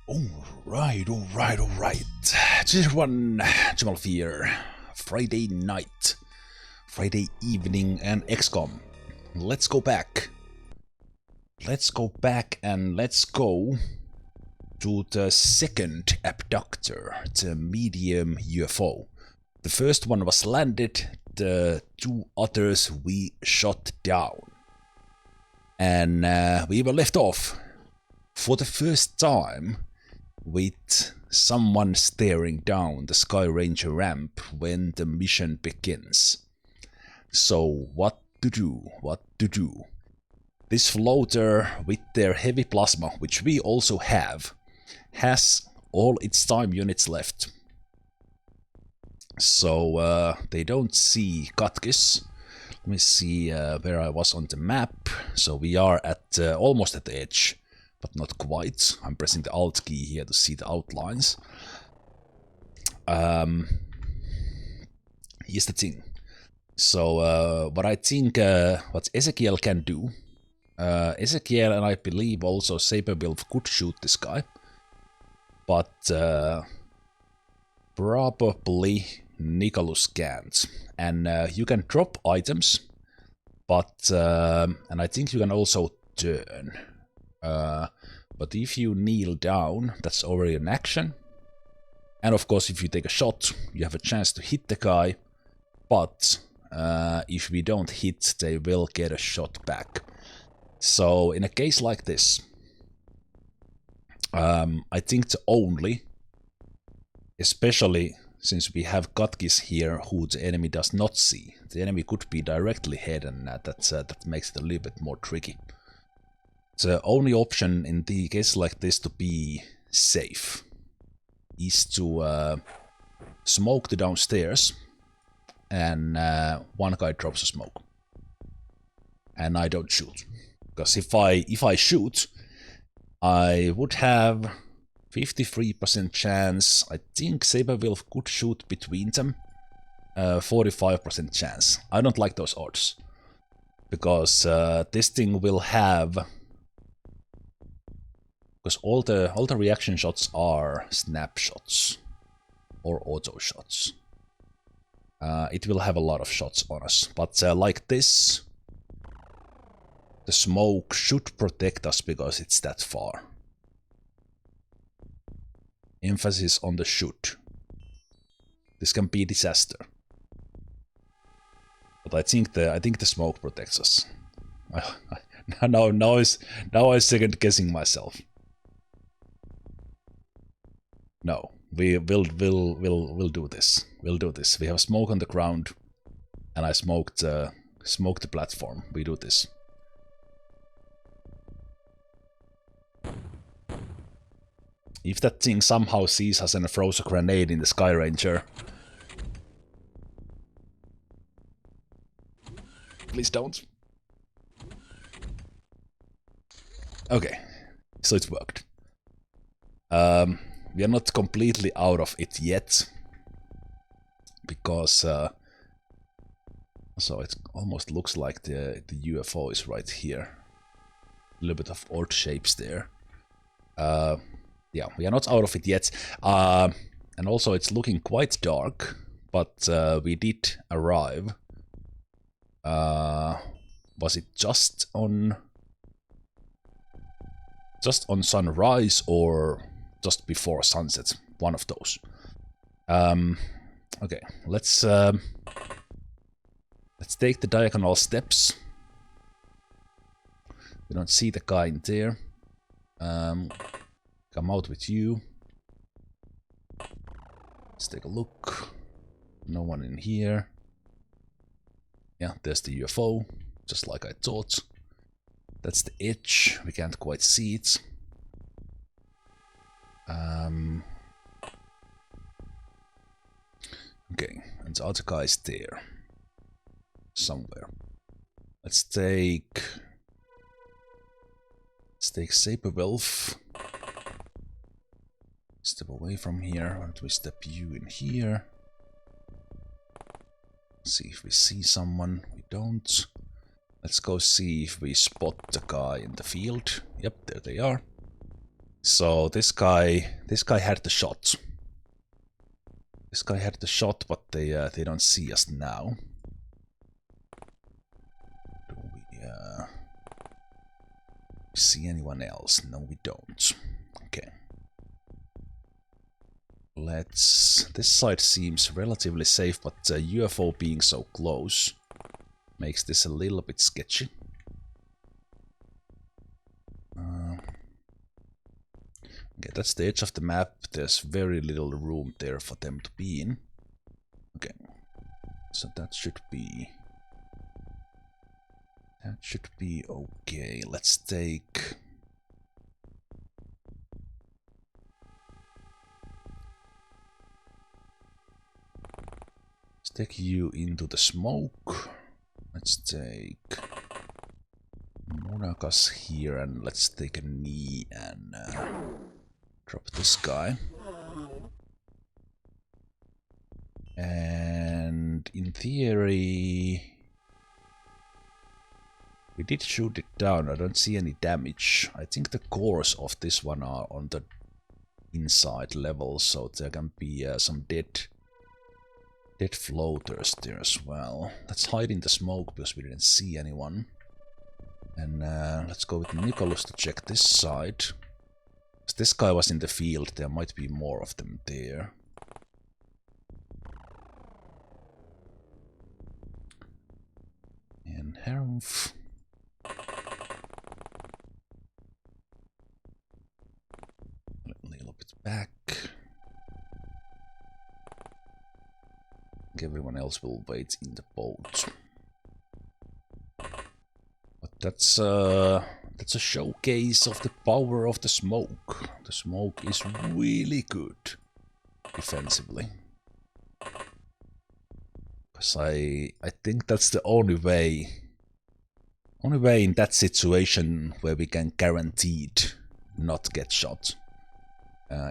Alright. This is one Zemalf here. Friday night, Friday evening, and XCOM. Let's go back. And let's go to the second abductor, the medium UFO. The first one was landed, the two others we shot down. And we were left off for the first time with someone staring down the Sky Ranger ramp when the mission begins. So what to do? This floater with their heavy plasma, which we also have, has all its time units left. So they don't see Katkis. Let me see where I was on the map. So we are at almost at the edge, but not quite. I'm pressing the Alt key here to see the outlines. Here's the thing. So what I think what Ezekiel can do, Ezekiel and I believe also Superhuman could shoot this guy, but probably Nicholas can't. And you can drop items, but and I think you can also turn. But if you kneel down, that's already an action. And of course, if you take a shot, you have a chance to hit the guy. But if we don't hit, they will get a shot back. So in a case like this, I think the only, especially since we have Katkis here who the enemy does not see, the enemy could be directly ahead, and that makes it a little bit more tricky. The only option in the case like this to be safe is to smoke the downstairs, and one guy drops a smoke, and I don't shoot, because if I shoot, I would have 53% chance. I think Saberwolf could shoot between them. 45% chance. I don't like those odds, because this thing will have, because all the reaction shots are snapshots or auto shots. It will have a lot of shots on us, but like this, the smoke should protect us because it's that far. Emphasis on the should. This can be a disaster, but I think the smoke protects us. Now I'm second guessing myself. No, we'll do this. We'll do this. We have smoke on the ground, and I smoked the platform. We do this. If that thing somehow sees us and throws a grenade in the Sky Ranger, please don't. Okay, so it worked. We are not completely out of it yet, because so it almost looks like the UFO is right here. A little bit of odd shapes there. Yeah, we are not out of it yet. And also it's looking quite dark, but we did arrive. Was it just on sunrise or just before sunset? One of those. Okay, let's take the diagonal steps. We don't see the guy in there. Come out with you. Let's take a look. No one in here. Yeah, there's the UFO, just like I thought. That's the edge. We can't quite see it. Okay, and the other guy's there. Somewhere. Let's take Saberwolf. Step away from here. Why don't we step you in here? See if we see someone. We don't. Let's go see if we spot the guy in the field. Yep, there they are. So this guy had the shot. This guy had the shot, but they don't see us now. Do we see anyone else? No, we don't. Okay. This side seems relatively safe, but UFO being so close makes this a little bit sketchy. Okay, that's the edge of the map. There's very little room there for them to be in. Okay, so that should be okay. Let's take you into the smoke. Let's take Monakas here, and let's take a knee and drop this guy. And in theory, we did shoot it down. I don't see any damage. I think the cores of this one are on the inside level, so there can be some dead floaters there as well. Let's hide in the smoke because we didn't see anyone. And let's go with Nicholas to check this side. If this guy was in the field, there might be more of them there. And Harumph. A little bit back. Everyone else will wait in the boat. But that's a showcase of the power of the smoke. The smoke is really good defensively. Because I think that's the only way in that situation where we can guaranteed not get shot.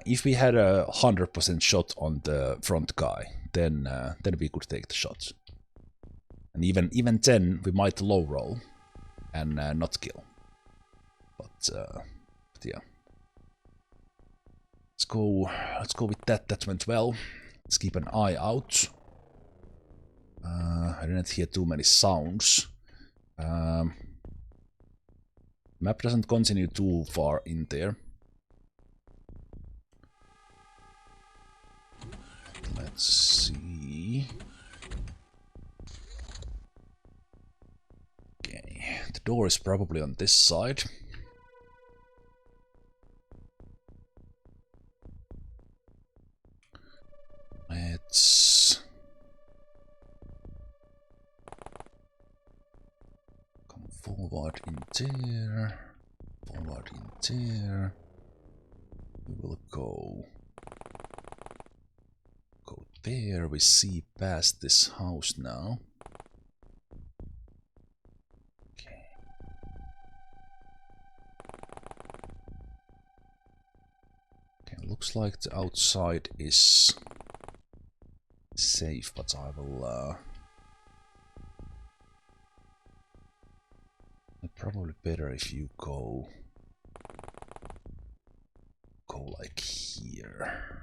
If we had a 100% shot on the front guy, then we could take the shot. And even then, we might low roll and not kill. But yeah, let's go with that. That went well. Let's keep an eye out. I didn't hear too many sounds. Map doesn't continue too far in there. Let's see. Okay, the door is probably on this side. Let's come forward in there. Forward in there. We will go there. We see past this house now. Okay. Okay, looks like the outside is safe, but I will probably better if you go like here.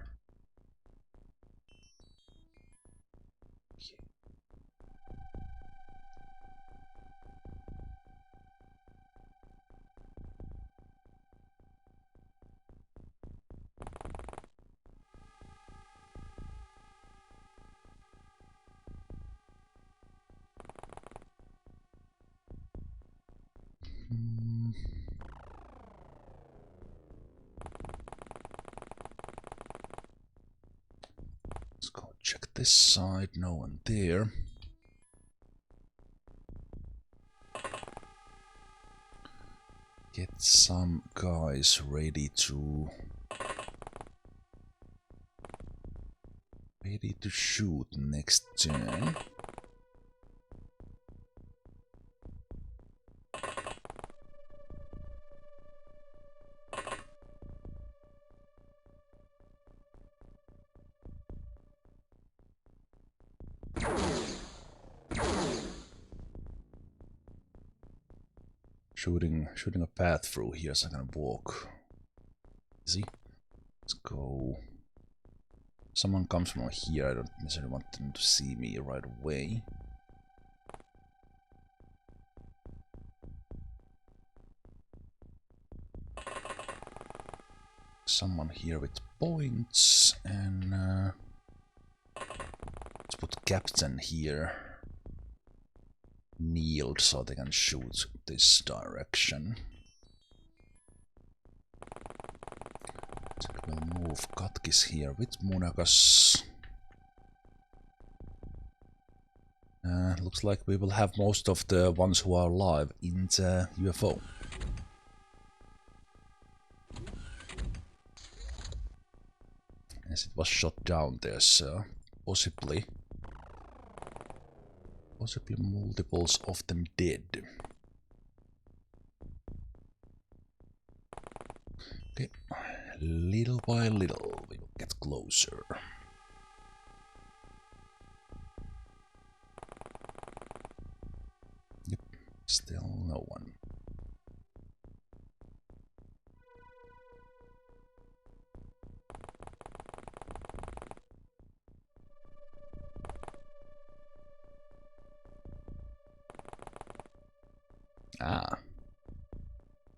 Let's go check this side. No one there. Get some guys ready to shoot next turn. Shooting a path through here so I can walk easy. Let's go. Someone comes from here. I don't necessarily want them to see me right away. Someone here with points, and let's put captain here. Kneeled so they can shoot this direction. So we'll move Katkis here with Munakas. Looks like we will have most of the ones who are alive in the UFO. As it was shot down, there's possibly multiples of them dead. Okay, little by little we will get closer. Yep, still no one. Ah,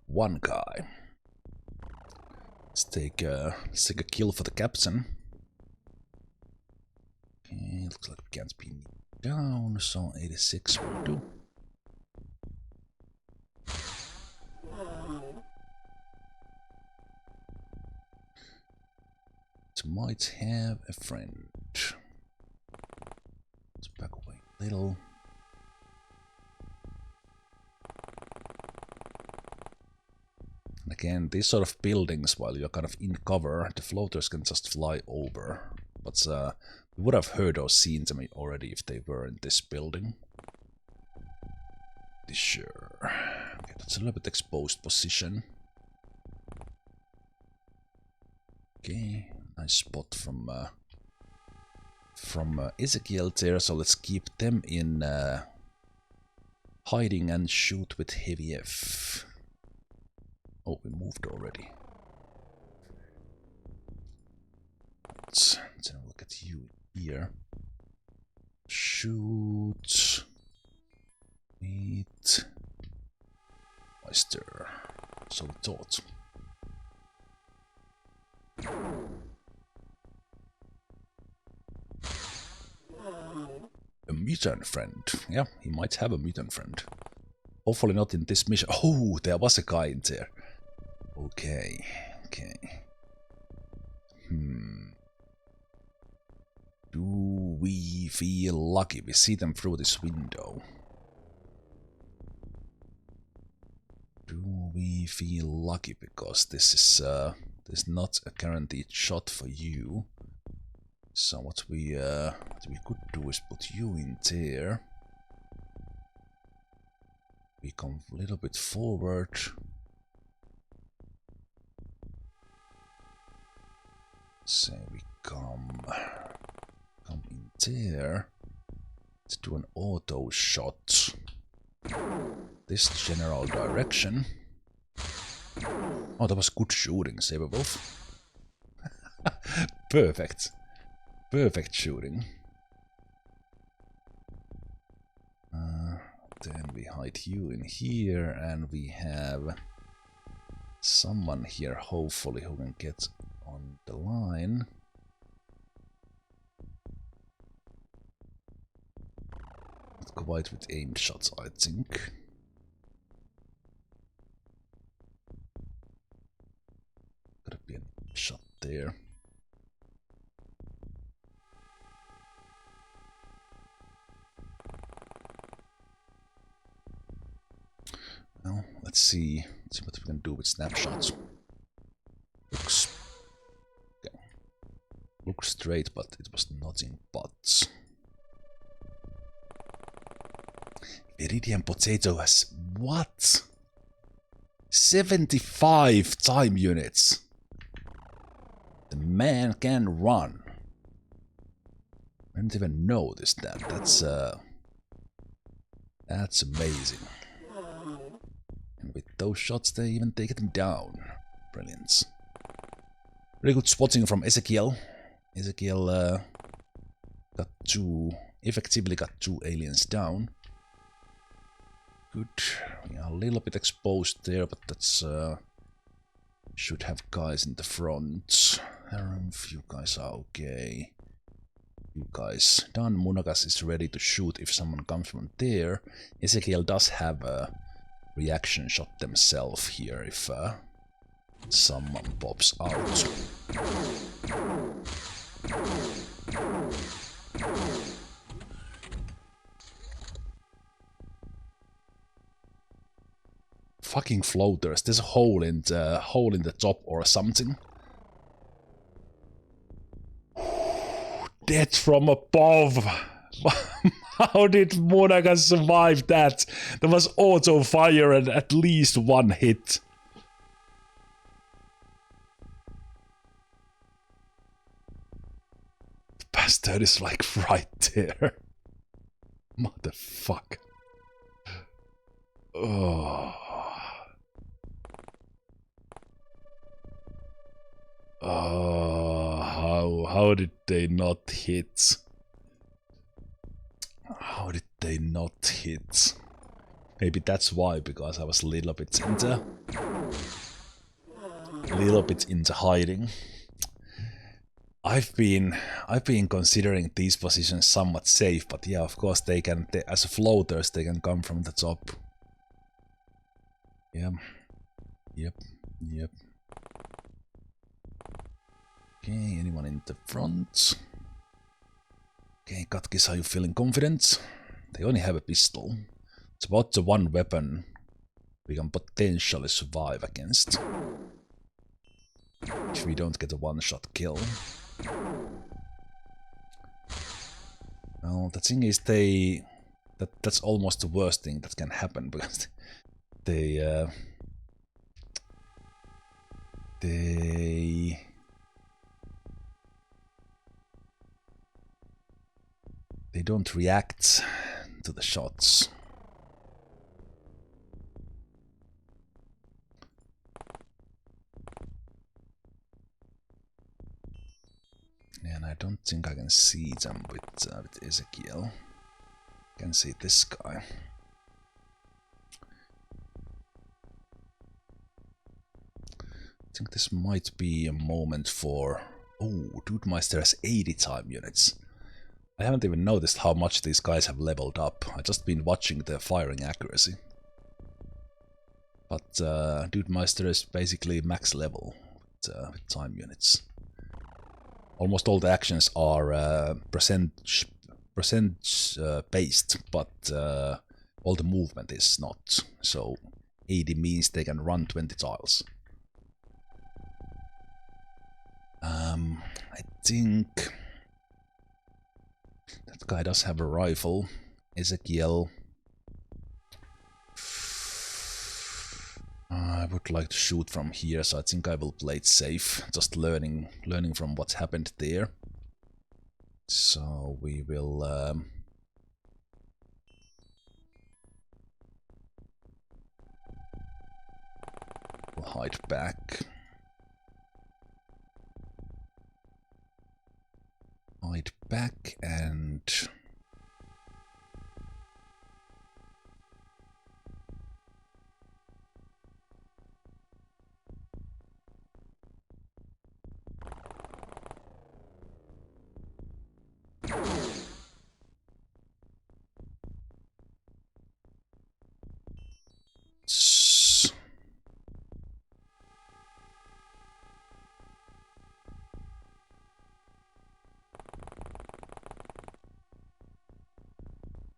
one guy. Let's take a kill for the captain. Okay, looks like we can't be down, so 86 will do. It might have a friend. Let's back away a little. Again, these sort of buildings, while you're kind of in cover, the floaters can just fly over. But we would have heard or seen them already if they were in this building. Sure. Okay, that's a little bit exposed position. Okay, nice spot from Ezekiel there, so let's keep them in hiding and shoot with heavy F. Oh, we moved already. Let's have a look at you here. Shoot. Meet. Meister. So we thought. A mutant friend. Yeah, he might have a mutant friend. Hopefully not in this mission. Oh, there was a guy in there. Okay, okay. Do we feel lucky? We see them through this window. Do we feel lucky? Because this is not a guaranteed shot for you. So what we could do is put you in there. We come a little bit forward. Say we come in there. Let's do an auto shot. This general direction. Oh, that was good shooting, Zemalf. Perfect. Perfect shooting. Then we hide you in here, and we have someone here, hopefully, who can get on the line. Not quite with aim shots, I think. Gotta be a shot there. Well, let's see what we can do with snapshots. Looks straight, but it was nothing but. Viridian Potato has what? 75 time units. The man can run. I didn't even notice that. That's amazing. And with those shots, they even take them down. Brilliant. Very good spotting from Ezekiel. Ezekiel effectively got 2 aliens down. Good. We are a little bit exposed there, but that's should have guys in the front. You guys are okay. You guys done. Munagas is ready to shoot if someone comes from there. Ezekiel does have a reaction shot themselves here if someone pops out. Fucking floaters. There's a hole in the top or something. Death from above. How did Monaga survive that? There was auto fire and at least 1 hit. The bastard is like right there. Motherfucker. Oh. Oh, how did they not hit? How did they not hit? Maybe that's why, because I was a little bit into hiding. I've been considering these positions somewhat safe, but yeah, of course as floaters they can come from the top. Yep. Okay, anyone in the front? Okay, Katkis, are you feeling confident? They only have a pistol. It's about the one weapon we can potentially survive against. If we don't get a one-shot kill. Well, the thing is that's almost the worst thing that can happen, because they don't react to the shots. And I don't think I can see them with Ezekiel. I can see this guy. I think this might be a moment for... Oh, Dude Meister has 80 time units. I haven't even noticed how much these guys have leveled up. I've just been watching their firing accuracy. But Dude Meister is basically max level with time units. Almost all the actions are percentage based, but all the movement is not. So 80 means they can run 20 tiles. I think that guy does have a rifle. Ezekiel. I would like to shoot from here, so I think I will play it safe. Just learning from what's happened there. So we will we'll hide back. Hide back and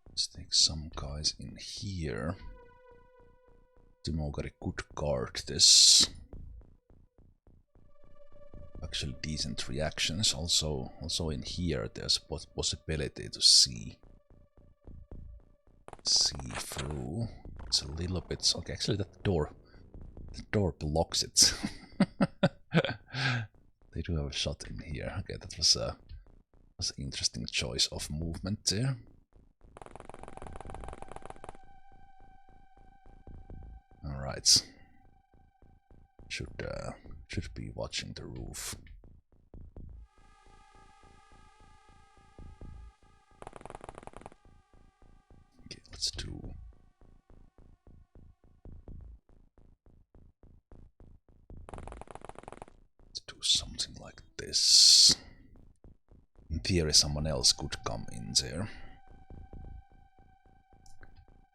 let's take some guys in here. Timo could guard this. Actually decent reactions. Also in here there's a possibility to see through. It's a little bit okay. Actually, the door blocks it. They do have a shot in here. Okay, that was an interesting choice of movement there. All right, should be watching the roof. Let's do... Let's do something like this. In theory, someone else could come in there.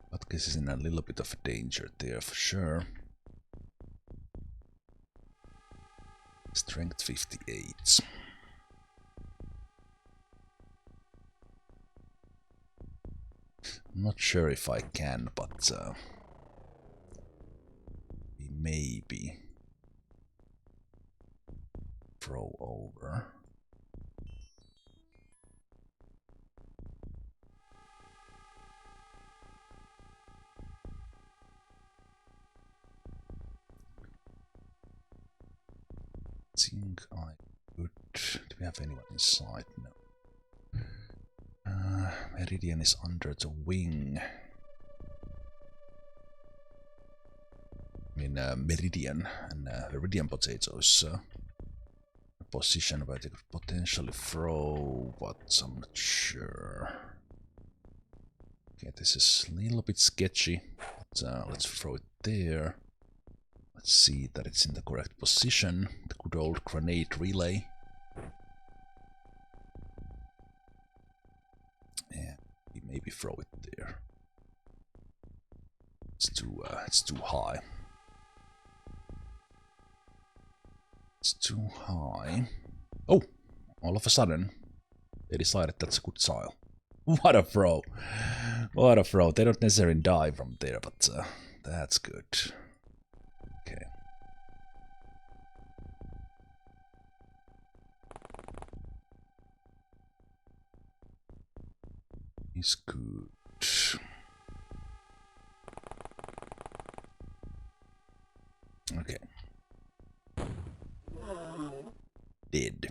But this is in a little bit of danger there for sure. Strength 58. I'm not sure if I can, but maybe throw over. I think I could. Do we have anyone inside? No. Meridian is under the wing. I mean, Meridian and Meridian Potatoes. A position where they could potentially throw, but I'm not sure. Okay, this is a little bit sketchy, but let's throw it there. Let's see that it's in the correct position. The good old grenade relay. Yeah, maybe throw it there. It's too high. It's too high. Oh, all of a sudden, they decided that's a good tile. What a throw! What a throw! They don't necessarily die from there, but that's good. Okay. Is good. Okay. Dead.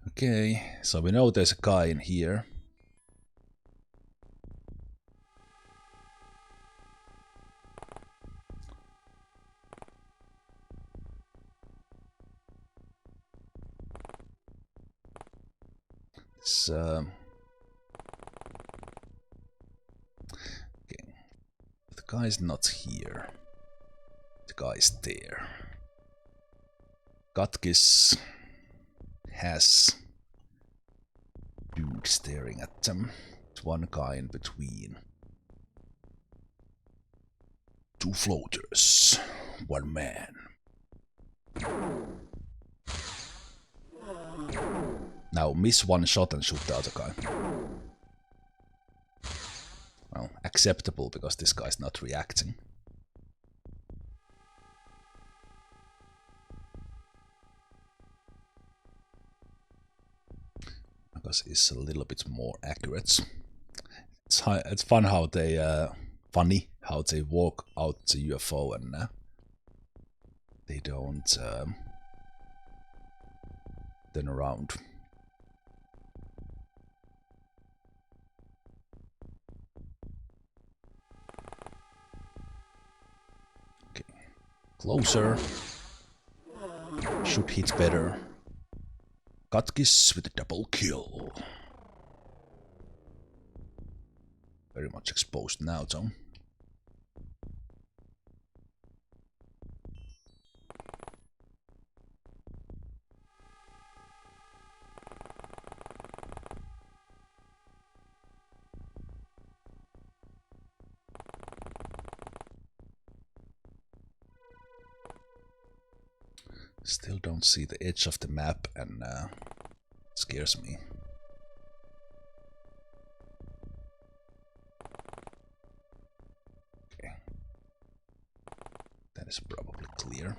Okay, so we know there's a guy in here. This, okay, the guy's not here. The guy's there. Katkis has dude staring at them. It's one guy in between. Two floaters. One man. Now miss one shot and shoot the other guy. Well, acceptable because this guy's not reacting. Because it's a little bit more accurate. It's fun how they funny how they walk out the UFO and they don't turn around. Okay, closer. Should hit better. Katkis with a double kill. Very much exposed now, though. Still don't see the edge of the map, and it scares me. Okay. That is probably clear.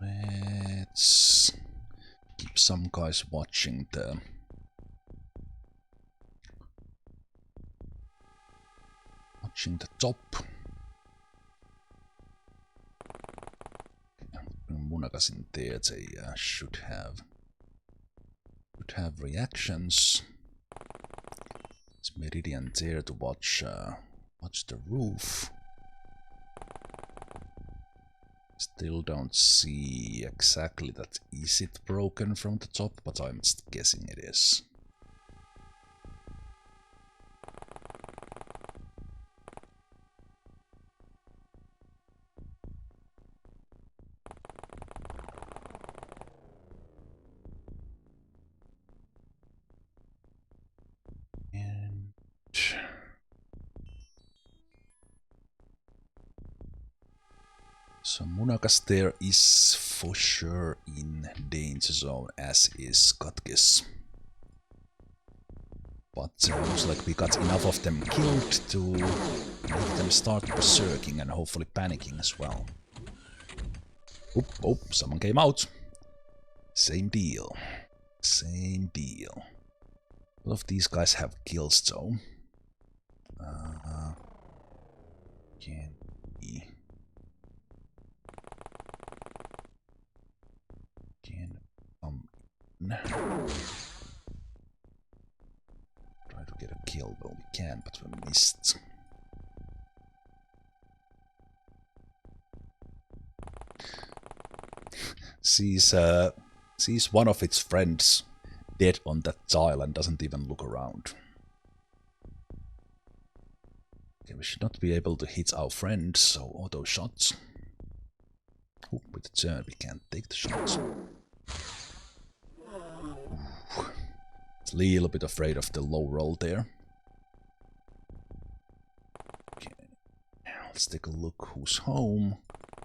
Let's keep some guys watching the top. Munakas in there, they should have Could have reactions. Is Meridian there to watch the roof? Still don't see exactly that. Is it broken from the top? But I'm just guessing it is. And so Munakas there is for sure in danger zone, as is Katkis. But looks like we got enough of them killed to make them start berserking and hopefully panicking as well. Oop, oh, someone came out. Same deal. Same deal. A lot of these guys have kills though. Can we... Can come in. Try to get a kill, well we can, but we missed. Sees one of its friends dead on that tile and doesn't even look around. Okay, we should not be able to hit our friends, so auto shots. Oh, with the turn we can't take the shots. It's a little bit afraid of the low roll there. Okay, let's take a look who's home.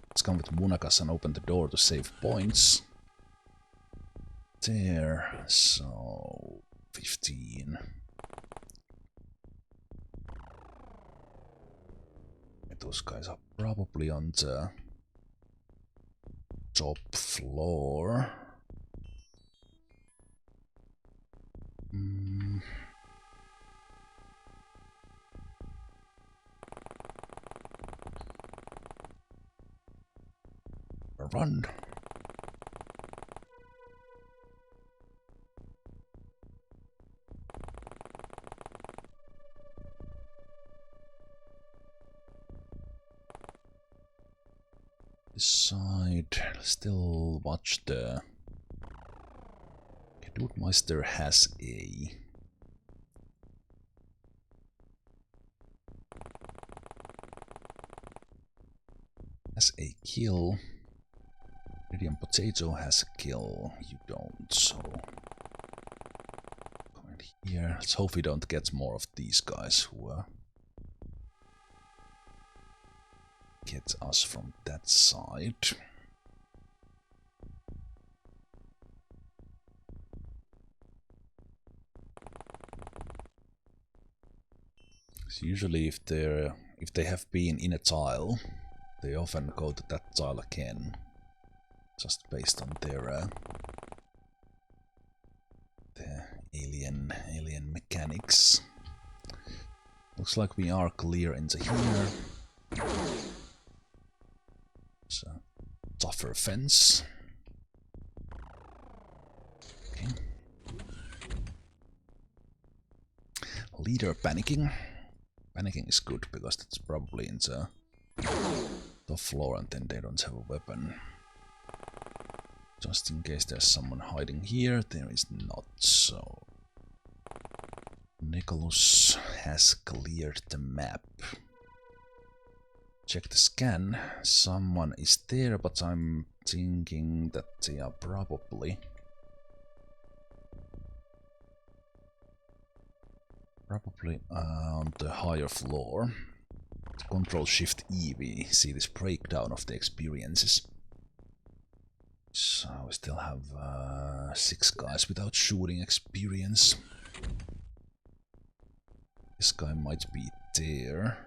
Let's come with Munakas and open the door to save points. There, so 15. Those guys are probably on the top floor. Run. This side, still watch the... Okay, Dude has a kill. Medium Potato has a kill. You don't, so... Come in here. Let's hope we don't get more of these guys who get us from that side. So usually if they have been in a tile, they often go to that tile again, just based on their alien mechanics. Looks like we are clear into here. It's a tougher fence. Okay. Leader panicking. Panicking is good because that's probably in the top floor and then they don't have a weapon. Just in case there's someone hiding here, there is not, so... Nicholas has cleared the map. Check the scan. Someone is there, but I'm thinking that they are probably on the higher floor. Control-Shift-E, we see this breakdown of the experiences. So we still have 6 guys without shooting experience. This guy might be there.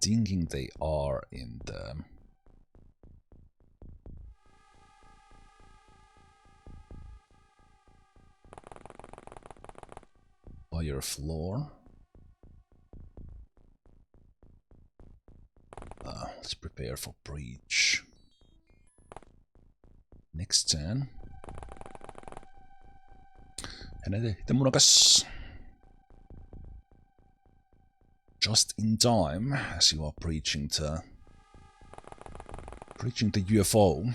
Thinking they are in the higher floor. Let's prepare for breach. Next turn. Hit munakas. Just in time, as you are preaching the UFO.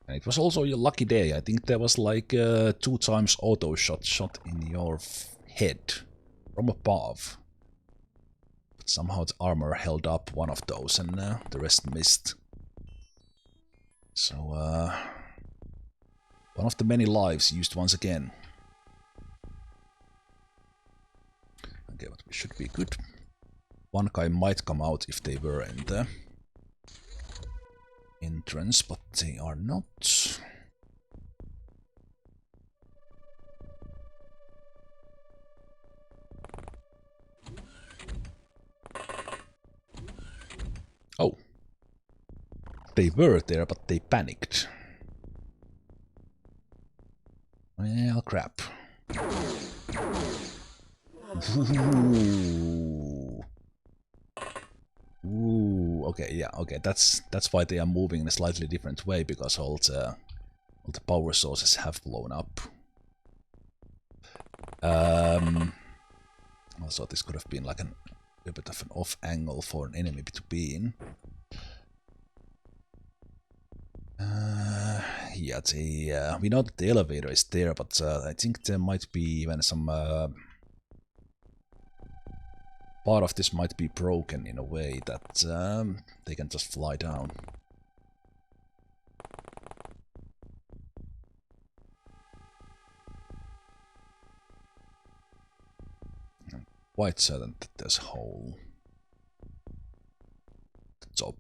And it was also your lucky day. I think there was like 2 times auto shot in your head from above. But somehow the armor held up one of those and the rest missed. So one of the many lives used once again. Okay, but we should be good. One guy might come out if they were in the entrance, but they are not. Oh. They were there, but they panicked. Well, crap. Ooh, okay, yeah, okay. That's why they are moving in a slightly different way, because all the power sources have blown up. Also, this could have been like a bit of an off angle for an enemy to be in. Yeah, we know that the elevator is there, but I think there might be even some part of this might be broken in a way that they can just fly down. I'm quite certain that there's a hole at the top.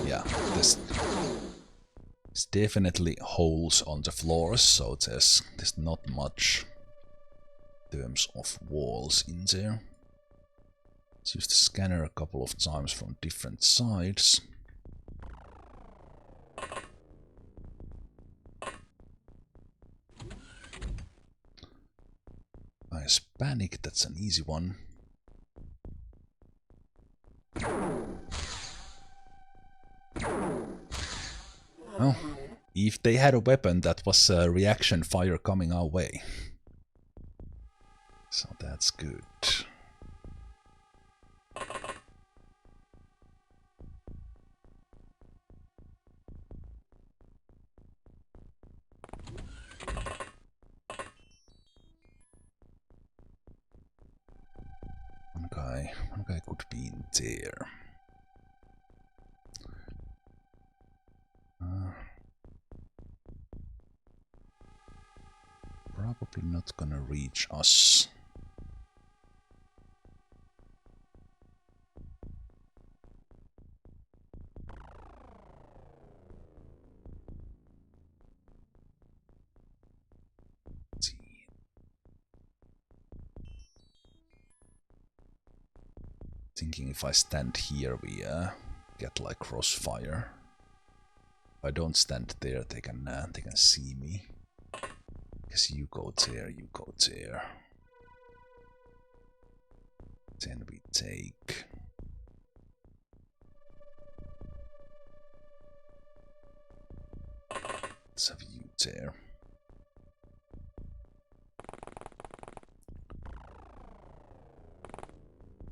Yeah, there's definitely holes on the floors, so there's not much in terms of walls in there. Let's use the scanner a couple of times from different sides. Nice panic, that's an easy one. Well, if they had a weapon, that was a reaction fire coming our way. So that's good. One guy could be in there. Probably not gonna reach us. Let's see. Thinking if I stand here, we get like crossfire. If I don't stand there, they can see me. Because you go there, you go there. Then we take. Let's have you there.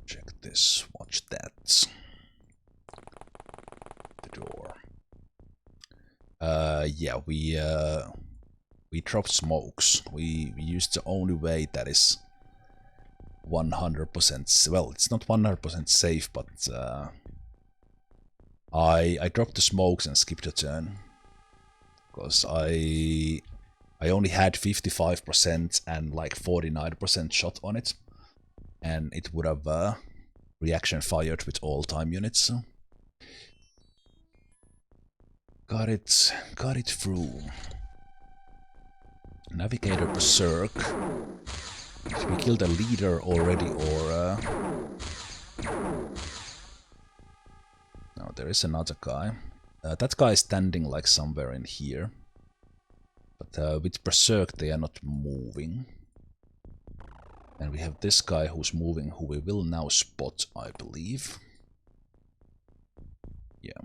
Check this, watch that. The door. Yeah, we dropped smokes. We used the only way that is 100%. Well, it's not 100% safe, but I dropped the smokes and skipped a turn because I only had 55% and like 49% shot on it, and it would have reaction fired with all time units. So. Got it through. Navigator Berserk. Did we kill the leader already, or... No, there is another guy. That guy is standing like somewhere in here. But with Berserk they are not moving. And we have this guy who's moving, who we will now spot, I believe. Yeah.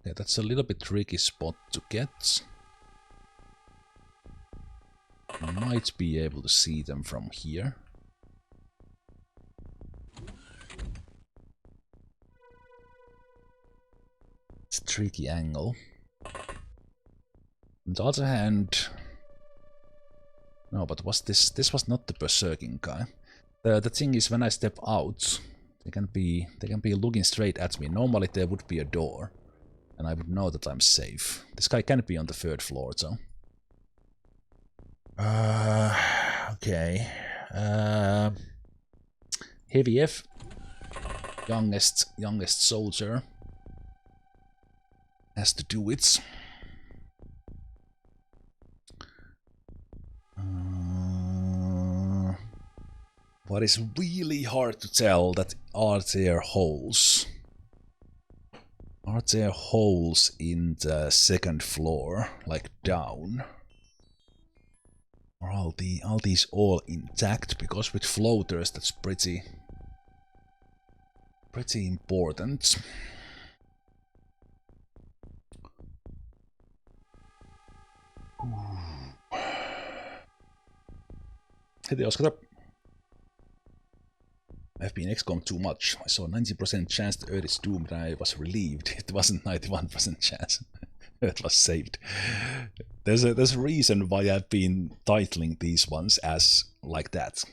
Yeah, that's a little bit tricky spot to get. You might be able to see them from here. It's a tricky angle. On the other hand... No, but was this was not the Berserking guy. The thing is, when I step out, they can be looking straight at me. Normally there would be a door, and I would know that I'm safe. This guy can be on the 3rd floor, so... Okay. Heavy F. Youngest soldier. Has to do it. What is really hard to tell, that are there holes? Are there holes in the 2nd floor, like down? Or are these all intact? Because with floaters that's pretty important. Heti Oskar. I've been XCOM too much. I saw 90% chance the Earth is doomed and I was relieved. It wasn't 91% chance. Earth was saved. There's a reason why I've been titling these ones as like that.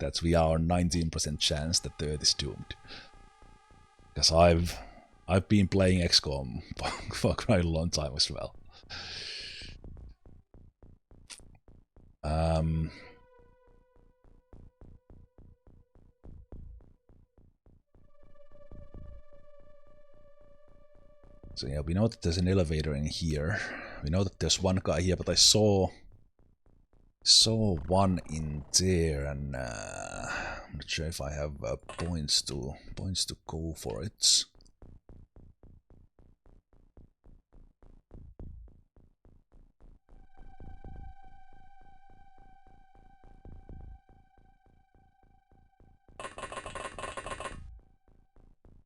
That we are 19% chance that the Earth is doomed. Because I've been playing XCOM for quite a long time as well. So yeah, we know that there's an elevator in here. We know that there's one guy here, but I saw one in there, and I'm not sure if I have points to go for it.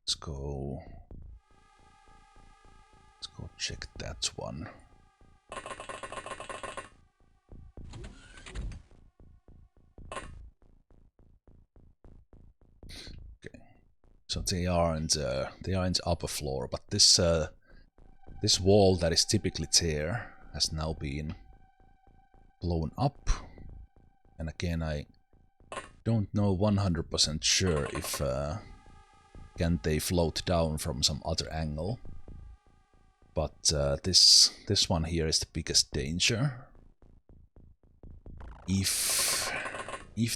Let's go check that one. Okay, so they are in the upper floor, but this wall that is typically there has now been blown up, and again I don't know 100% sure if can they float down from some other angle. But this one here is the biggest danger. If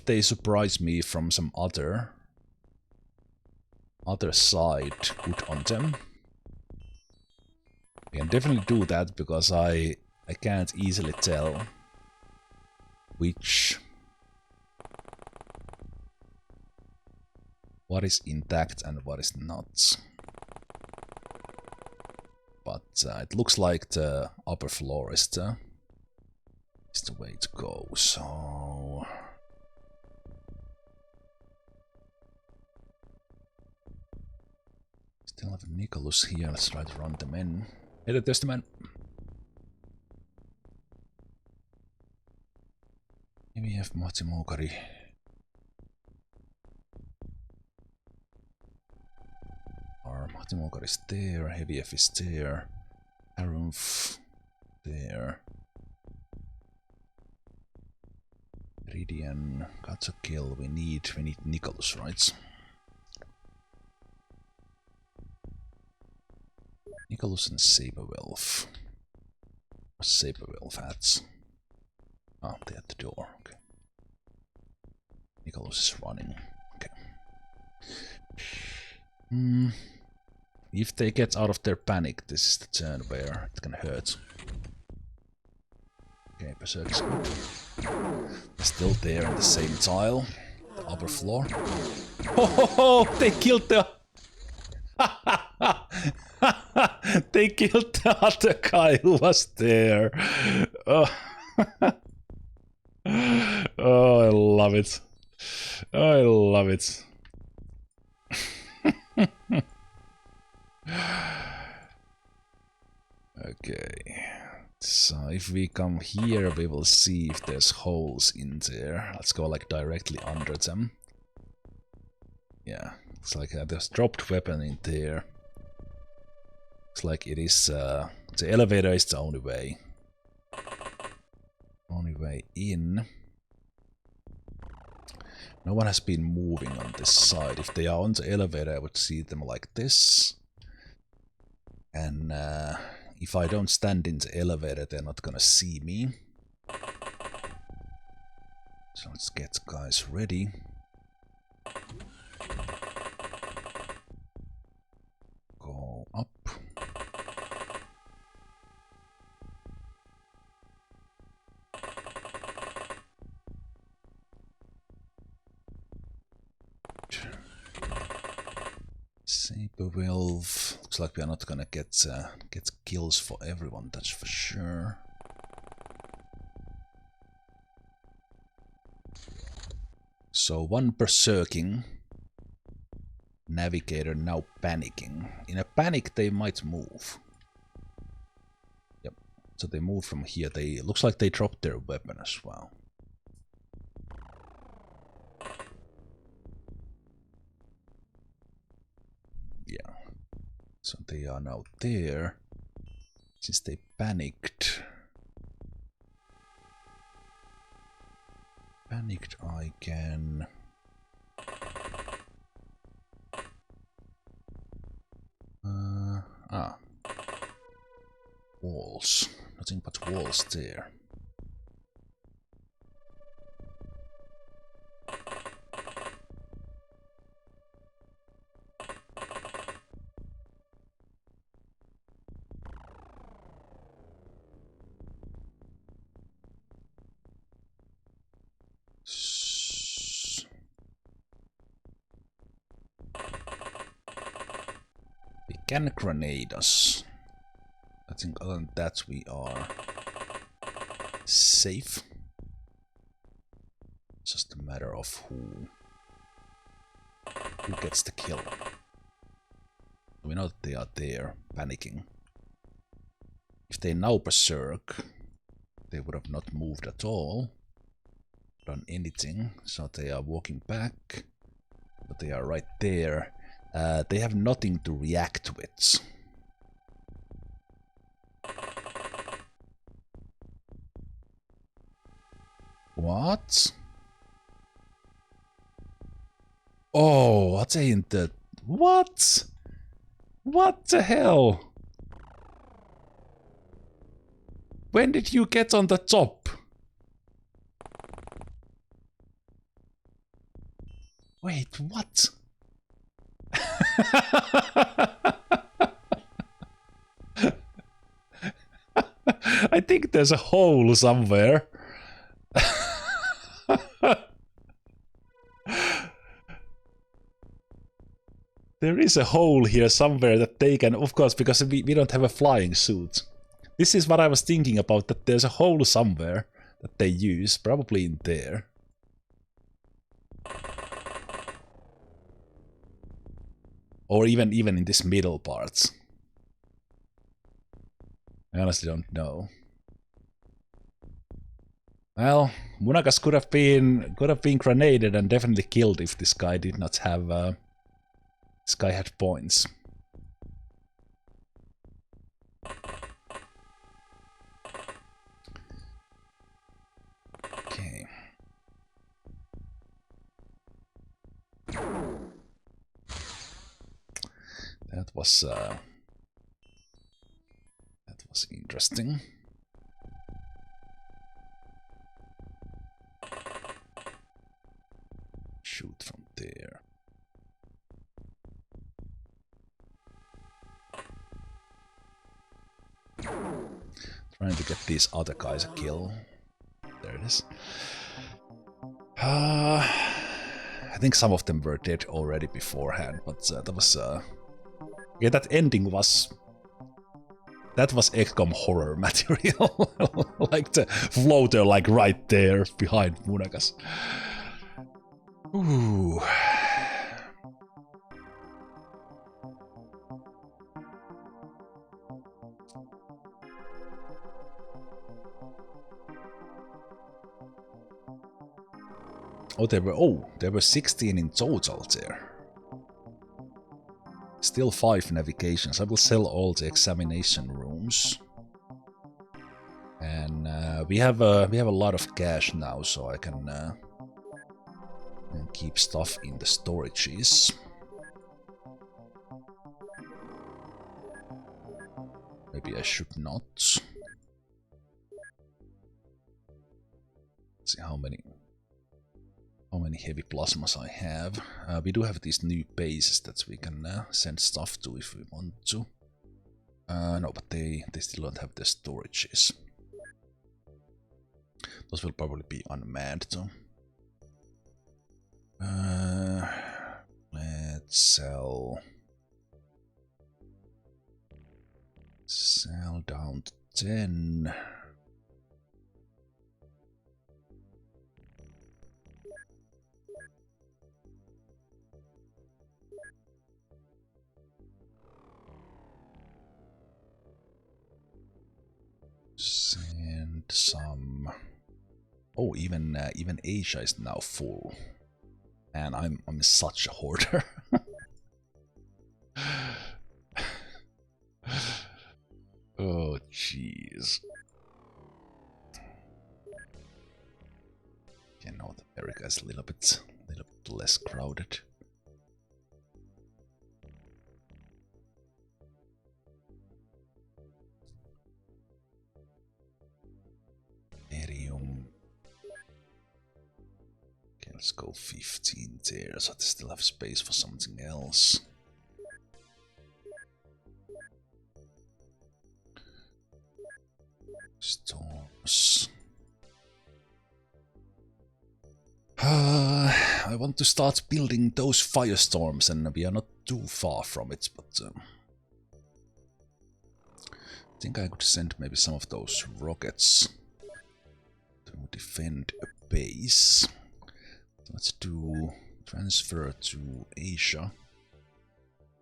they surprise me from some other side, good on them. I can definitely do that because I can't easily tell what is intact and what is not. But it looks like the upper floor is the way to go, so... Still have Nicholas here, let's try to run them in. Hey, there's the man! Maybe we have Matti Moukari. Our Matti Moukari is there, Heavy F is there, Harumf there. Ridian, got a kill, we need Nicholas, right? Nicholas and Saberwolf. Saberwolf hats. Ah, they're at the door, okay. Nicholas is running, okay. If they get out of their panic, this is the turn where it can hurt. Okay, Berserk is good. Still there on the same tile. The upper floor. Ho ho ho! They killed the... They killed the other guy who was there. Oh, oh I love it. I love it. Okay. So if we come here, we will see if there's holes in there. Let's go like directly under them. Yeah, it's like there's dropped weapon in there. Looks like it is, the elevator is the only way. Only way in. No one has been moving on this side. If they are on the elevator, I would see them like this. And if I don't stand in the elevator, they're not gonna see me. So let's get guys ready. Go up. Superhuman. Looks like we are not gonna get kills for everyone, that's for sure. So one berserking. Navigator now panicking. In a panic they might move. Yep. So they move from here. They looks like they dropped their weapon as well. Yeah. So they are now there. Since they panicked. I can... Walls. Nothing but walls there. We can grenade us. I think other than that we are safe. It's just a matter of who gets the kill. We know that they are there, panicking. If they now berserk, they would have not moved at all, done anything, so they are walking back, but they are right there. They have nothing to react with. What? Oh, what's in the... What? What the hell? When did you get on the top? Wait, what? I think there's a hole somewhere. There is a hole here somewhere that they can, of course, because we don't have a flying suit. This is what I was thinking about, that there's a hole somewhere that they use, probably in there. Or even in this middle part. I honestly don't know. Well, Munagas could have been grenaded and definitely killed if this guy did not have this guy had points. Okay. That was interesting. Shoot from there. Trying to get these other guys a kill. there it is. I think some of them were dead already beforehand, but that was... yeah, that ending was... That was XCOM horror material. Like the floater, like right there behind Munagas. Ooh. There were 16 in total there. Still 5 navigations. I will sell all the examination rooms. And we have a lot of cash now, so I can keep stuff in the storages. Maybe I should not. Let's see how many heavy plasmas I have. We do have these new bases that we can send stuff to if we want to. No, but they still don't have the storages. Those will probably be unmanned though. Let's sell down to 10. Send some. Oh, even Asia is now full, and I'm such a hoarder. Oh jeez. You know, America is a little bit less crowded. Okay, let's go 15 there, so they still have space for something else. Storms. I want to start building those firestorms, and we are not too far from it, but I think I could send maybe some of those rockets to defend a base. Let's do transfer to Asia.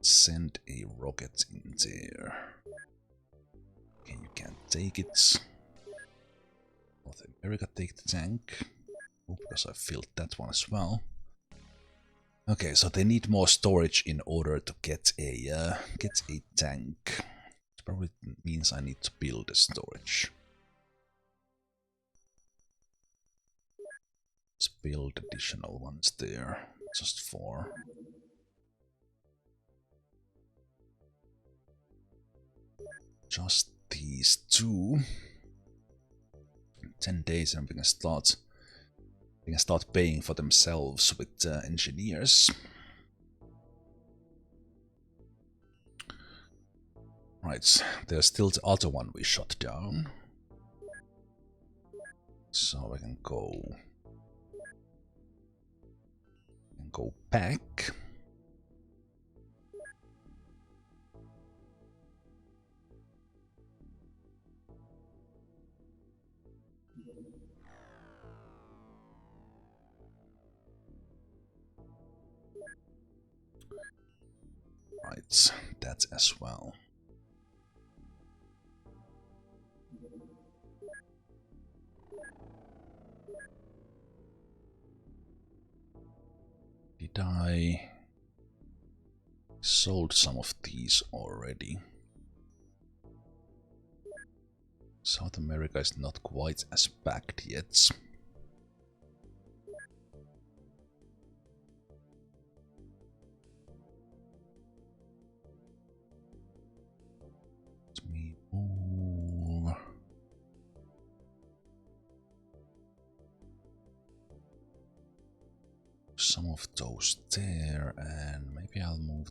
Send a rocket in there. Okay, you can't take it. North America, take the tank. Oh, because I filled that one as well. Okay, so they need more storage in order to get a tank. It probably means I need to build a storage. Let's build additional ones there, just 4. Just these 2. 10 days and we can start paying for themselves with engineers. Right, there's still the other one we shut down. So we can go back. Right, that as well. Did I sold some of these already? South America is not quite as packed yet. Let me move. Some of those there, and maybe I'll move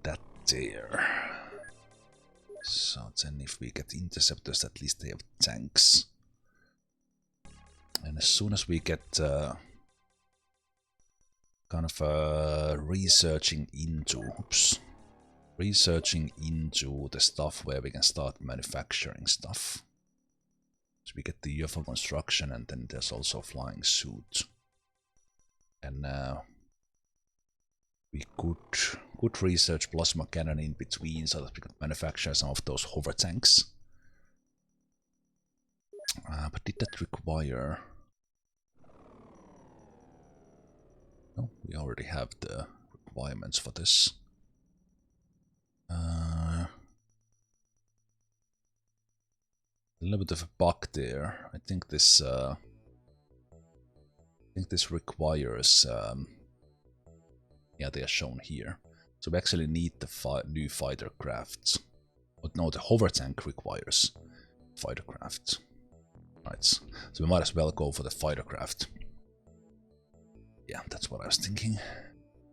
that there. So then if we get interceptors, at least they have tanks. And as soon as we get kind of researching into the stuff where we can start manufacturing stuff. So we get the UFO construction, and then there's also flying suit. And we could research plasma cannon in between so that we could manufacture some of those hover tanks. But did that require... No, we already have the requirements for this. A little bit of a bug there. I think this requires... yeah, they are shown here. So we actually need the new fighter crafts. But no, the hover tank requires fighter craft. Right, so we might as well go for the fighter craft. Yeah, that's what I was thinking.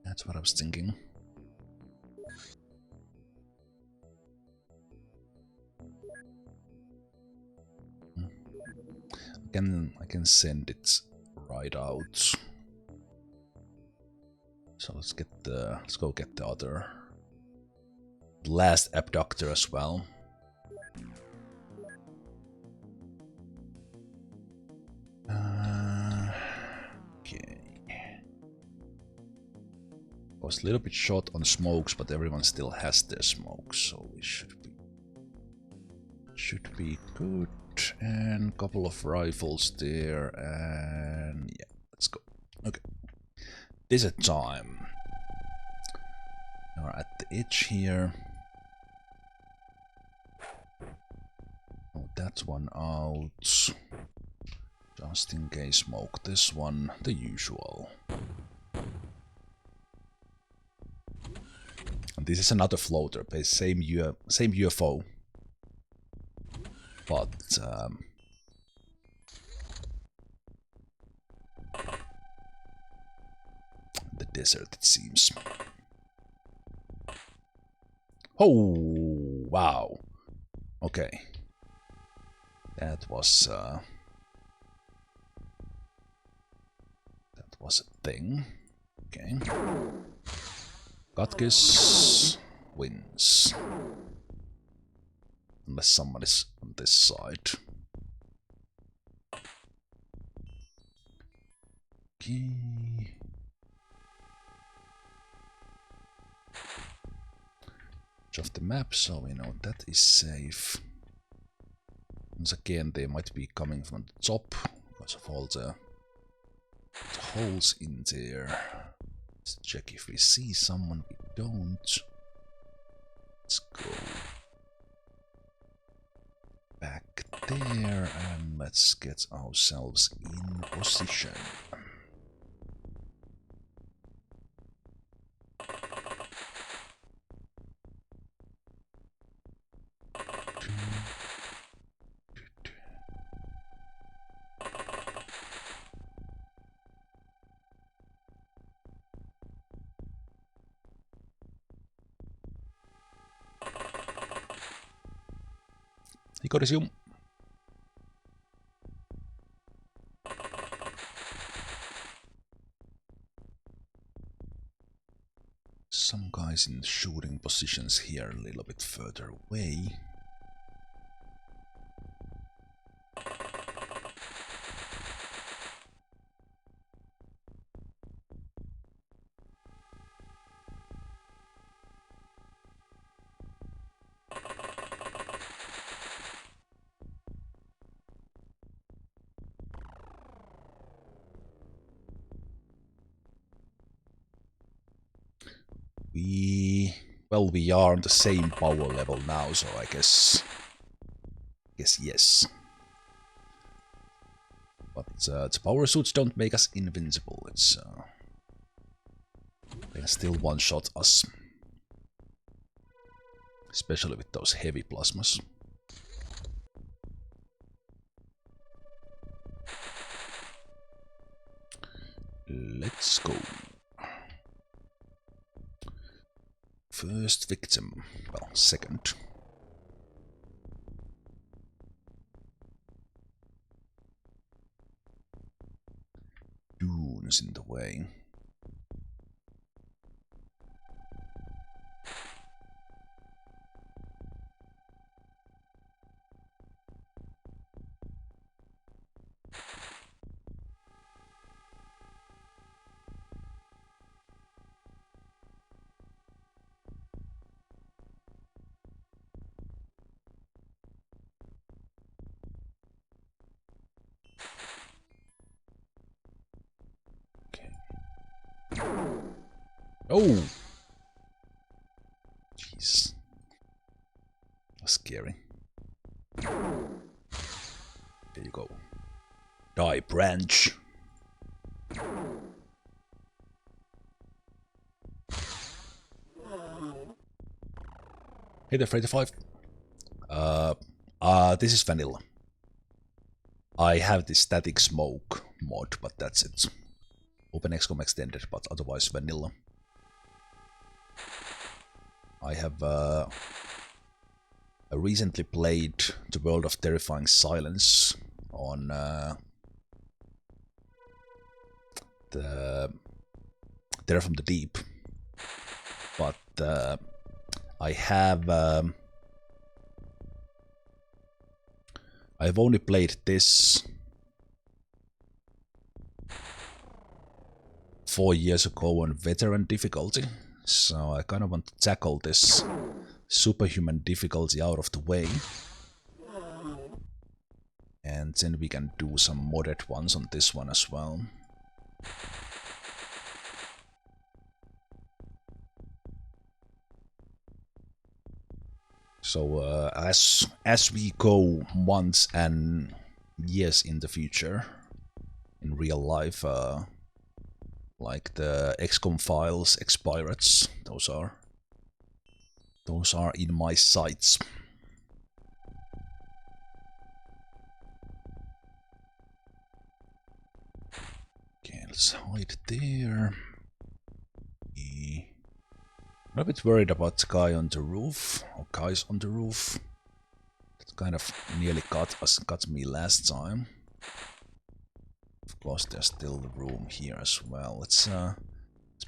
That's what I was thinking. I can send it right out. So let's go get the other last abductor as well. Okay. Was a little bit short on smokes, but everyone still has their smokes, so we should be good. And a couple of rifles there, and yeah, let's go. Okay. Desert time. We're at the edge here. Oh, that one out. Just in case, smoke this one. The usual. And this is another floater, same UFO. But the desert, it seems. Oh, wow. Okay. That was a thing. Okay. Katkis wins. Unless someone is on this side. Okay. Of the map, so we know that is safe. Once again, they might be coming from the top because of all the holes in there. Let's check if we see someone. We don't. Let's go back there and let's get ourselves in position. You got resume. Some guys in shooting positions here a little bit further away. We are on the same power level now, so I guess yes. But the power suits don't make us invincible. It's they can still one-shot us, especially with those heavy plasmas. Let's go. First victim, well, second. playing. Oh! Jeez. That's scary. There you go. Die, branch! Hey there, Freddy 5. This is vanilla. I have this static smoke mod, but that's it. OpenXcom extended, but otherwise vanilla. I have I recently played The World of Terrifying Silence on the Terror from the Deep, but I have I've only played this 4 years ago on veteran difficulty, so I kind of want to tackle this superhuman difficulty out of the way, and then we can do some modded ones on this one as well. So as we go months and years in the future, in real life, like the XCOM files, X-Pirates, those are in my sights. Okay, let's hide there. I'm a bit worried about the guy on the roof, or guys on the roof. That kind of nearly got me last time. Of course, there's still the room here as well. Let's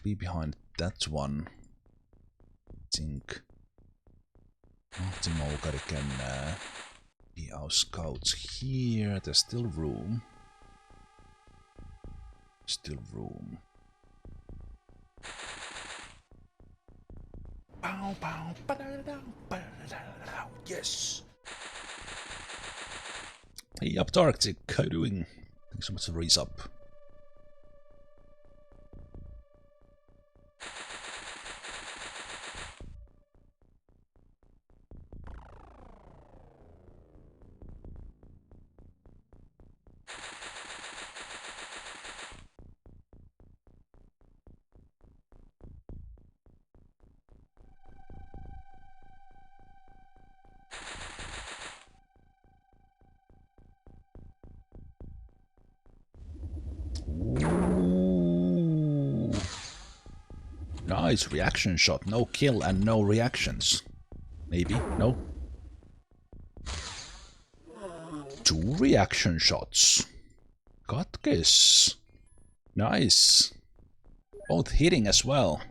be behind that one. I think Optimogari can be our scouts here. There's still room. Still room. Yes. Hey, up Arctic, how you doing? Thanks so much for the resub. Ooh. Nice reaction shot. No kill and no reactions. Maybe? No? 2 reaction shots. Got this. Nice. Both hitting as well.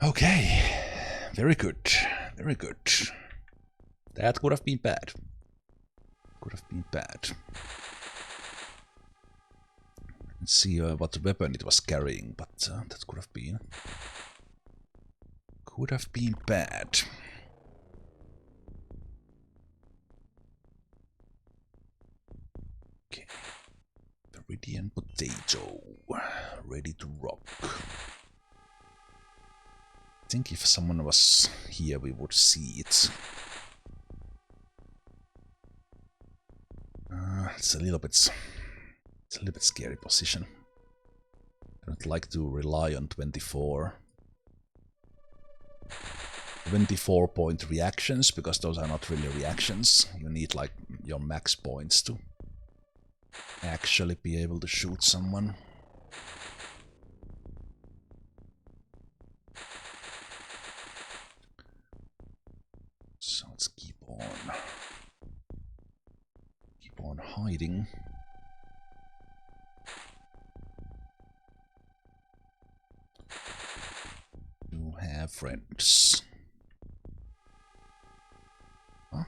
Okay. Very good. Very good. That could have been bad. Could have been bad. Let's see what weapon it was carrying, but that could have been bad. Okay, Viridian potato, ready to rock. I think if someone was here, we would see it. It's a little bit scary position. I don't like to rely on 24-point reactions, because those are not really reactions. You need like your max points to actually be able to shoot someone. So let's keep on hiding. have friends. Huh?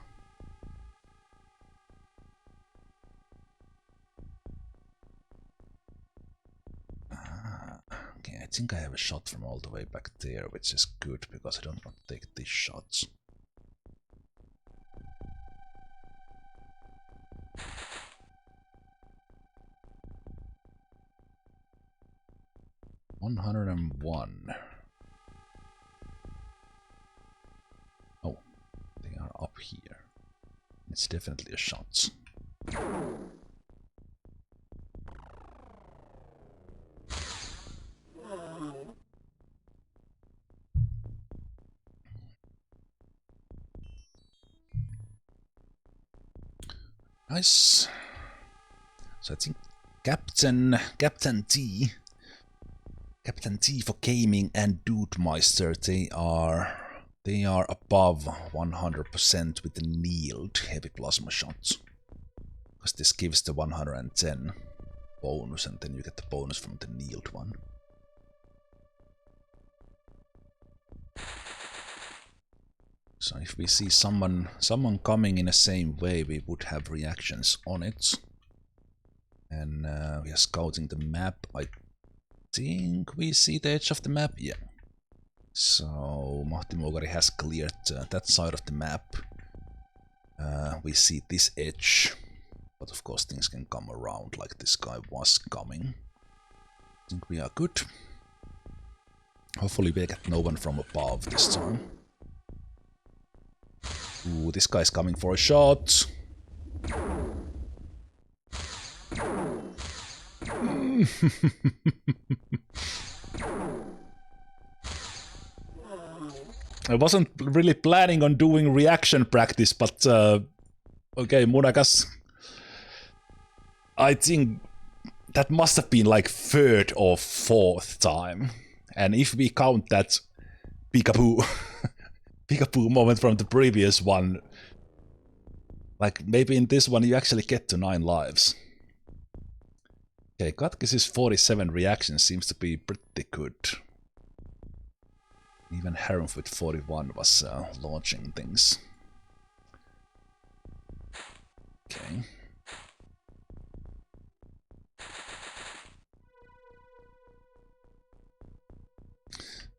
Okay, I think I have a shot from all the way back there, which is good because I don't want to take these shots. $101. Oh, they are up here. It's definitely a shot. Nice. So I think Captain T for Gaming and Dudemeister, they are above 100% with the annealed heavy plasma shots. Because this gives the 110 bonus, and then you get the bonus from the annealed one. So if we see someone coming in the same way, we would have reactions on it. And we are scouting the map. I think we see the edge of the map. Yeah. So Mahti Mogari has cleared that side of the map. We see this edge. But of course things can come around like this guy was coming. I think we are good. Hopefully we get no one from above this time. Ooh, this guy's coming for a shot. I wasn't really planning on doing reaction practice, but okay, Munagas. I think that must have been like third or fourth time. And if we count that peekaboo peekaboo moment from the previous one, like maybe in this one you actually get to 9 lives. Okay, Katkis's 47 reactions seems to be pretty good. Even Harumf with 41 was launching things. Okay.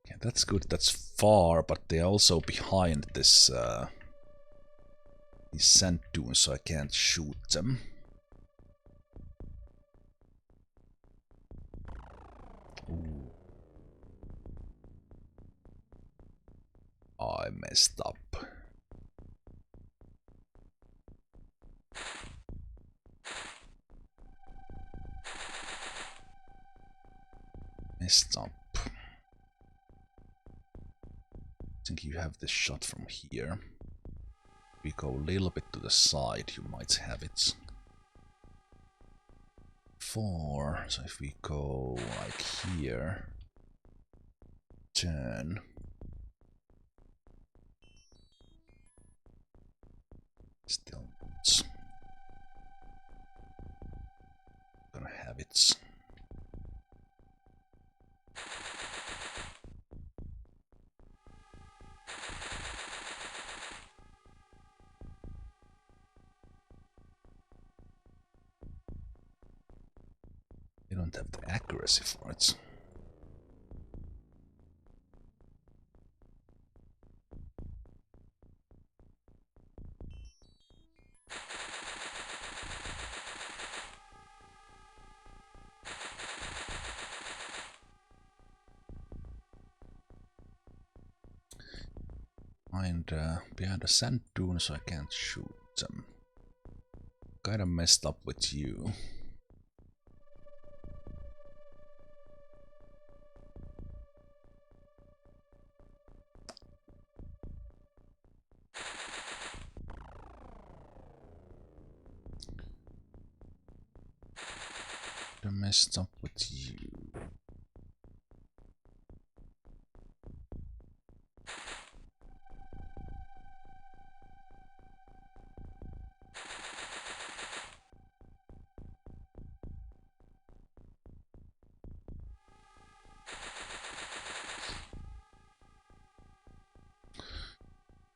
Okay, that's good. That's far, but they're also behind this these sand dunes, so I can't shoot them. Ooh. I messed up. Messed up. I think you have this shot from here. We go a little bit to the side, you might have it. 4, so if we go like here, turn. Still not. Gonna have it. You don't have the accuracy for it. Behind a sand dune, so I can't shoot them. Kinda messed up with you. Messed up with you.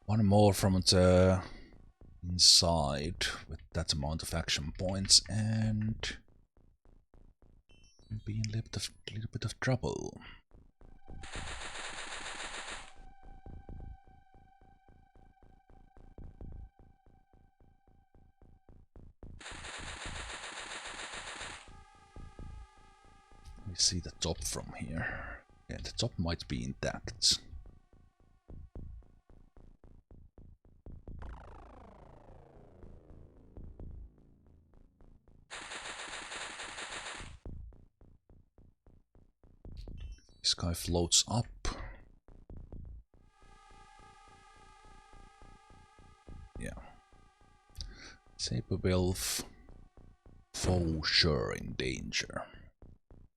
One more from the inside with that amount of action points and be in a little bit of trouble. We see the top from here. Yeah, the top might be intact. This guy floats up. Yeah. Superhuman, for sure in danger.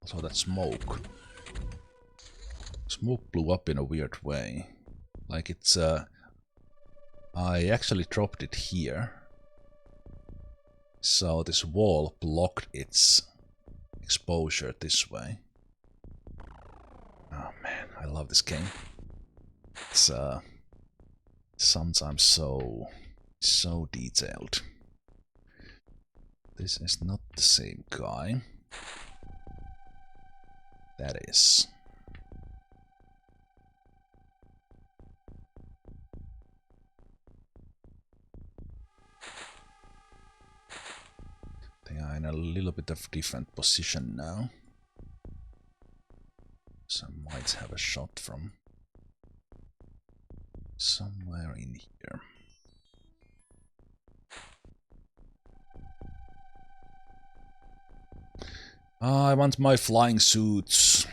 Also that smoke. Smoke blew up in a weird way. Like it's I actually dropped it here. So this wall blocked its exposure this way. Oh man, I love this game. It's sometimes so detailed. This is not the same guy. That is. They are in a little bit of different position now. So I might have a shot from somewhere in here. I want my flying suits.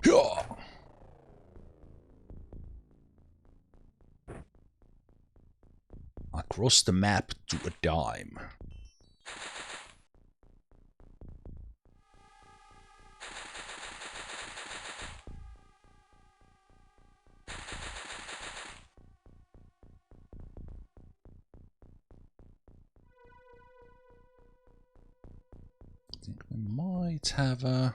Yeah. Across the map to a dime. I think we might have a...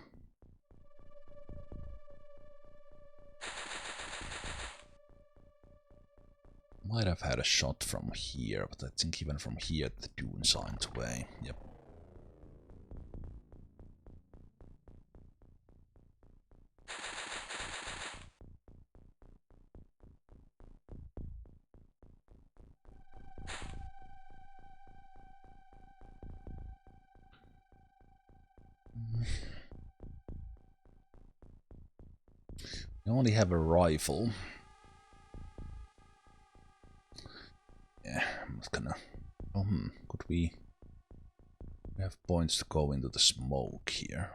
Might have had a shot from here, but I think even from here the dunes aren't away. Yep. We only have a rifle. Yeah, I'm not gonna... Oh, could we have points to go into the smoke here?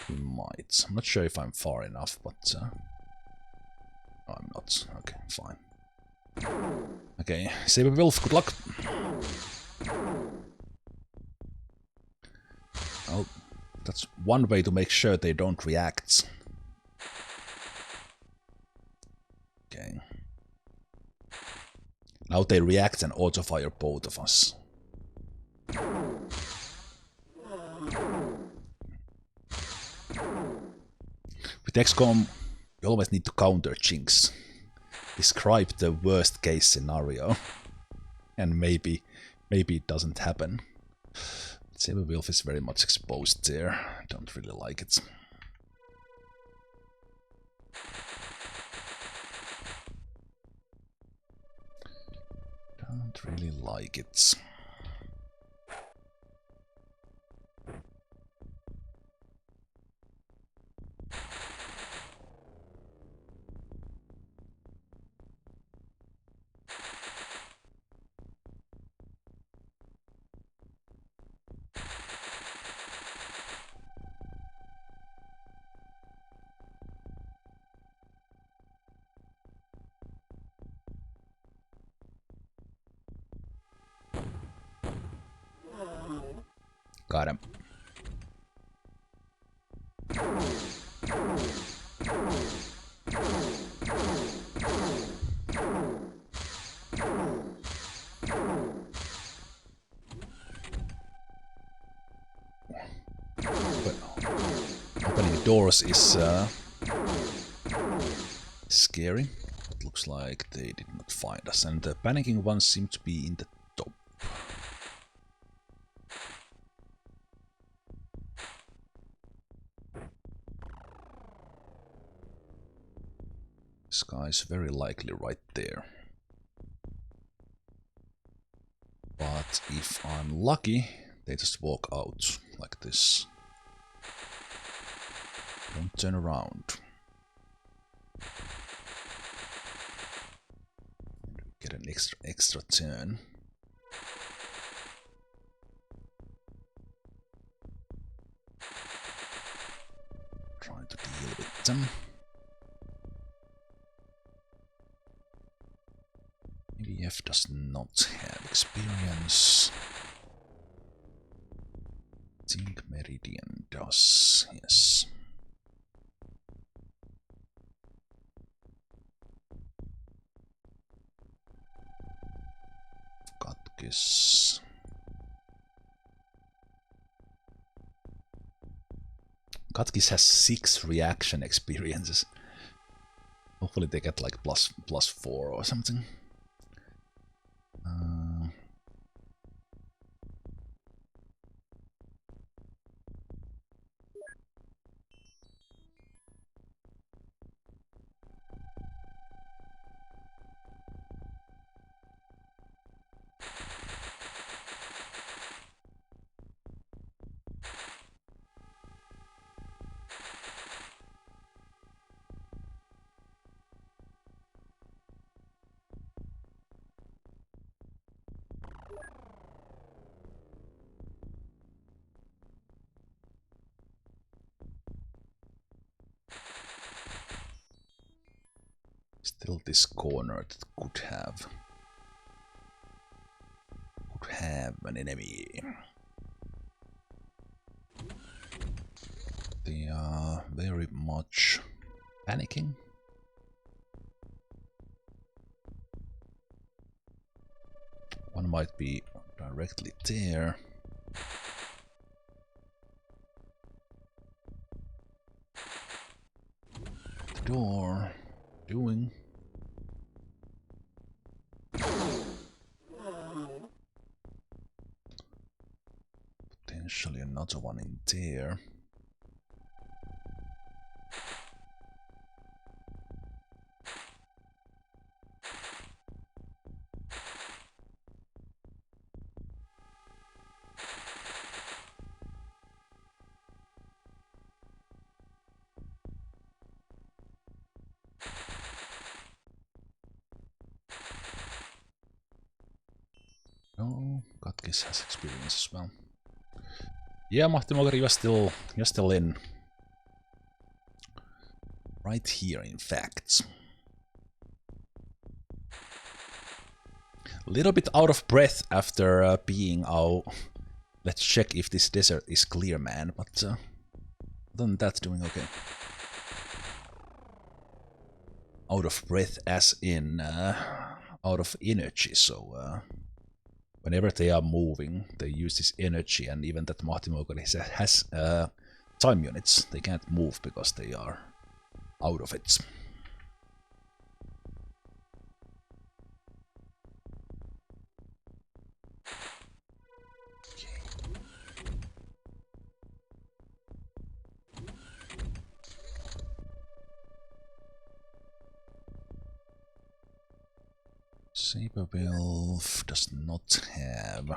We might. I'm not sure if I'm far enough, but... No, I'm not. Okay, fine. Okay, Saberwolf, good luck! Oh, that's one way to make sure they don't react. Okay. Now they react and auto-fire both of us. With XCOM, you always need to counter jinx. Describe the worst case scenario. And maybe it doesn't happen. Zemalf is very much exposed there. I don't really like it. Don't really like it. Got him. Opening doors is scary. It looks like they did not find us, and the panicking ones seem to be in the top. This guy's very likely right there. But if I'm lucky, they just walk out like this. Don't turn around. And we get an extra turn. Try to deal with them. EDF does not have experience. I think Meridian does, yes. Katkis. Katkis has 6 reaction experiences. Hopefully they get like +4 or something. Still this corner that could have an enemy. They are very much panicking. One might be directly there. The door. Doing. Potentially another one in there. No, Katkis has experience as well. Yeah, Mahtimoger, you're still in. Right here, in fact. A little bit out of breath after being out. Let's check if this desert is clear, man. But other than that, doing okay. Out of breath, as in out of energy. So whenever they are moving, they use this energy, and even that Mahtimoger has time units. They can't move because they are out of it. Superhuman does not have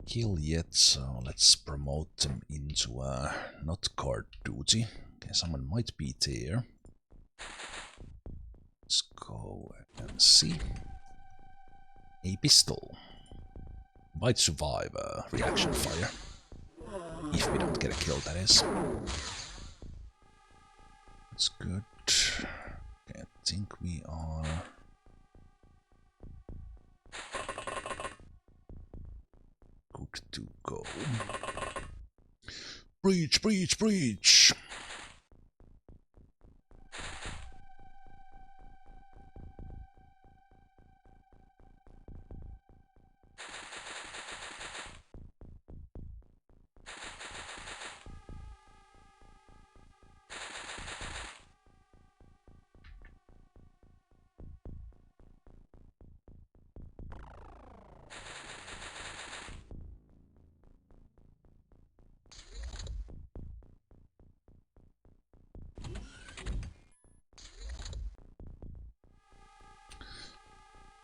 kill yet, so let's promote them into not guard duty. Okay, someone might be there. Let's go and see. A pistol might survive reaction fire if we don't get a kill, that is. That's good. Okay, I think we are good to go. Breach, breach, breach!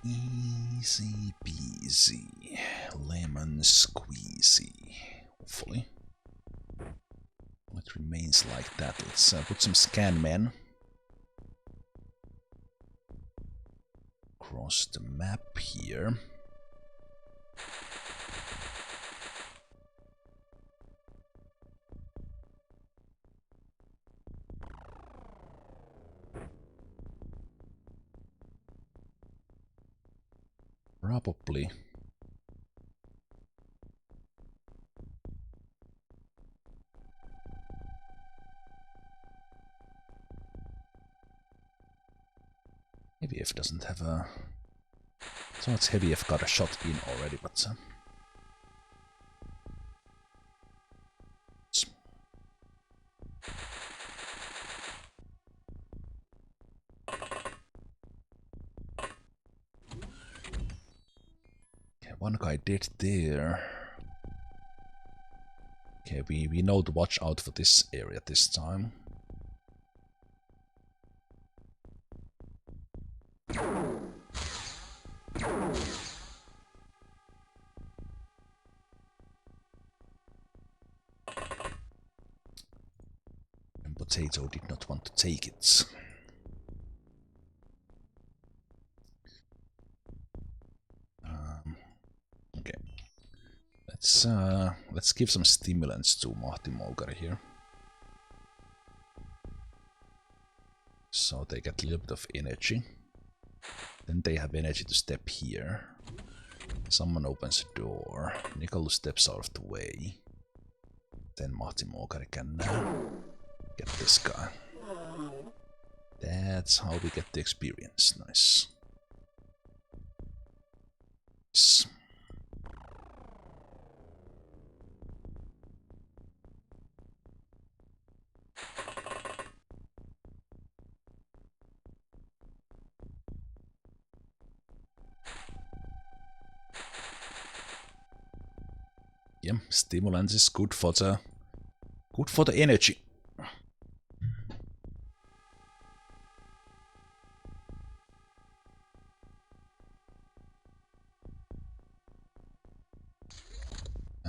Easy peasy. Lemon squeezy. Hopefully. It remains like that. Let's put some scan men across the map here. Probably. Heavy F doesn't have a... So it's Heavy F got a shot in already, but... Okay, one guy dead there. Okay, we know to watch out for this area this time. And Potato did not want to take it. Okay. Let's give some stimulants to Mahti Moukari here. So they get a little bit of energy. Then they have energy to step here. Someone opens a door. Nicholas steps out of the way. Then Mahti Moukari can get this guy. That's how we get the experience. Nice. Yeah, stimulants is good for the energy.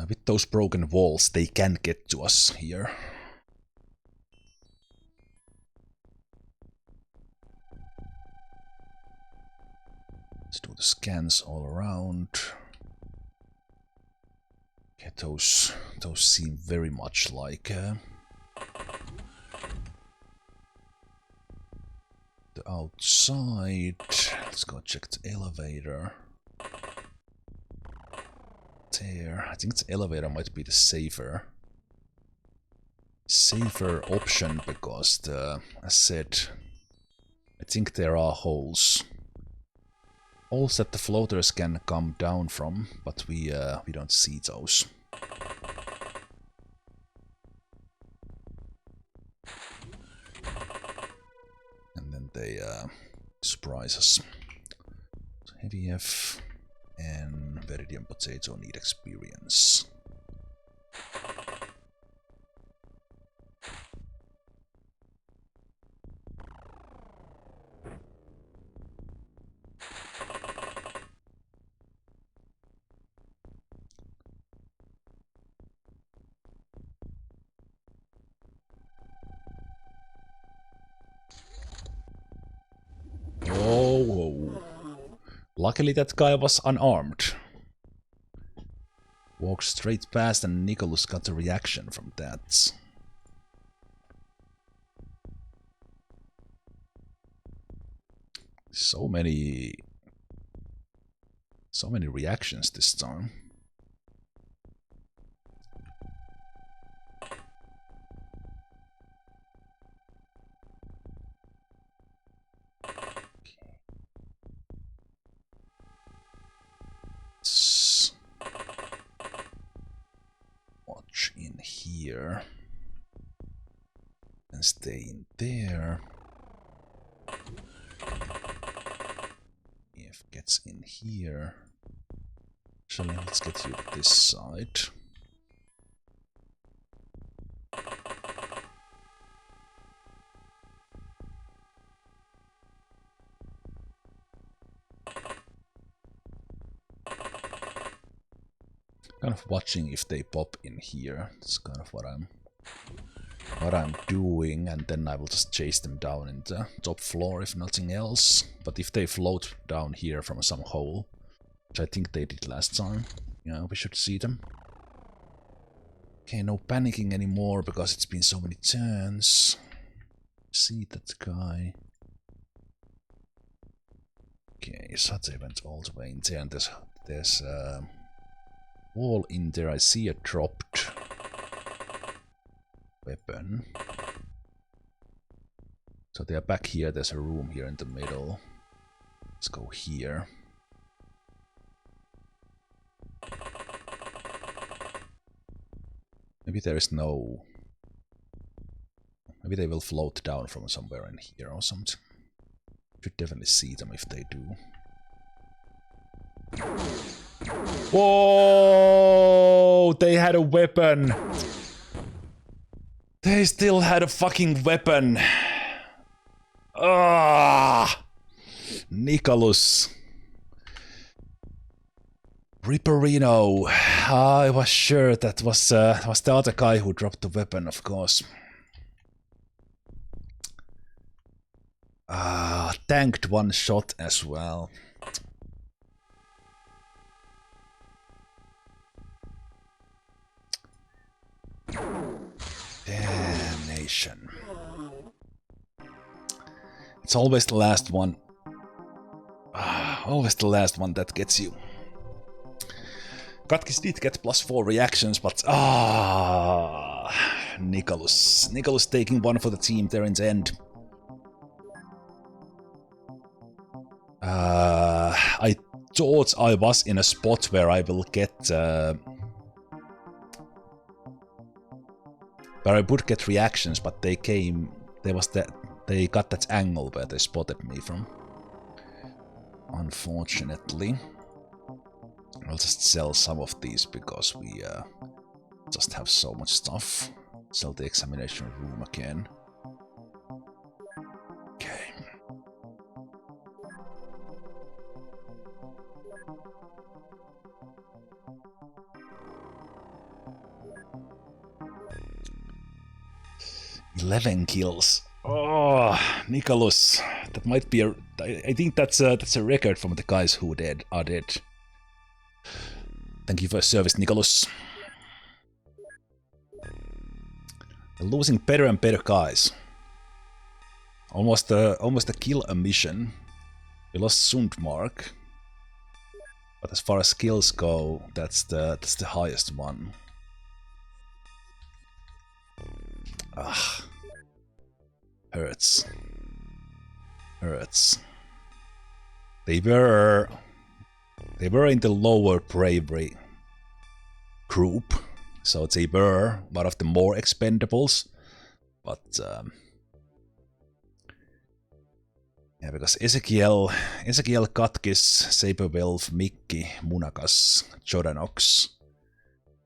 With those broken walls, they can get to us here. Let's do the scans all around. Okay, those seem very much like the outside. Let's go check the elevator. There, I think the elevator might be the safer option because as said, I think there are holes that the floaters can come down from, but we don't see those. And then they surprise us. So Heavy F and Veridian Potato need experience. Oh, luckily that guy was unarmed. Walked straight past and Nicholas got a reaction from that. So many reactions this time. Let's watch in here and stay in there. If gets in here. Actually, let's get you to this side. Kind of watching if they pop in here. That's kind of what I'm doing, and then I will just chase them down in the top floor if nothing else. But if they float down here from some hole, which I think they did last time, yeah, we should see them. Okay, no panicking anymore because it's been so many turns. See that guy. Okay, so they went all the way in there, and there's a wall in there. I see a dropped weapon. So they are back here. There's a room here in the middle. Let's go here. Maybe there is no... Maybe they will float down from somewhere in here or something. Should definitely see them if they do. Whoa! They had a weapon! They still had a fucking weapon! Ah! Nicholas. Ripperino. I was sure that was the other guy who dropped the weapon, of course. Tanked one shot as well. Damnation. It's always the last one. Always the last one that gets you. Katkis did get +4 reactions, but Nicholas. Nicholas taking one for the team there in the end. I thought I was in a spot where I will get where I would get reactions, but they came. They got that angle where they spotted me from. Unfortunately. I'll just sell some of these because we just have so much stuff. Sell the examination room again. Okay. "11 kills. Oh, Nicholas. That might be a... I think that's a record from the guys who are dead. Thank you for your service, Nicholas. They're losing better and better guys. Almost a kill a mission. We lost Sundmark. But as far as skills go, that's the highest one. Ah. Hurts. Hurts. They were in the lower bravery group, so they were one of the more expendables, but yeah, because Ezekiel, Katkis, Saberwolf, Mikki, Munakas, Jordanox,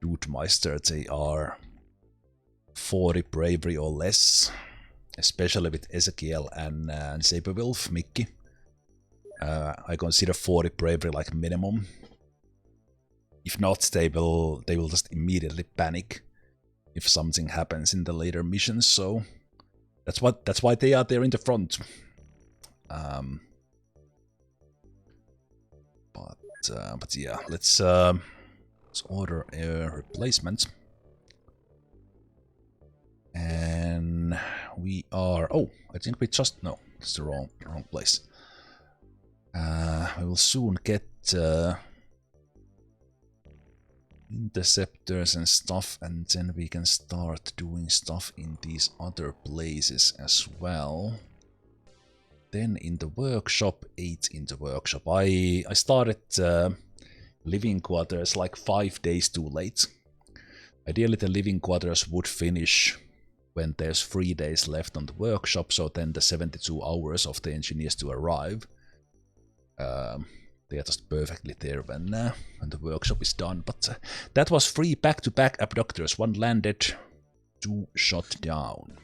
Dudemeister, they are 40 bravery or less, especially with Ezekiel and Saberwolf, Mikki. I consider 40 bravery like minimum. If not, they will just immediately panic if something happens in the later missions. So that's why they are there in the front. But yeah, let's order a replacement. And we are... Oh, I think we just... No, it's the wrong place. We will soon get interceptors and stuff, and then we can start doing stuff in these other places as well. Then in the workshop, 8 in the workshop. I started living quarters like 5 days too late. Ideally the living quarters would finish when there's 3 days left on the workshop, so then the 72 hours of the engineers to arrive. They are just perfectly there when the workshop is done. But that was 3 back-to-back abductors. 1 landed, 2 shot down.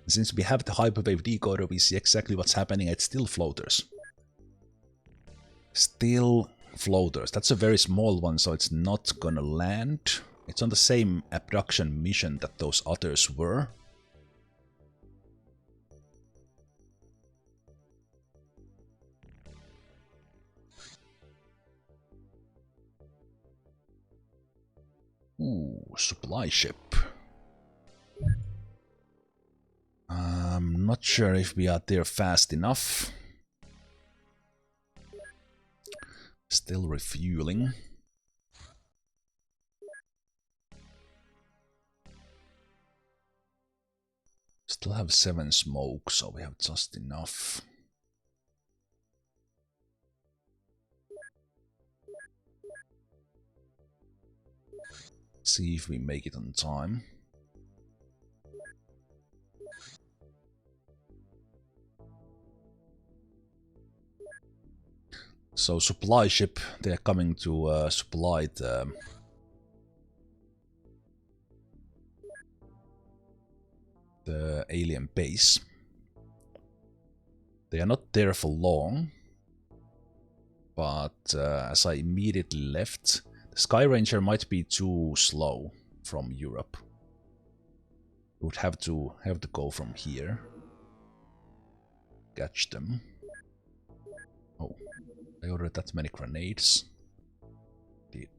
And since we have the hyperwave decoder, we see exactly what's happening. It's still floaters. Still floaters. That's a very small one, so it's not gonna land. It's on the same abduction mission that those others were. Ooh, supply ship. I'm not sure if we are there fast enough. Still refueling. Still have 7 smoke, so we have just enough. See if we make it on time. So supply ship, they are coming to supply the alien base. They are not there for long, but as I immediately left, the Sky Ranger might be too slow from Europe. We would have to go from here. Catch them. Oh, I ordered that many grenades. Did.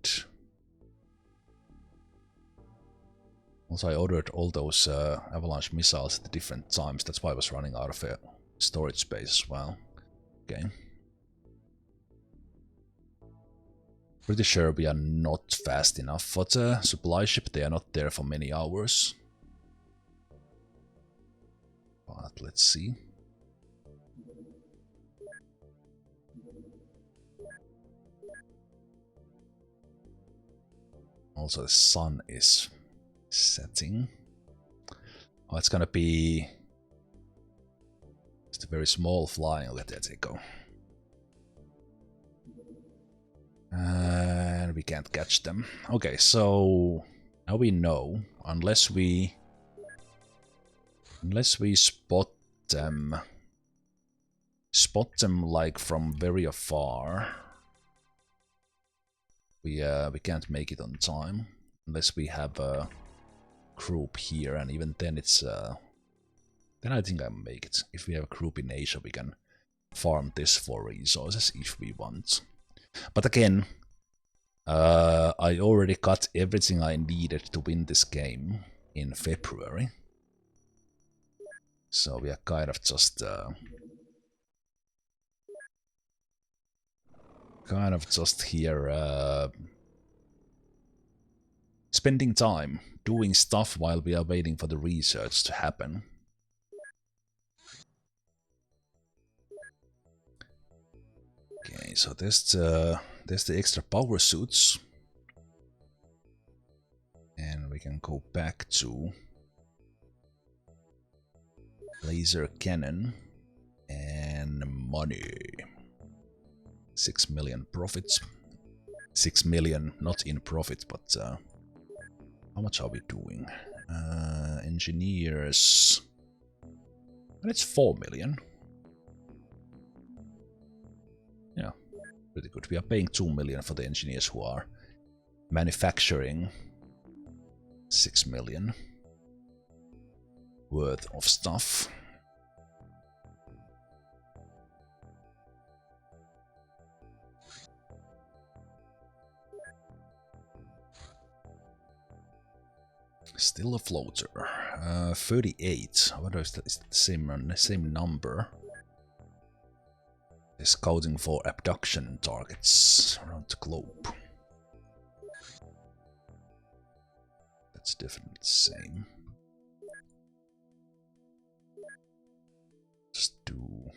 Also, I ordered all those avalanche missiles at different times. That's why I was running out of storage space as well. Okay. Pretty sure we are not fast enough for the supply ship. They are not there for many hours. But let's see. Also, the sun is setting. Oh, it's gonna be just a very small flying. Let that go. And we can't catch them. Okay, so now we know, unless we spot them like from very afar, we can't make it on time unless we have a group here, and even then it's then I think I make it. If we have a group in Asia, we can farm this for resources if we want. But again, I already got everything I needed to win this game in February. So we are kind of just here spending time doing stuff while we are waiting for the research to happen. Okay, so there's the extra power suits, and we can go back to laser cannon and money. 6 million profits. 6 million, not in profit, but how much are we doing? Engineers, and it's 4 million. Yeah, pretty good. We are paying 2 million for the engineers who are manufacturing 6 million worth of stuff. Still a floater. 38. I wonder if that is the same number. They're scouting for abduction targets around the globe. That's definitely the same. Just do...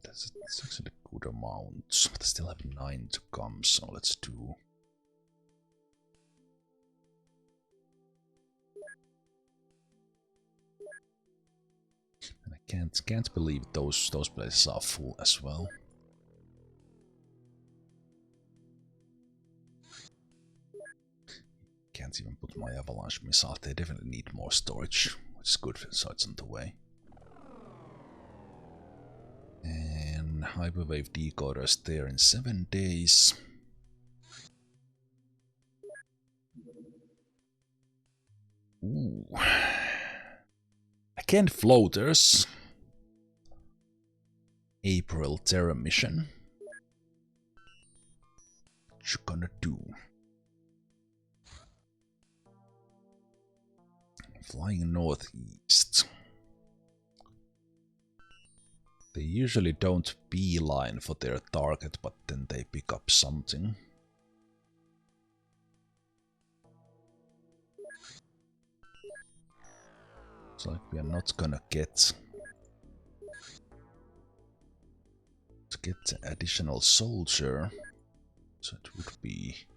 That's actually a good amount. But I still have 9 to come, so let's do... And I can't believe those places are full as well. Can't even put my avalanche missile. They definitely need more storage, which is good, so it's on the way. And hyperwave decoders there in 7 days. Ooh. Again, floaters. April Terra mission. What you gonna do? Flying northeast. They usually don't beeline for their target, but then they pick up something. It's like we are not gonna get additional soldier, so it would be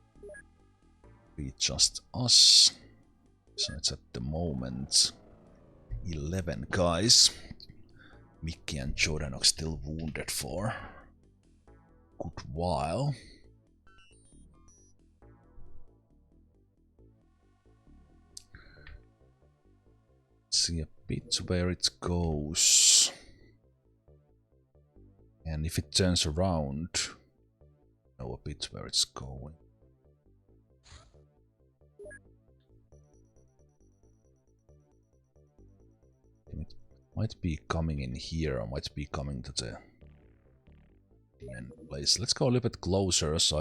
just us. So it's at the moment 11 guys. Mickey and Jordanok still wounded for a good while. See a bit where it goes. And if it turns around, know a bit where it's going. It might be coming in here, or might be coming to the end place. Let's go a little bit closer so I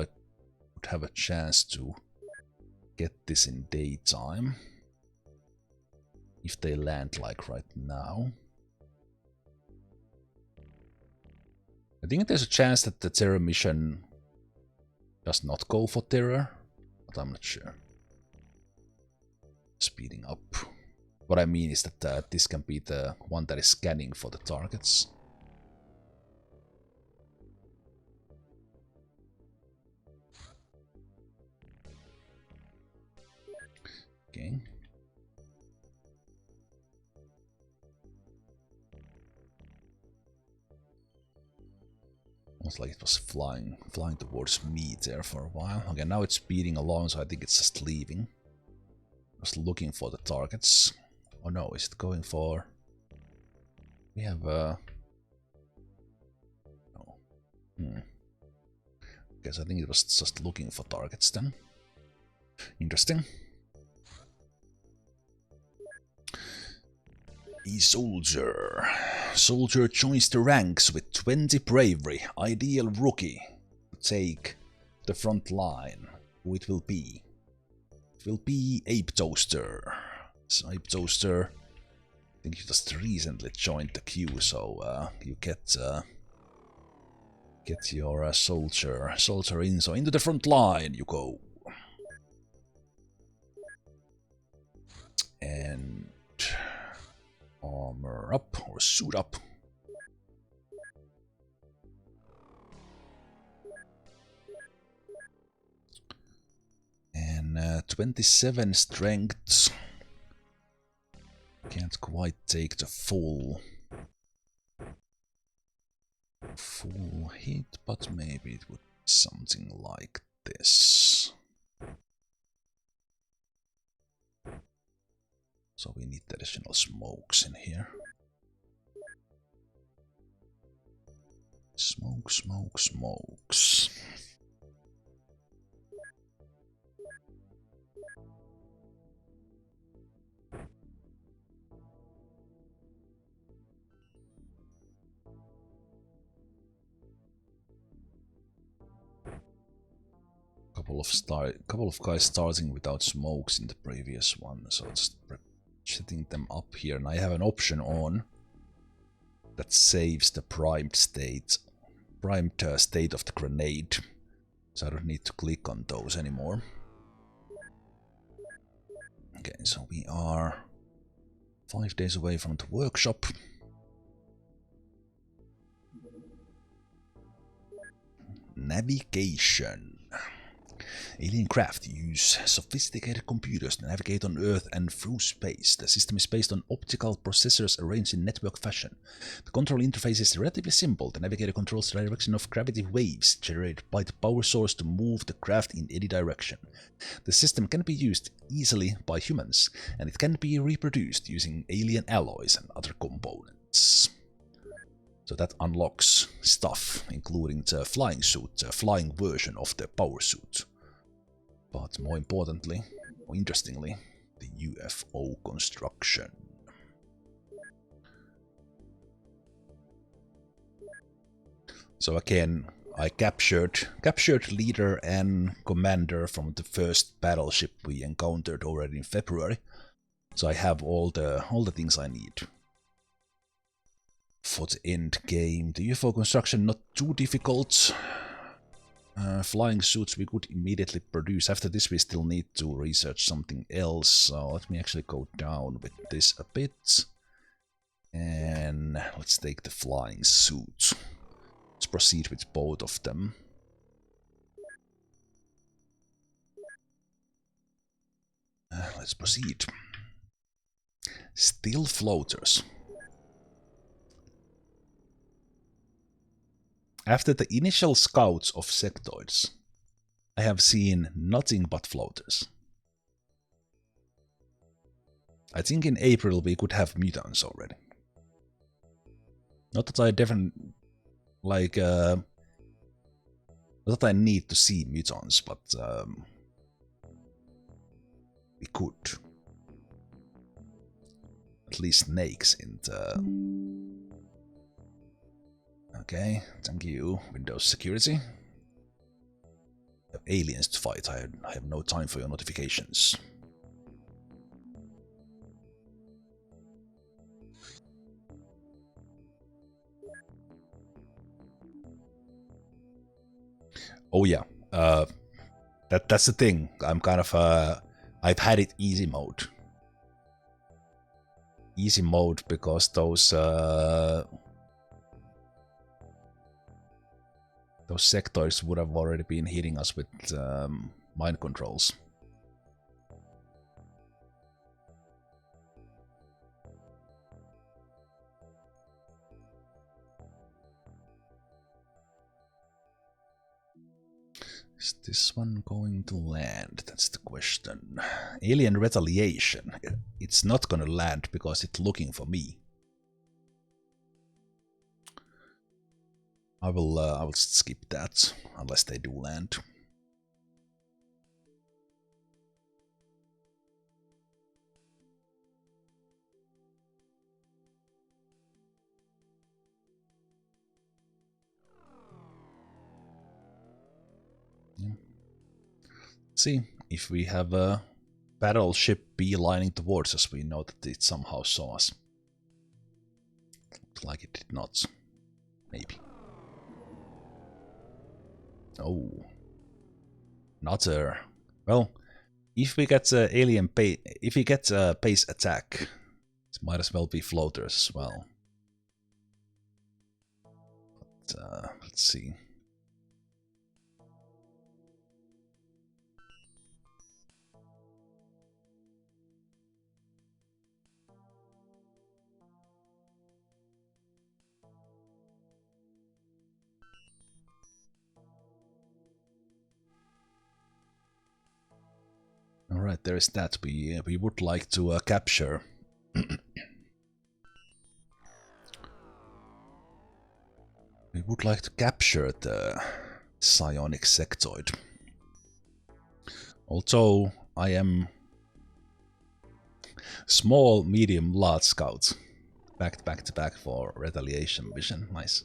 would have a chance to get this in daytime. If they land like right now. I think there's a chance that the terror mission does not go for terror, but I'm not sure. Speeding up. What I mean is that this can be the one that is scanning for the targets. Okay. Almost like it was flying towards me there for a while. Okay, now it's speeding along, so I think it's just leaving. Just looking for the targets. Oh no, is it going for... We have no. Guess I think it was just looking for targets then. Interesting. A soldier. Soldier joins the ranks with 20 bravery. Ideal rookie to take the front line. Who it will be? It will be Ape Toaster. So Ape Toaster, I think you just recently joined the queue, so you get your soldier in. So into the front line you go. And armor up, or suit up. And 27 strength. Can't quite take the full hit, but maybe it would be something like this. So we need additional smokes in here. Smoke, smoke, smokes. Couple of guys starting without smokes in the previous one, so just setting them up here, and I have an option on that saves the primed state of the grenade, so I don't need to click on those anymore. Okay, so we are 5 days away from the workshop. Navigation. Alien craft use sophisticated computers to navigate on Earth and through space. The system is based on optical processors arranged in network fashion. The control interface is relatively simple. The navigator controls the direction of gravity waves generated by the power source to move the craft in any direction. The system can be used easily by humans, and it can be reproduced using alien alloys and other components. So that unlocks stuff, including the flying suit, the flying version of the power suit. But more importantly, more interestingly, the UFO construction. So again, I captured leader and commander from the first battleship we encountered already in February. So I have all the things I need. For the end game, the UFO construction not too difficult. Flying suits we could immediately produce. After this we still need to research something else, so let me actually go down with this a bit. And let's take the flying suit. Let's proceed with both of them. Let's proceed. Still floaters. After the initial scouts of sectoids, I have seen nothing but floaters. I think in April we could have mutants already. Not that I definitely not that I need to see mutants, but we could. At least snakes in the... Okay, thank you, Windows Security. I have aliens to fight, I have no time for your notifications. Oh yeah, that's the thing, I'm kind of, I've had it easy mode. Easy mode because those sectors would have already been hitting us with mind controls. Is this one going to land? That's the question. Alien retaliation. It's not gonna land because it's looking for me. I will skip that unless they do land. Yeah. See, if we have a battleship beelining towards us, we know that it somehow saw us. Looks like it did not. Maybe. Oh, another. Well, if we get alien base, if we get base attack, it might as well be floaters as well. But, let's see. Alright, there is that. We would like to capture. We would like to capture the Psionics sectoid. Although I am small, medium, large scout. Back to back for retaliation vision. Nice.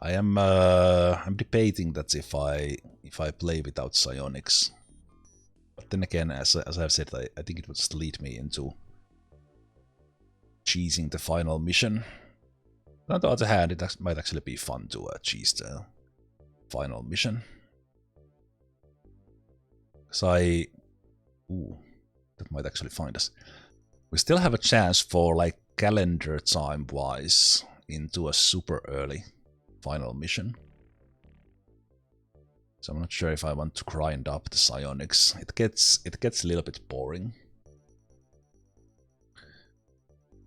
I am I'm debating that if I play without psionics, but then again, as I've said, I think it would just lead me into cheesing the final mission. On the other hand, it might actually be fun to cheese the final mission. So ooh, that might actually find us. We still have a chance for, like, calendar time wise into a super early final mission. So I'm not sure if I want to grind up the psionics. It gets a little bit boring.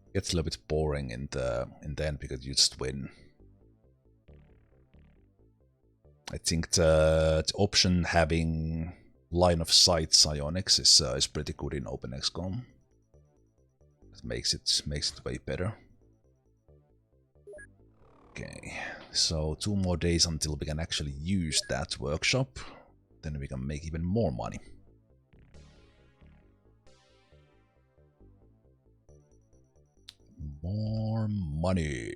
It gets a little bit boring in the end because you just win. I think the option having line of sight psionics is pretty good in OpenXcom. It makes it way better. Okay, so 2 more days until we can actually use that workshop. Then we can make even more money. More money.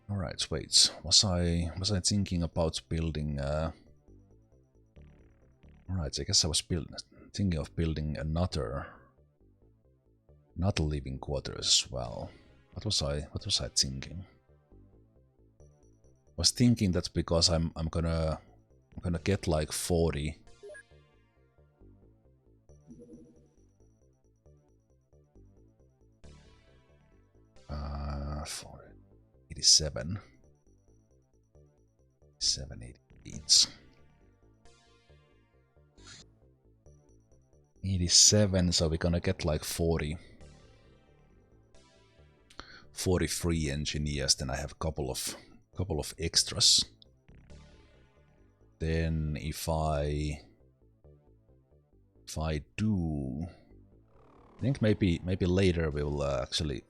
Alright, wait. Was I thinking about building Alright, I guess I was thinking of building another living quarters as well. What was I thinking? I was thinking that because I'm gonna get like 40 for 87 788 87, so we're gonna get like 43 engineers. Then I have a couple of extras. Then if I do, I think maybe later we will actually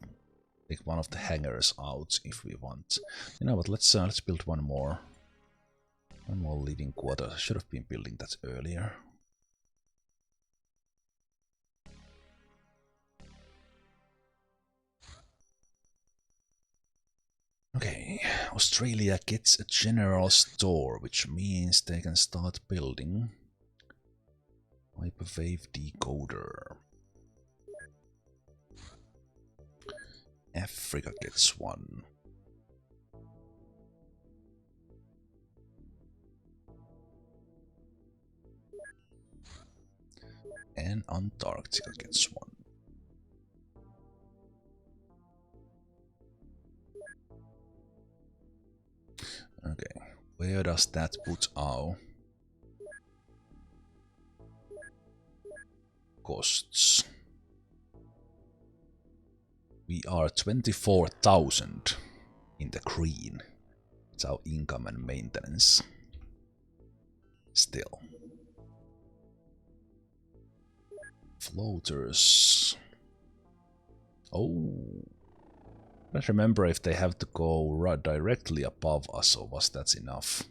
take one of the hangars out if we want. You know what? Let's build one more living quarter. I should have been building that earlier. Okay, Australia gets a general store, which means they can start building hyperwave decoder. Africa gets one. And Antarctica gets one. Okay, where does that put our costs? We are 24,000 in the green. It's our income and maintenance. Still. Floaters. Oh. I don't remember if they have to go right directly above us or was that enough.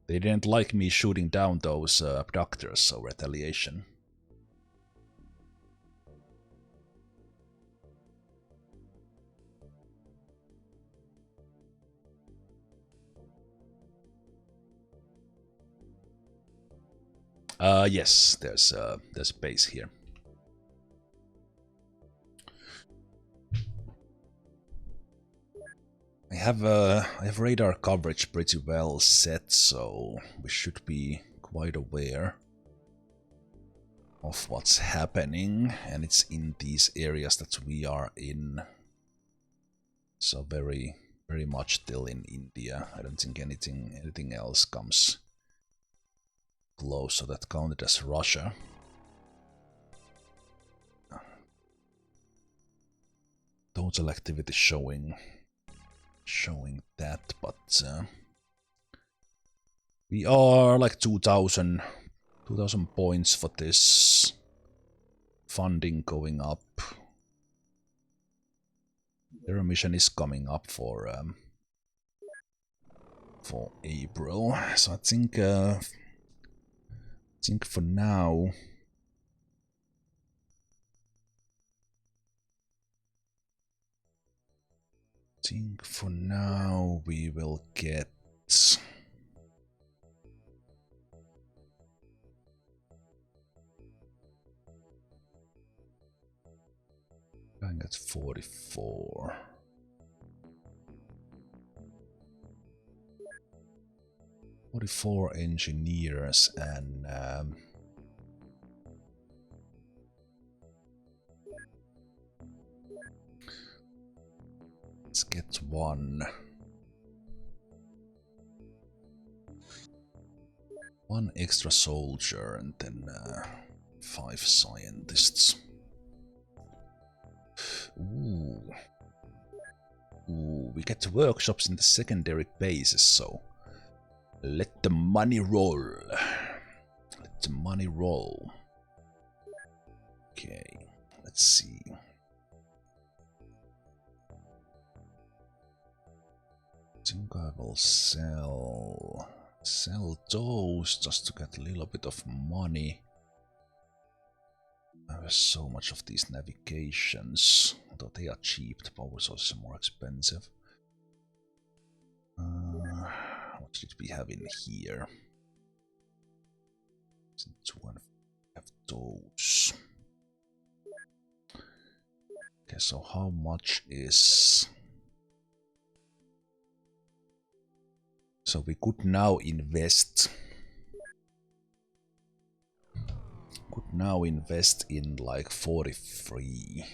They didn't like me shooting down those abductors, so retaliation. Yes, there's a base here. I have radar coverage pretty well set, so we should be quite aware of what's happening, and it's in these areas that we are in. So very much still in India. I don't think anything else comes close, so that counted as Russia. Total activity showing that, but we are like 2,000 points for this funding going up. Their mission is coming up for April, so I think for now we will get going at 44. 44 engineers and get one extra soldier and then 5 scientists. Ooh. Ooh, we get workshops in the secondary bases, so let the money roll. Let the money roll. Okay, let's see. I think I will sell those just to get a little bit of money. I have so much of these navigations, although they are cheap, the power sources are more expensive. What did we have in here? 2 and have those. Okay, so how much is... So we could now invest. Could now invest in like 43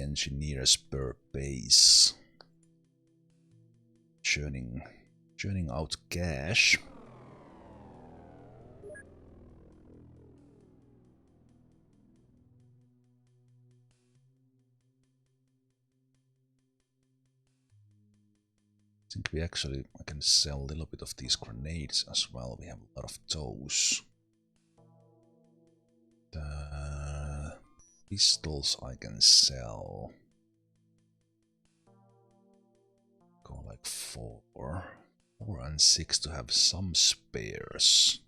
engineers per base, churning out cash. I think I can sell a little bit of these grenades as well. We have a lot of those. The pistols I can sell. Go like 4 and 6 to have some spares.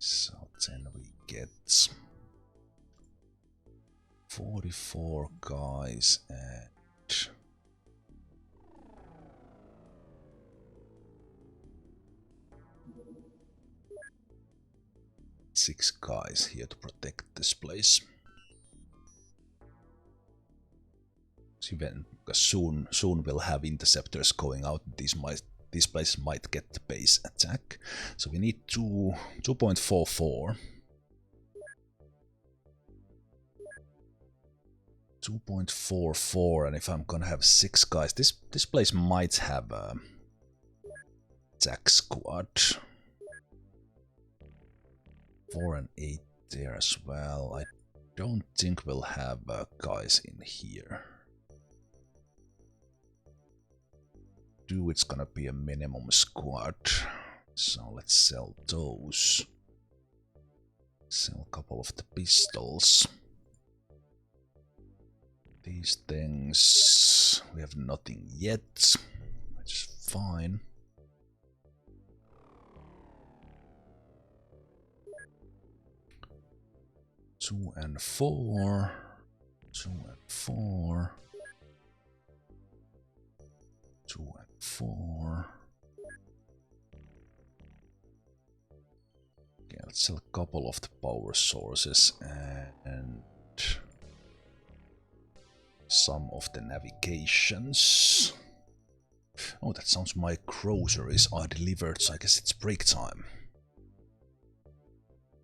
So then we get 44 guys and 6 guys here to protect this place. Because soon we'll have interceptors going out. These places might get the base attack. So we need 2.44. 2.44, and if I'm gonna have 6 guys, this place might have a attack squad. 4 and 8 there as well. I don't think we'll have guys in here. It's gonna be a minimum squad, so let's sell those. Sell a couple of the pistols. These things, we have nothing yet, which is fine. Two and four. Okay, let's sell a couple of the power sources and some of the navigations. Oh, that sounds my groceries are delivered, so I guess it's break time.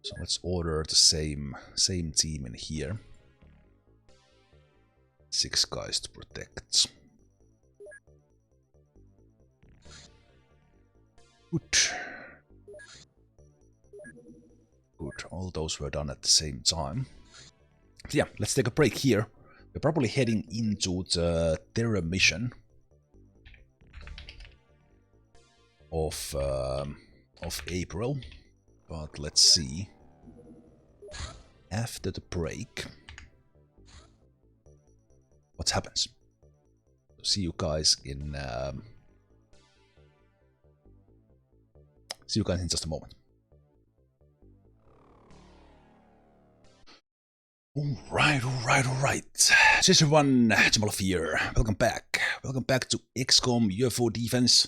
So let's order the same team in here. 6 guys to protect. Good. All those were done at the same time. So yeah, let's take a break here. We're probably heading into the Terror mission of April, but let's see after the break what happens. See you guys in just a moment. Alright. This is everyone, Zemalf here. Welcome back to XCOM UFO Defense,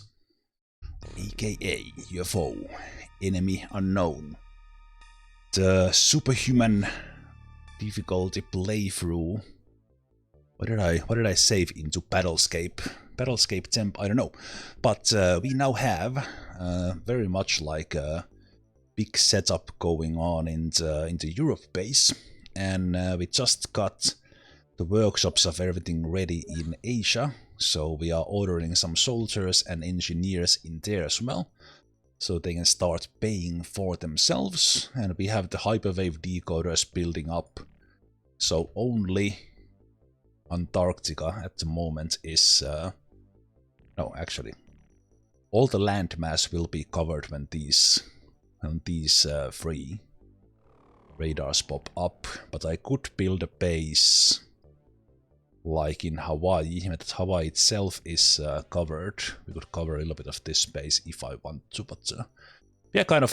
aka UFO Enemy Unknown. The Superhuman difficulty playthrough What did I save into Battlescape? Battlescape temp, I don't know. But we now have very much like a big setup going on in the Europe base, and we just got the workshops of everything ready in Asia, so we are ordering some soldiers and engineers in there as well, so they can start paying for themselves, and we have the hyperwave decoders building up, so only Antarctica at the moment is... no, actually, all the landmass will be covered when these free radars pop up, but I could build a base like in Hawaii, that Hawaii itself is covered. We could cover a little bit of this space if I want to, but we are kind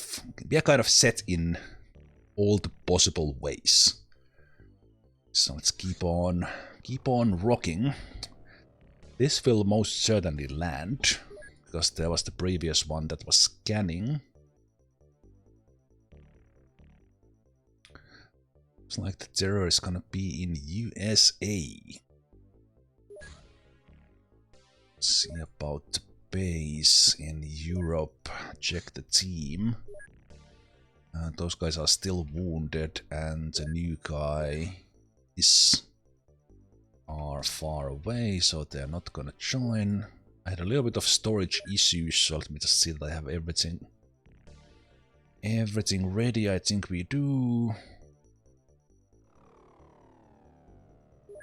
of set in all the possible ways. So let's keep on rocking. This will most certainly land, because there was the previous one that was scanning. Looks like the terror is gonna be in USA. Let's see about the base in Europe. Check the team. Those guys are still wounded, and the new guy are far away, so they're not gonna join. I had a little bit of storage issues, so let me just see that I have everything ready. I think we do.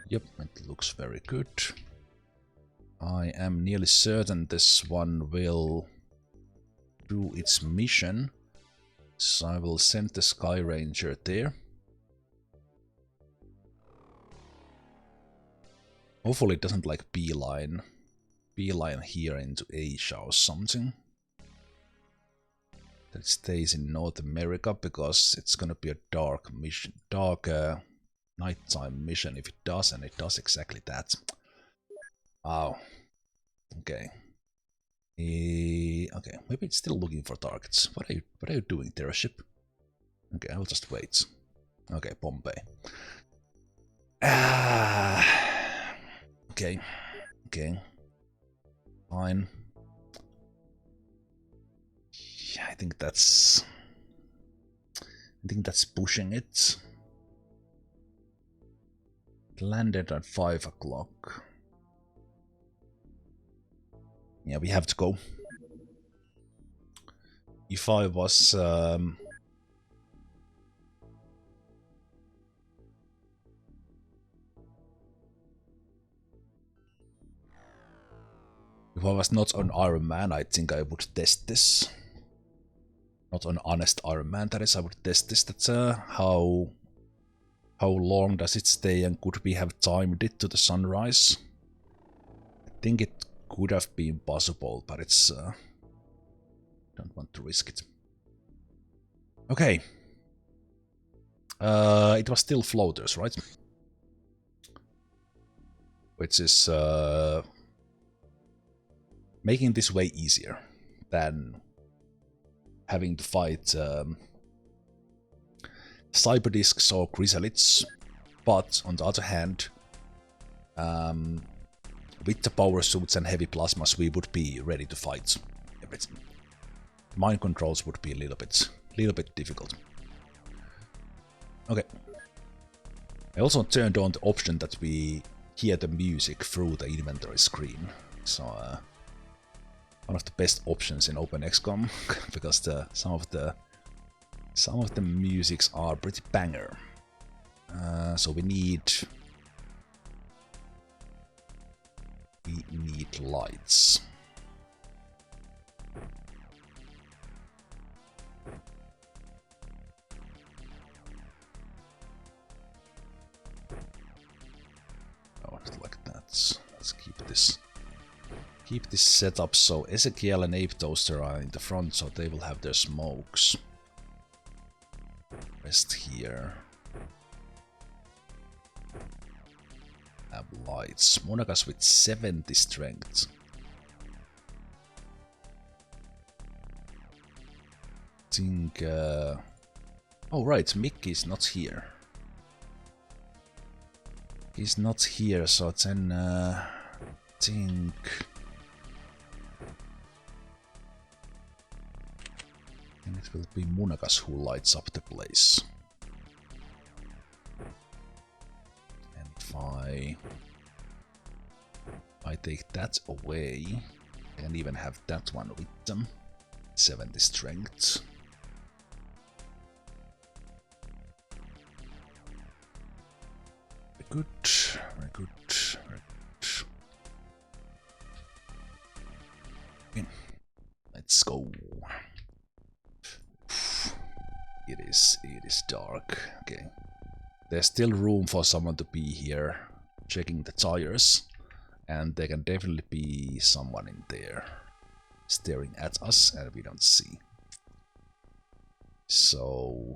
Yep, it looks very good. I am nearly certain this one will do its mission, so I will send the Sky Ranger there. Hopefully it doesn't like beeline here into Asia or something. That stays in North America, because it's gonna be a dark mission, nighttime mission if it does, and it does exactly that. Wow. Okay. Okay, maybe it's still looking for targets. What are you doing there, ship? Okay, I'll just wait. Okay, Bombay. Okay. Fine. Yeah, I think that's pushing it. It landed at 5 o'clock. Yeah, we have to go. If I was... if I was not on Ironman, I think I would test this. Not on honest Ironman, that is, I would test this. That's how long does it stay, and could we have timed it to the sunrise? I think it could have been possible, but it's... don't want to risk it. Okay. It was still floaters, right? Which is making this way easier than having to fight cyberdiscs or chrysalids. But on the other hand, with the power suits and heavy plasmas, we would be ready to fight everything. Mind controls would be a little bit difficult. Okay. I also turned on the option that we hear the music through the inventory screen. So one of the best options in OpenXcom, because some of the musics are pretty banger. So we need lights. Oh, just like that. Let's keep this set up so Ezekiel and Ape Toaster are in the front, so they will have their smokes. Rest here. Have lights. Monagas with 70 strength. Think... oh right, Mickey's not here. He's not here, so then think. And it will be Munagas who lights up the place. And if I take that away, I can even have that one with them. 70 strength. Very good, very good, very good. In. Let's go. It is dark. Okay. There's still room for someone to be here checking the tires. And there can definitely be someone in there staring at us and we don't see. So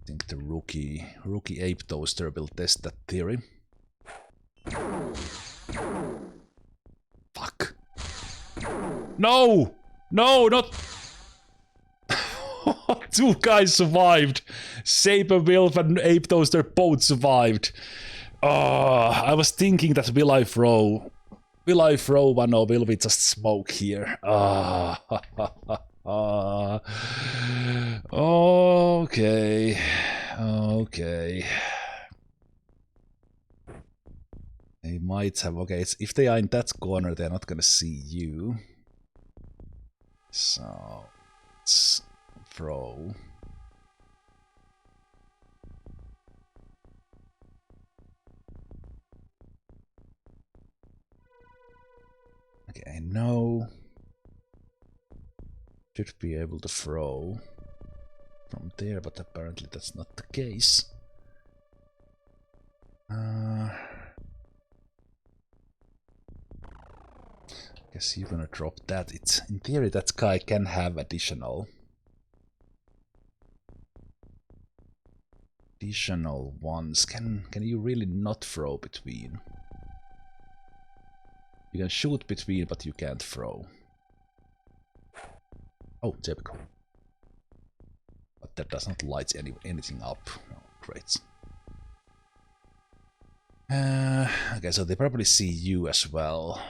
I think the rookie ape toaster will test that theory. Fuck. No! No, not... Two guys survived. Saber Wolf and Ape Toaster both survived. I was thinking that will I throw one or will we just smoke here? Okay. Okay. They might have... Okay, if they are in that corner, they're not gonna see you. So... let's throw... Okay, I know... should be able to throw from there, but apparently that's not the case. Guess you're gonna drop that. It's in theory that guy can have additional ones. Can you really not throw between? You can shoot between, but you can't throw. Oh, there we go. But that does not light anything up. Oh, great. Okay, so they probably see you as well.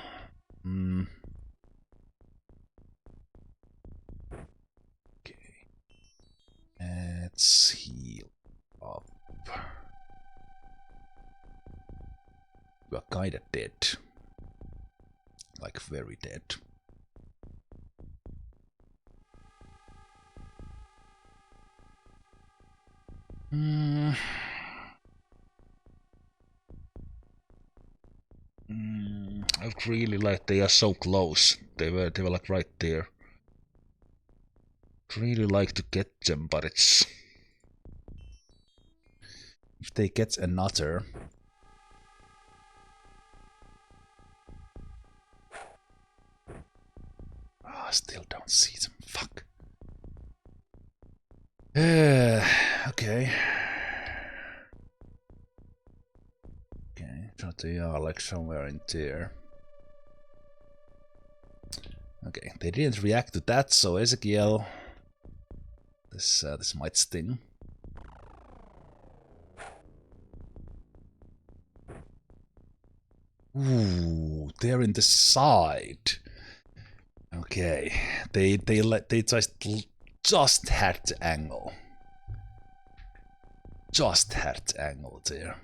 Okay. Let's heal up. You are kinda dead. Like very dead. I really like they are so close. They were like right there. Really like to get them, but it's if they get another. I still don't see them. Fuck. Okay. Okay, so they are like somewhere in there. Okay, they didn't react to that, so Ezekiel, this might sting. Ooh, they're in the side. Okay, they just had the angle. Just had the angle there.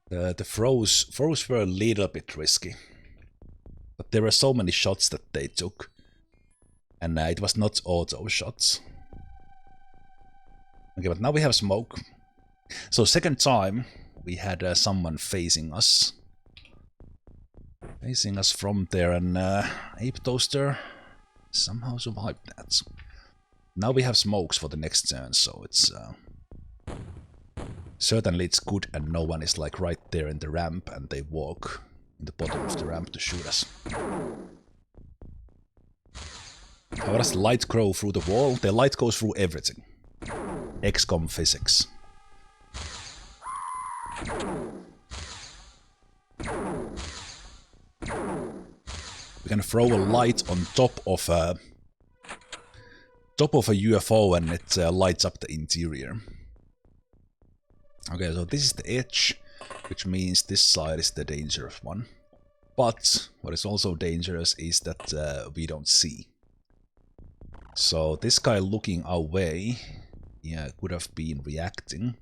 The throws were a little bit risky, but there were so many shots that they took, and it was not auto shots. Okay, but now we have smoke. So second time we had someone facing us from there, and Ape Toaster somehow survived that. Now we have smokes for the next turn, so it's certainly it's good, and no one is like right there in the ramp, and they walk in the bottom of the ramp to shoot us. How does light grow through the wall? The light goes through everything. XCOM physics. We can throw a light on top of a UFO and it lights up the interior. Okay, so this is the edge, which means this side is the dangerous one. But what is also dangerous is that we don't see. So this guy looking our way, yeah, could have been reacting.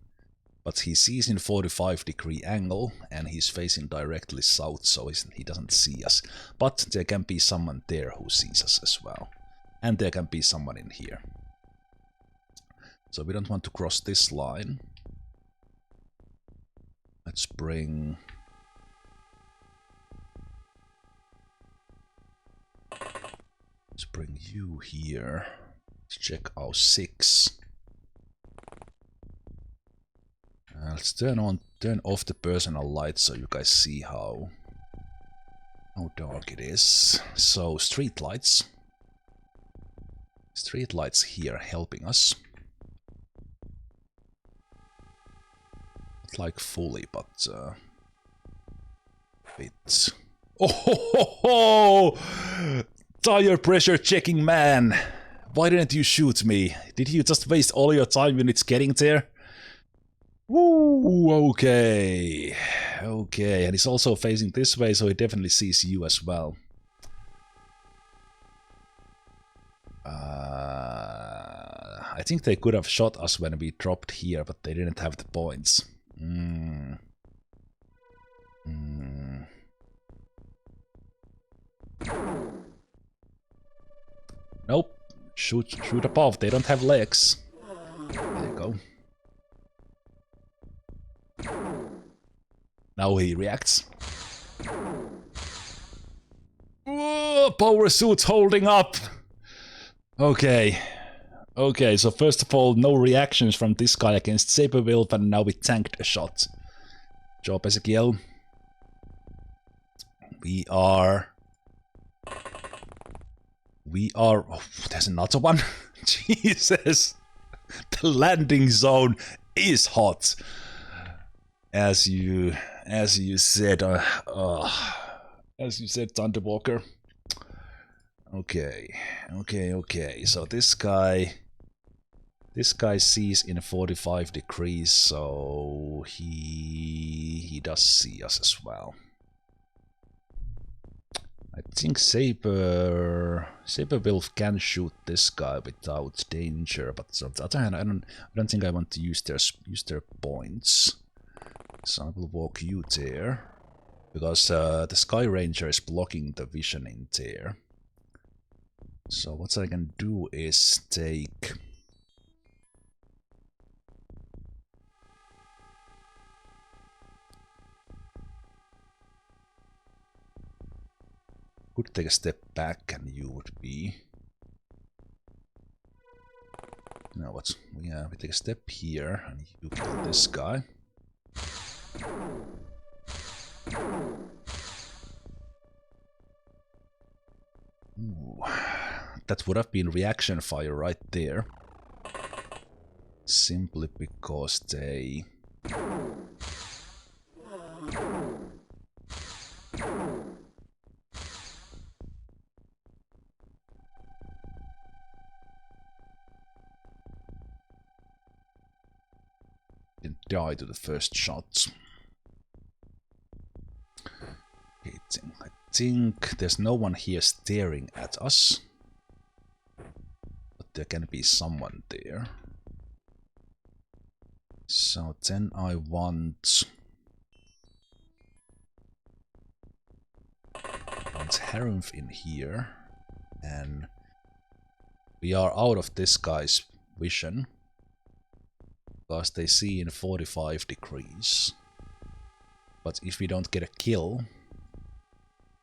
But he sees in 45-degree angle and he's facing directly south, so he doesn't see us. But there can be someone there who sees us as well. And there can be someone in here. So we don't want to cross this line. Let's bring... Let's bring you here to check our 6. Let's turn off the personal light so you guys see how dark it is. So street lights here helping us. Not like fully, but bit. Oh ho ho ho! Tire pressure checking man! Why didn't you shoot me? Did you just waste all your time when it's getting there? Woo! Okay. Okay, and he's also facing this way, so he definitely sees you as well. I think they could have shot us when we dropped here, but they didn't have the points. Nope. Shoot above. They don't have legs. There you go. Now he reacts. Whoa, power suit holding up. Okay. Okay, so first of all, no reactions from this guy against Superhuman, and now we tanked a shot. Job, Ezekiel. We are... Oh, there's another one. Jesus. The landing zone is hot. As you said, Thunderwalker. Okay. So this guy sees in 45 degrees, so he does see us as well. I think Saberwolf can shoot this guy without danger, but on the other hand, I don't think I want to use their points. So I will walk you there, because the Sky Ranger is blocking the vision in there. So what I can do is take... Could take a step back and you would be... No, what? Yeah, we take a step here and you kill this guy. Ooh, that would have been reaction fire right there. Simply because they... didn't die to the first shot. I think there's no one here staring at us. But there can be someone there. So then I want Harumph in here. And we are out of this guy's vision. Because they see in 45 degrees. But if we don't get a kill,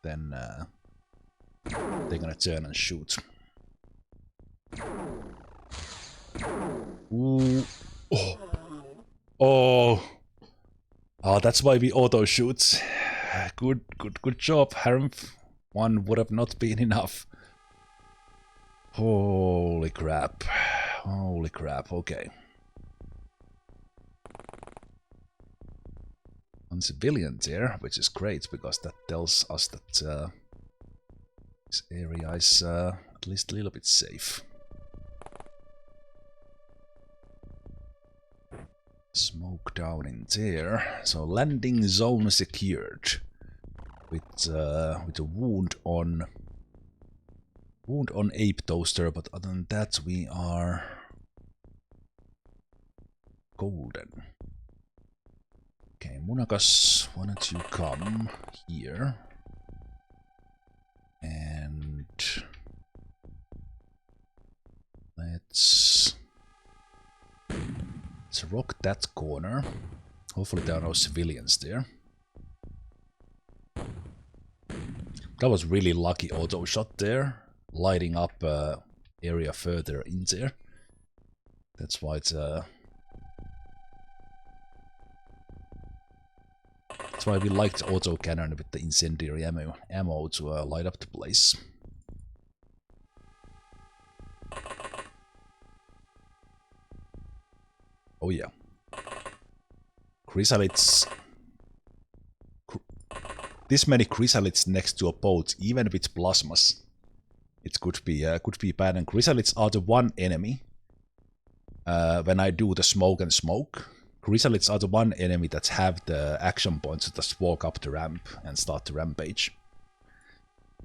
then they're gonna turn and shoot. Ooh. Oh. Oh. Oh, that's why we auto shoot. Good job, Harumph. One would have not been enough. Holy crap. Holy crap, okay. One civilian there, which is great because that tells us that This area is at least a little bit safe. Smoke down in there. So landing zone secured. With a wound on Ape Toaster, but other than that we are golden. Okay, Munakas, why don't you come here and let's rock that corner. Hopefully there are no civilians there. That was really lucky auto shot there, lighting up area further in there. That's why it's that's why we liked auto cannon with the incendiary ammo to light up the place. Oh yeah. Chrysalids. This many chrysalids next to a boat, even with plasmas, it could be bad. And chrysalids are the one enemy. When I do the smoke and smoke, chrysalids are the one enemy that have the action points to just walk up the ramp and start the rampage.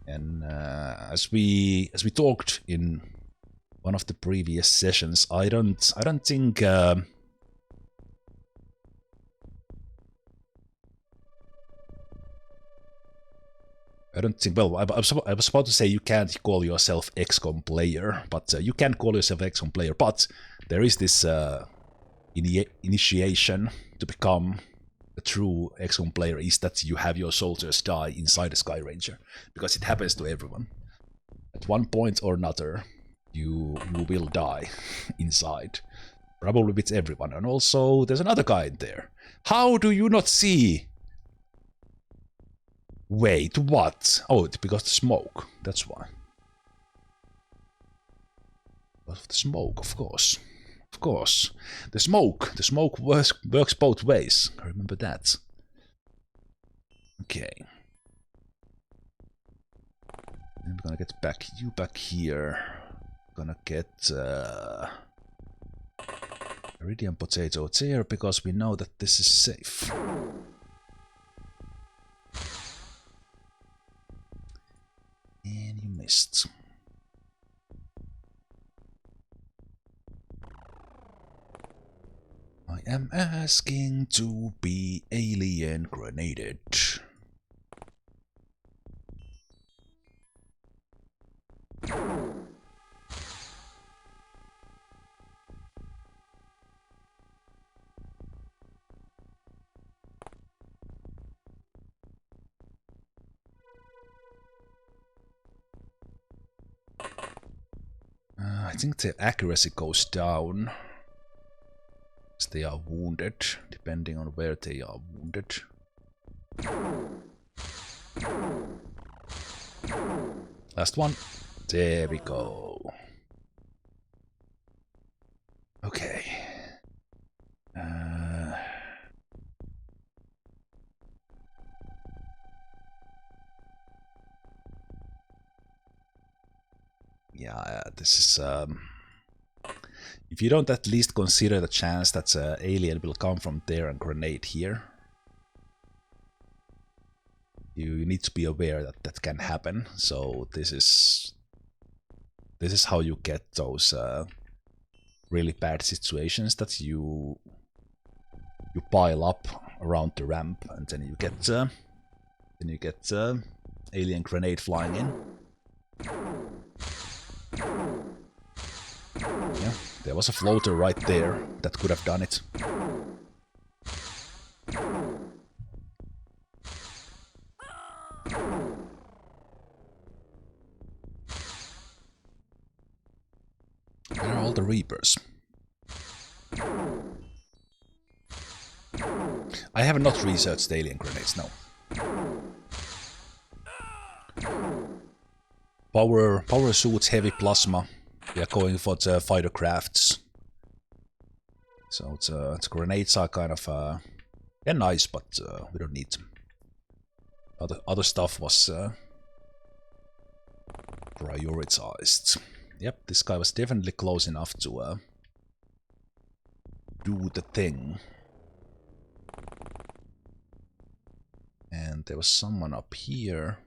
And as we talked in one of the previous sessions, I don't think. I don't think, well, I was about to say you can't call yourself XCOM player, but you can call yourself XCOM player, but there is this initiation to become a true XCOM player is that you have your soldiers die inside the Sky Ranger, because it happens to everyone. At one point or another, you will die inside, probably with everyone, and also there's another guy in there. How do you not see? Wait, what? Oh, it's because of the smoke. That's why. Because of the smoke, of course. Of course. The smoke works both ways. I remember that. Okay. I'm gonna get you back here. Gonna get Iridium Potato there because we know that this is safe. And you missed. I am asking to be alien grenaded. I think the accuracy goes down as they are wounded, depending on where they are wounded. Last one. There we go. Okay. Yeah, this is... if you don't at least consider the chance that alien will come from there and grenade here, you need to be aware that that can happen. So this is how you get those really bad situations that you pile up around the ramp, and then you get alien grenade flying in. Yeah, there was a floater right there that could have done it. Where are all the Reapers? I have not researched alien grenades, no. Power suits, heavy plasma. We are going for the fighter crafts. So it's grenades are kind of they're nice, but we don't need them. Other stuff was prioritized. Yep, this guy was definitely close enough to do the thing. And there was someone up here.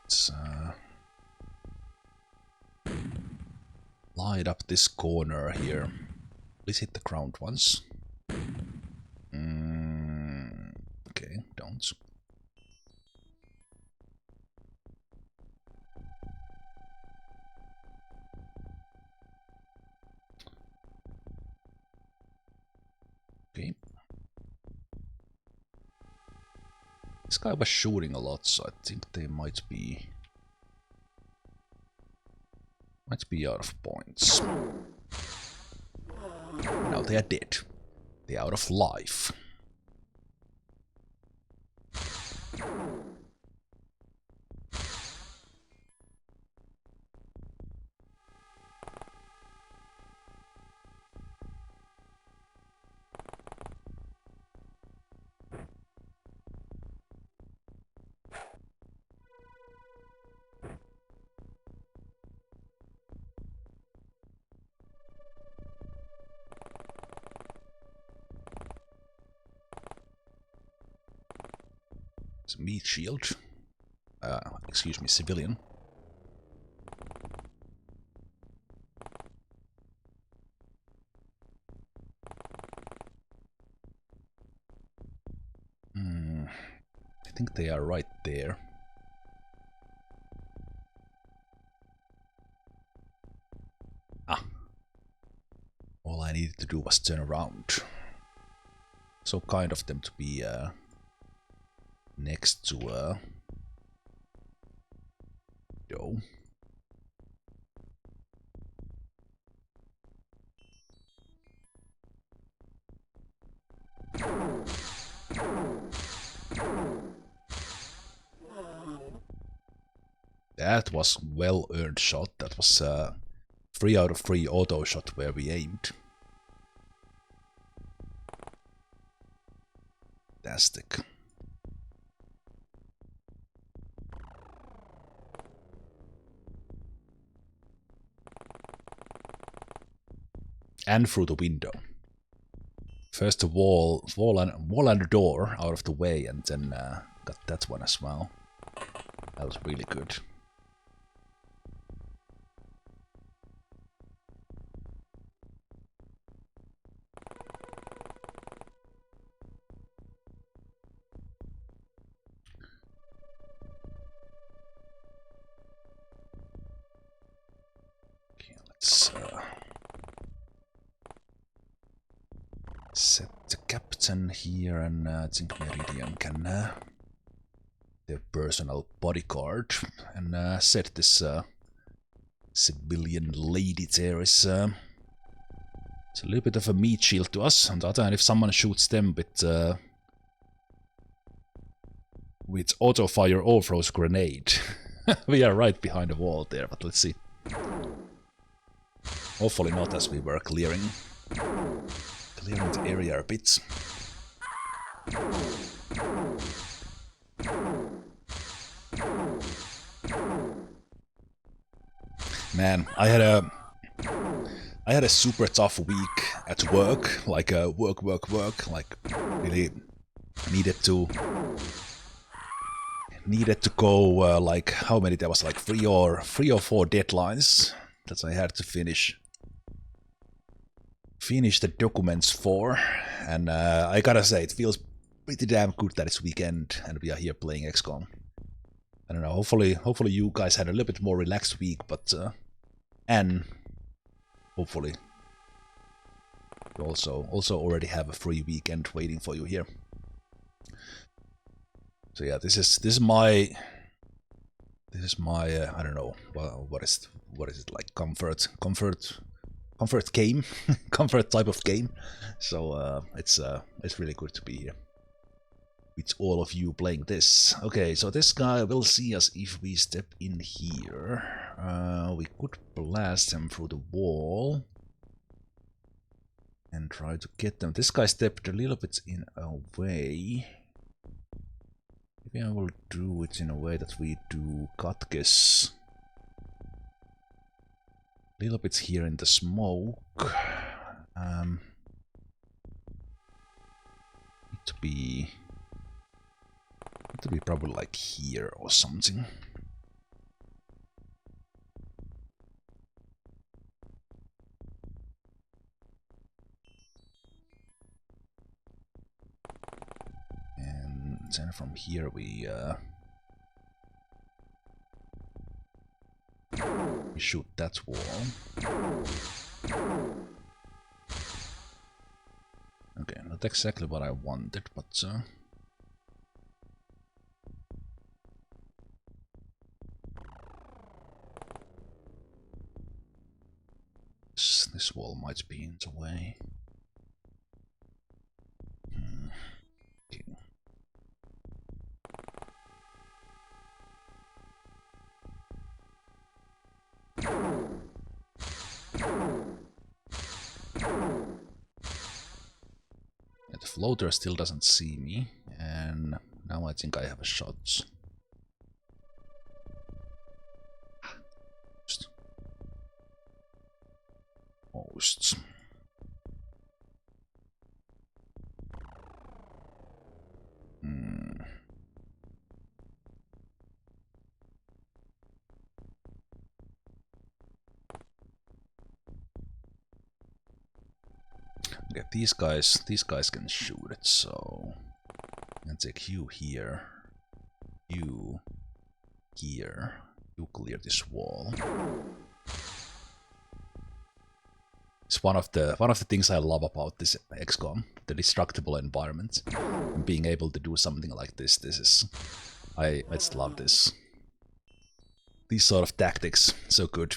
Let's light up this corner here. Please hit the ground once. Okay, don't. Okay. This guy was shooting a lot, so I think they might be out of points. Now they are dead. They are out of life. It's a meat shield. Excuse me, civilian. I think they are right there. Ah. All I needed to do was turn around. So kind of them to be next to Joe. That was well-earned shot. That was 3 out of 3 auto shot where we aimed. Fantastic. And through the window. First the wall and the door out of the way, and then got that one as well. That was really good. Okay, let's set the captain here, and I think Meridian can their personal bodyguard, and set this civilian lady there is it's a little bit of a meat shield to us. On the other hand, if someone shoots them with auto fire all-throws grenade, we are right behind the wall there. But let's see. Hopefully not, as we were clearing the area a bit. Man, I had a super tough week at work, like work, like really needed to go like how many? There was like three or four deadlines that I had to finish the documents for, and I gotta say it feels pretty damn good that it's weekend and we are here playing XCOM. I don't know. Hopefully you guys had a little bit more relaxed week, but and hopefully you also already have a free weekend waiting for you here. So yeah, this is my I don't know what is it like, comfort game, comfort type of game. So it's really good to be here. with all of you playing this. Okay, so this guy will see us if we step in here. We could blast them through the wall and try to get them. This guy stepped a little bit in a way. Maybe I will do it in a way that we do Katkes. A little bit here in the smoke. Need to be probably like here or something. And then from here we shoot that wall. Okay, not exactly what I wanted, but this wall might be in the way. Okay. The floater still doesn't see me, and now I think I have a shot. Almost. Okay, these guys can shoot it, so I can take you here, you here, you clear this wall. It's one of the things I love about this XCOM, the destructible environment, and being able to do something like this. I just love this. These sort of tactics, so good.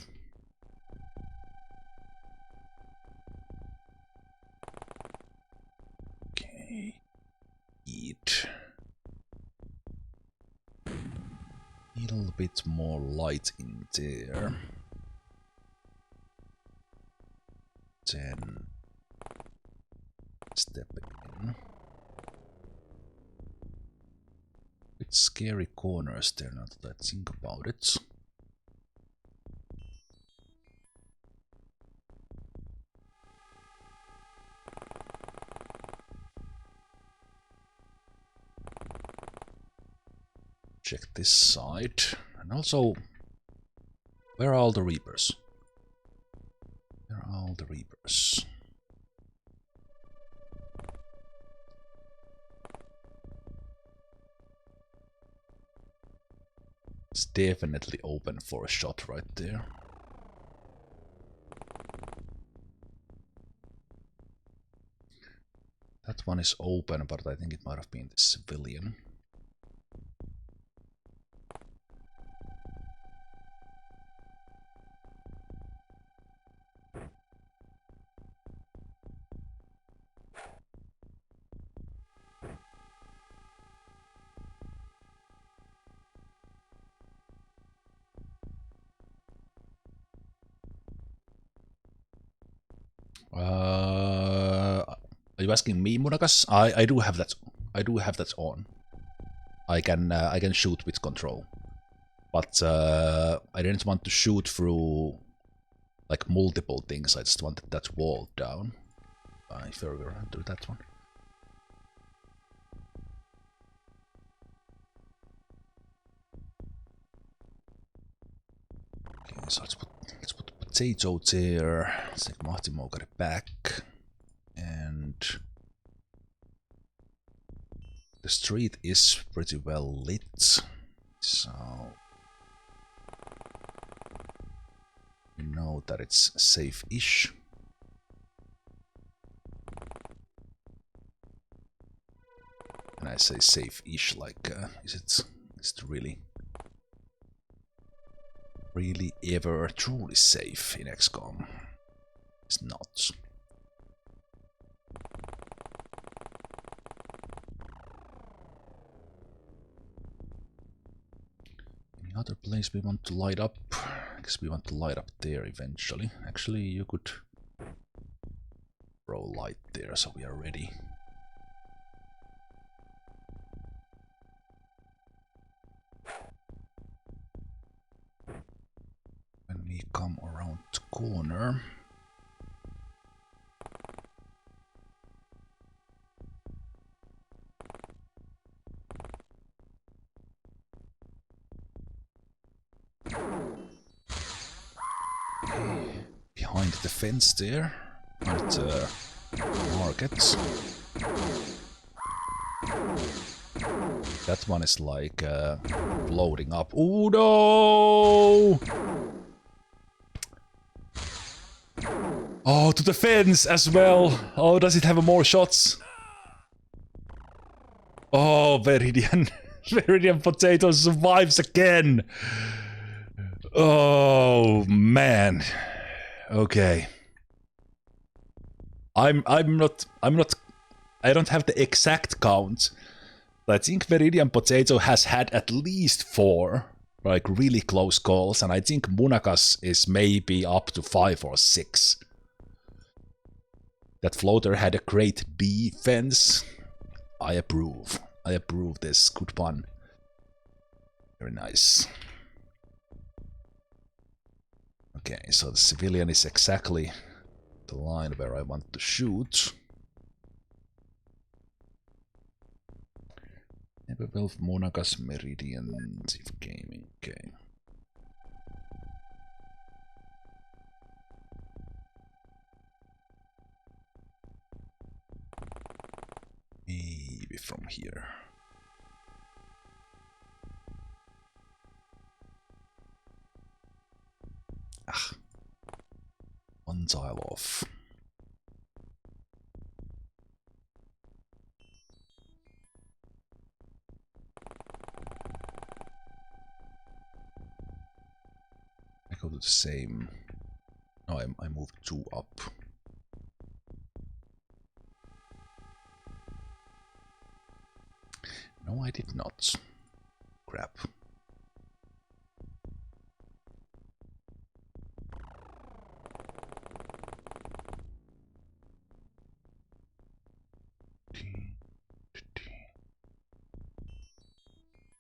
Okay, eat. A little bit more light in there. Then step in. Bit scary corners there, now that I think about it. Check this side. And also, where are all the Reapers? Where are all the Reapers? It's definitely open for a shot right there. That one is open, but I think it might have been the civilian. Are you asking me, Munakas? I do have that. I do have that on. I can shoot with control, but I didn't want to shoot through like multiple things. I just wanted that wall down. If we're gonna do that one. Okay, so let's put the potato there. Let's take Mahtimo got it back. And the street is pretty well lit, so we know that it's safe-ish. And I say safe-ish, like, is it really ever truly safe in XCOM? It's not. Another place we want to light up, because we want to light up there eventually. Actually, you could throw light there so we are ready. When we come around the corner. Behind the fence there, behind the market. That one is like loading up. Oh no! Oh, to the fence as well. Oh, does it have more shots? Oh, Viridian. Viridian Potato survives again. Oh man. Okay. I don't have the exact count. But I think Viridian Potato has had at least 4 like really close calls, and I think Munakas is maybe up to 5 or 6. That floater had a great defense. I approve. I approve this. Good one. Very nice. Okay, so the civilian is exactly the line where I want to shoot. Wolf, Monagas, Meridian, Thief Gaming. Okay. Maybe from here. Ah. One tile off. I go to the same. No, I moved 2 up. No, I did not. Crap.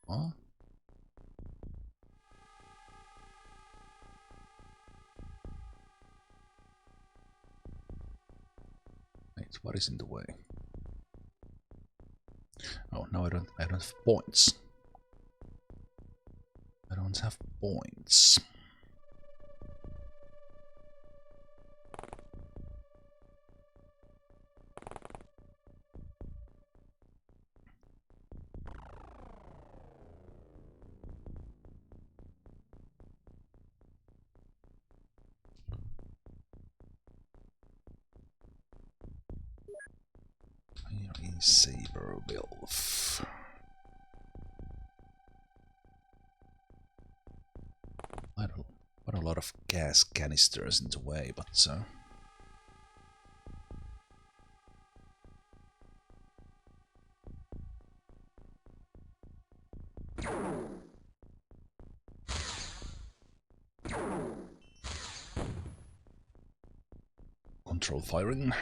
Huh? Wait, what is in the way? Oh, now I don't have points. I don't have points. Here is Superhuman. Quite a lot of gas canisters in the way, but control firing.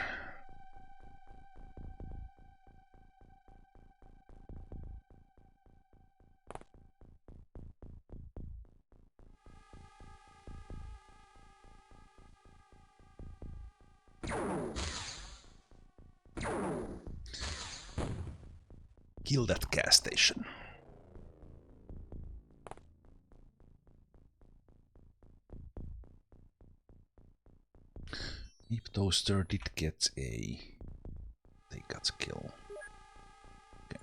Kill that gas station. Deep Toaster did get a... They got a kill. Okay.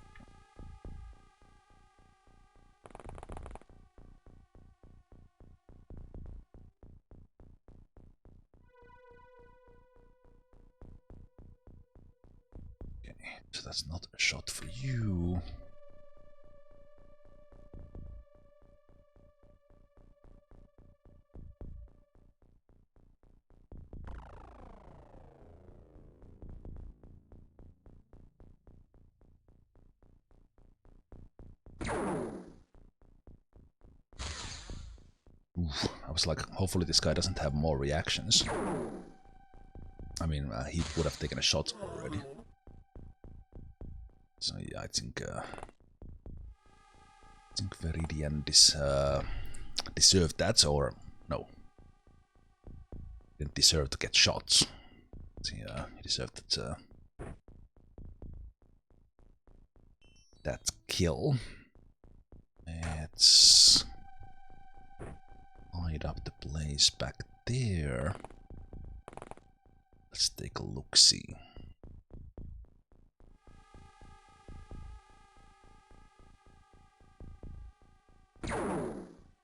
Okay, so that's not a shot for you. was like, hopefully this guy doesn't have more reactions. I mean, he would have taken a shot already. So yeah, I think Veridian deserved that, or no, didn't deserve to get shots. He deserved that kill. Let's hide up the place back there. Let's take a look-see.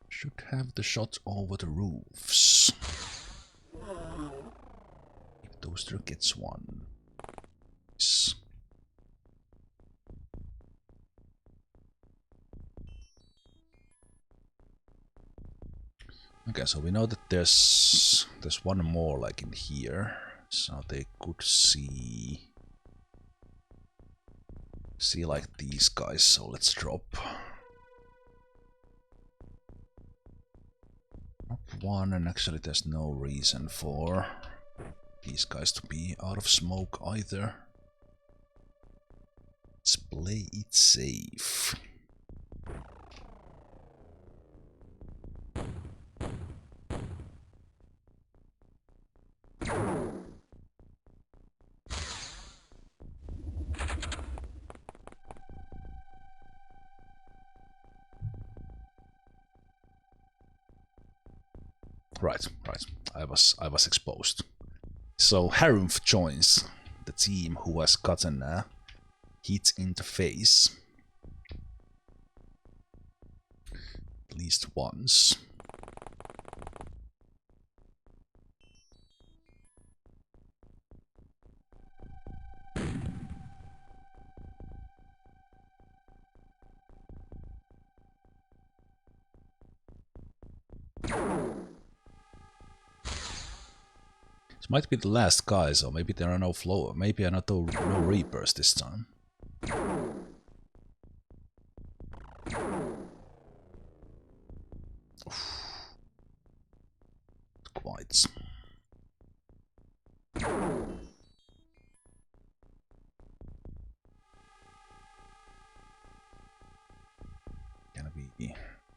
Should have the shot over the roofs. If Toaster gets one. Yes. Okay, so we know that there's one more like in here, so they could see like these guys. So let's drop one, and actually there's no reason for these guys to be out of smoke either. Let's play it safe. Right. I was exposed. So Harumf joins the team who has gotten hit in the face at least once. This might be the last guy, so maybe there are no flow. Maybe no Reapers this time. Quite.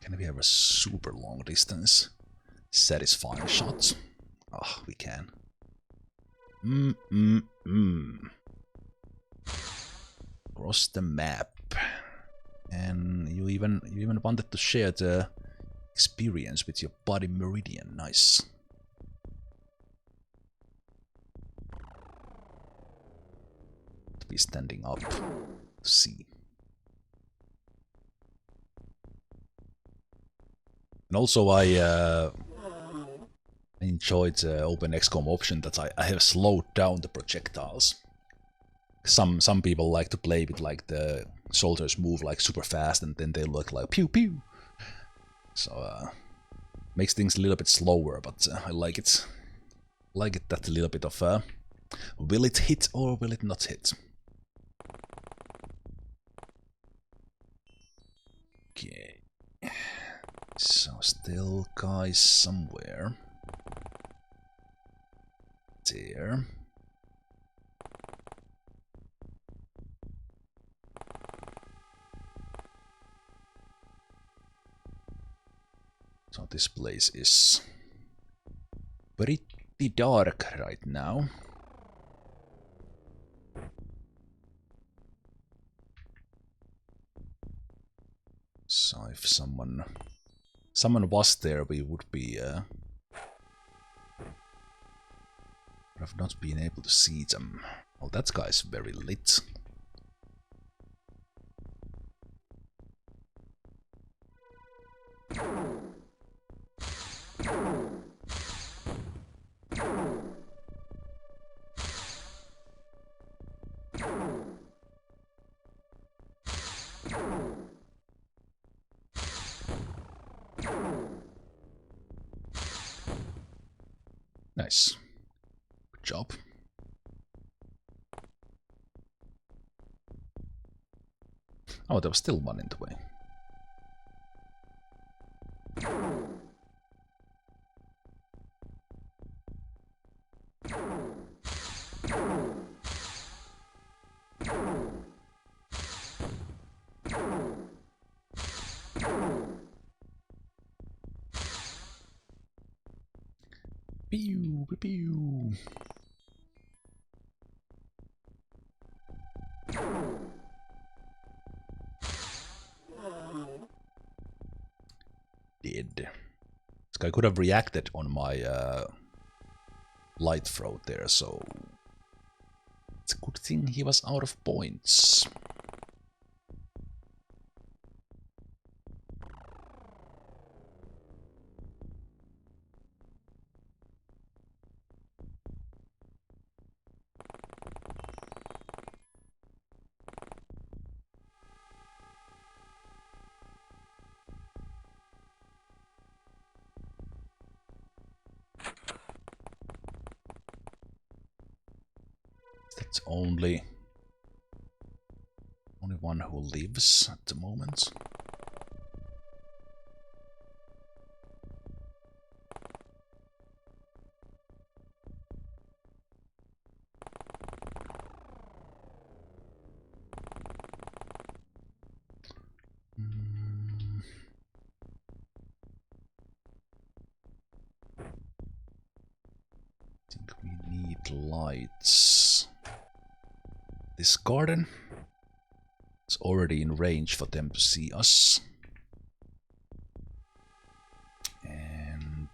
Can we have a super long distance satisfying shot? Oh, we can. Across the map. And you even wanted to share the experience with your body meridian. Nice. To be standing up to see. And also I enjoyed the OpenXcom option that I have slowed down the projectiles. Some people like to play with like the soldiers move like super fast and then they look like pew pew. So makes things a little bit slower, but I like it. Like it that little bit of will it hit or will it not hit? Okay. So still guys somewhere. There. So this place is pretty dark right now. So if someone was there, we would be would have not been able to see them. Oh, that guy's very lit. Nice. Good job. Oh, there was still one in the way. Pew, pew, pew. Dead. This guy could have reacted on my light throw there, so it's a good thing he was out of points. That's only one who lives at the moment. I think we need lights. This garden is already in range for them to see us. And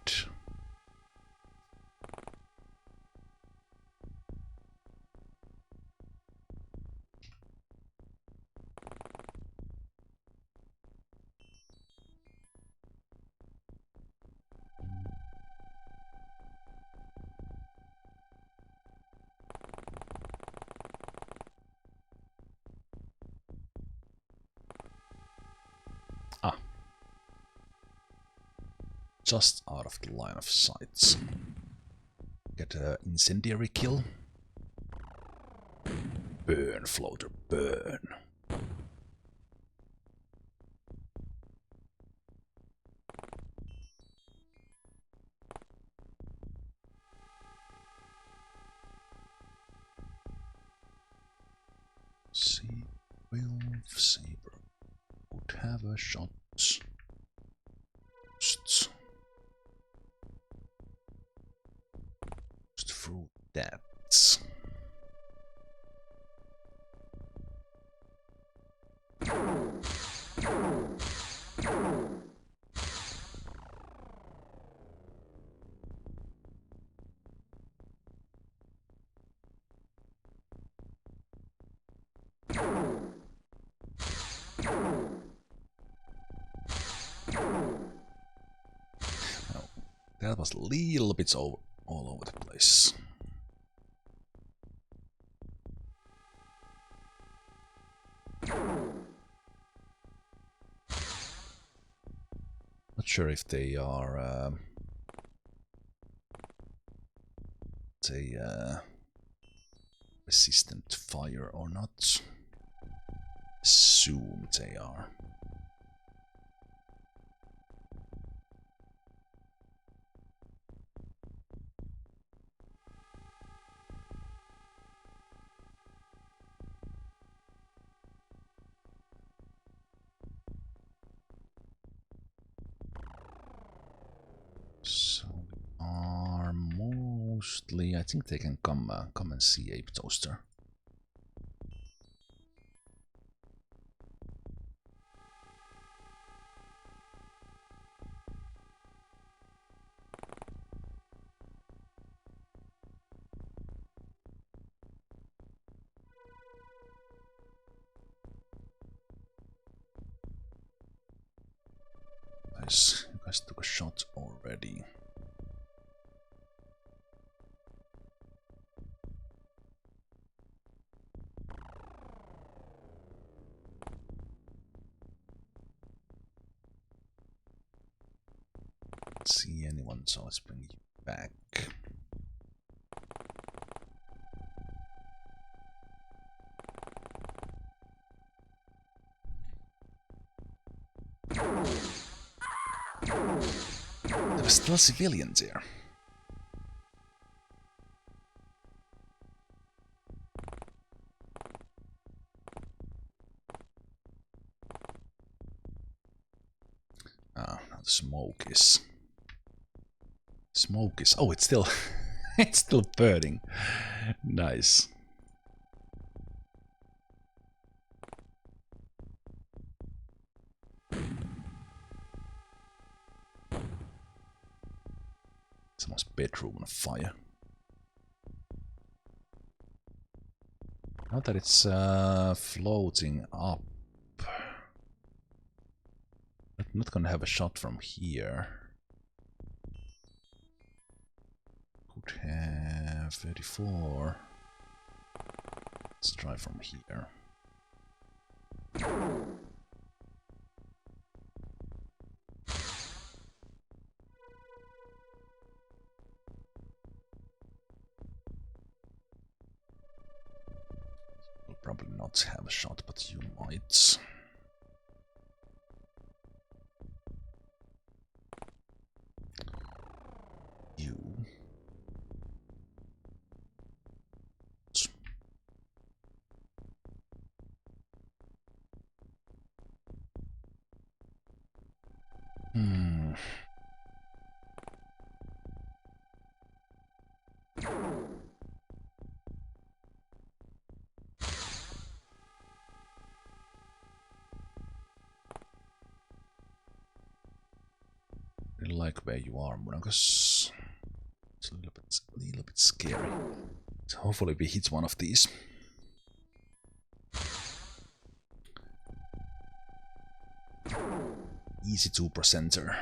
just out of the line of sight. Get an incendiary kill. Burn, floater, burn. See, Wolf Saber would have a shot. Just through that. That was a little bit all over the place. Not sure if they are resistant to fire or not. Assume they are. So we are mostly. I think they can come and see Ape Toaster. Nice. You guys took a shot already. Can't see anyone, so let's bring you back. There are still civilians here. the smoke is. Smoke is. Oh, it's still. It's still burning. Nice. Someone's bedroom on fire. Now that it's floating up. I'm not gonna have a shot from here. Could have 34. Let's try from here. Will probably not have a shot, but you might. You. Really like where you are, Munagus. It's a little bit scary. So hopefully we hit one of these. Easy 2%er.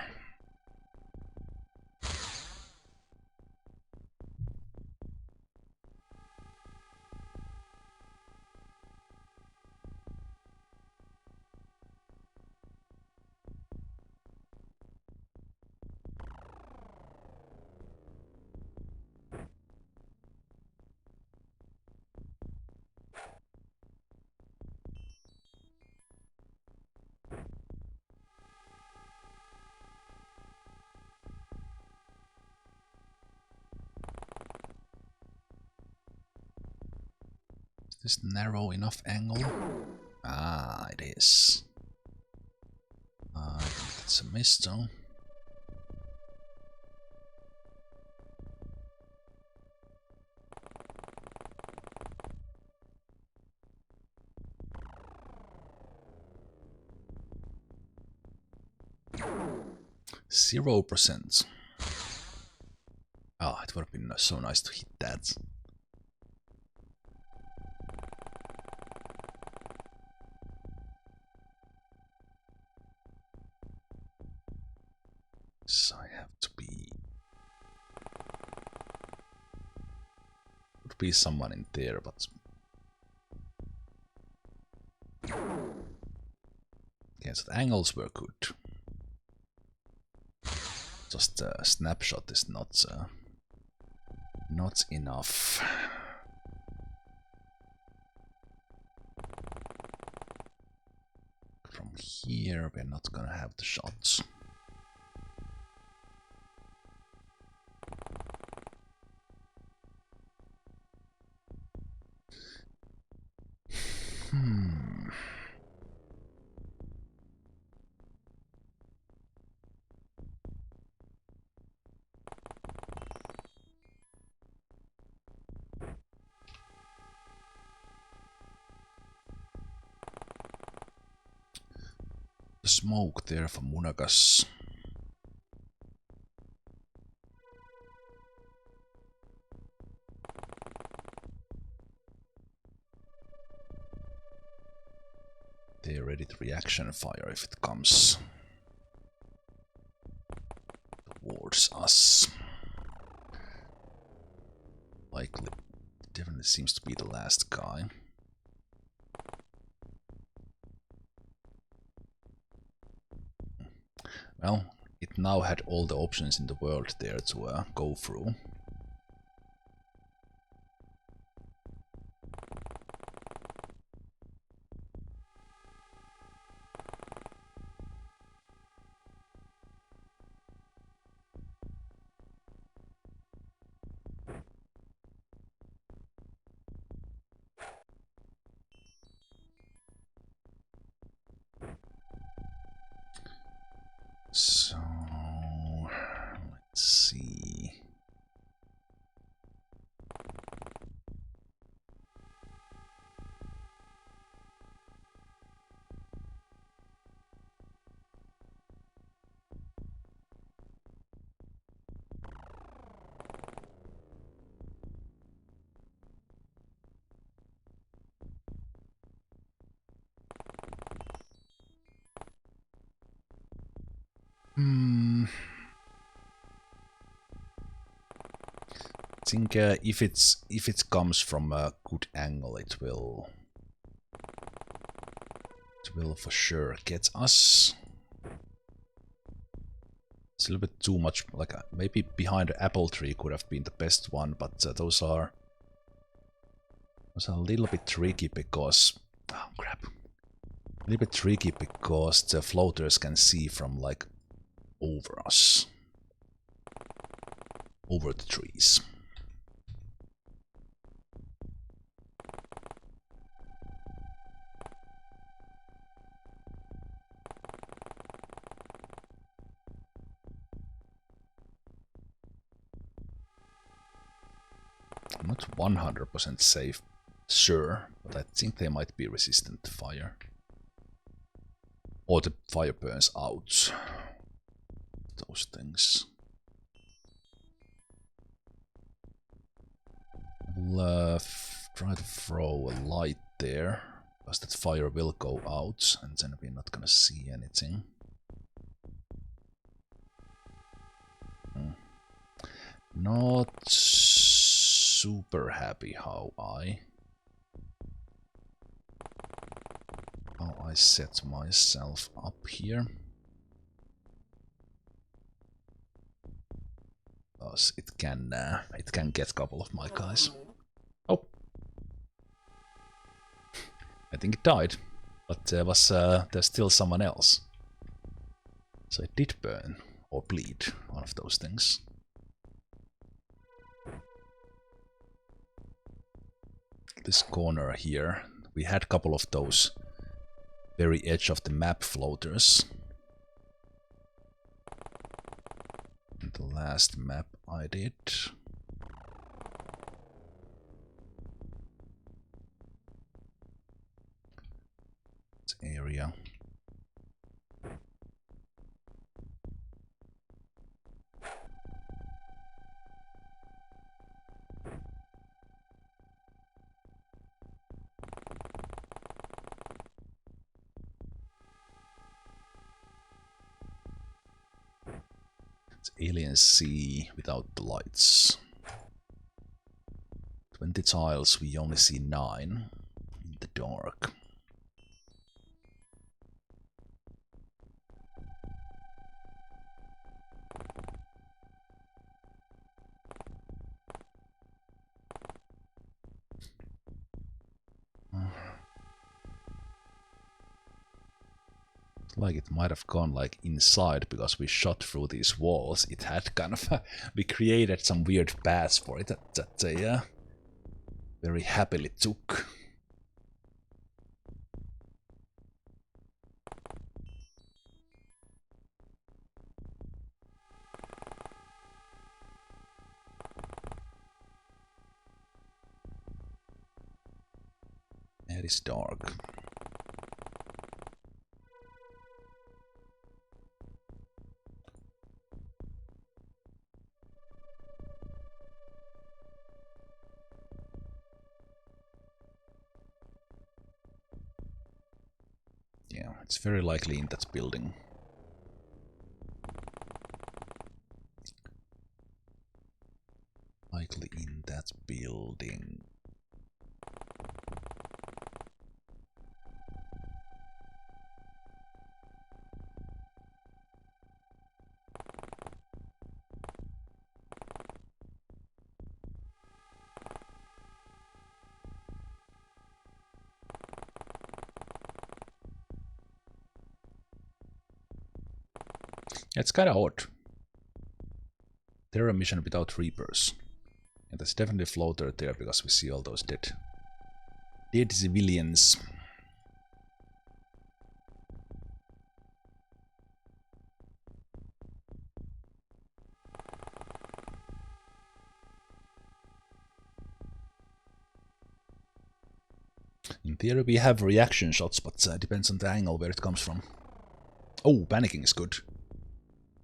Is this narrow enough angle? Ah, it is. I think that's a miss though. %. Ah, it would have been so nice to hit that. So I have to be. Would be someone in there, but. Yeah, so the angles were good. Just a snapshot is not enough. From here, we're not gonna have the shots. Smoke there for Munagas. They're ready to reaction fire if it comes towards us. Likely, definitely seems to be the last guy. Well, it now had all the options in the world there to go through. So think if it comes from a good angle, it will for sure get us. It's a little bit too much, like maybe behind the apple tree could have been the best one, but those are a little bit tricky because, oh crap, a little bit tricky because the floaters can see from like over us, over the trees. I'm not 100% safe, sure, but I think they might be resistant to fire. Or the fire burns out. Those things. I'll try to throw a light there, because that fire will go out, and then we're not gonna see anything. Not super happy how I set myself up here. Because it can get a couple of my guys. Oh, I think it died, but there's still someone else. So it did burn or bleed, one of those things. This corner here, we had a couple of those very edge of the map floaters. And the last map I did. This area. Alien sea without the lights. 20 tiles, we only see 9 in the dark. Like it might have gone like inside because we shot through these walls. It had kind of we created some weird paths for it that they very happily took. It is dark. Yeah, it's very likely in that building. Likely in that building. It's kind of odd. Terror mission without Reapers. And there's definitely a floater there because we see all those dead civilians. In theory we have reaction shots, but depends on the angle where it comes from. Oh, panicking is good.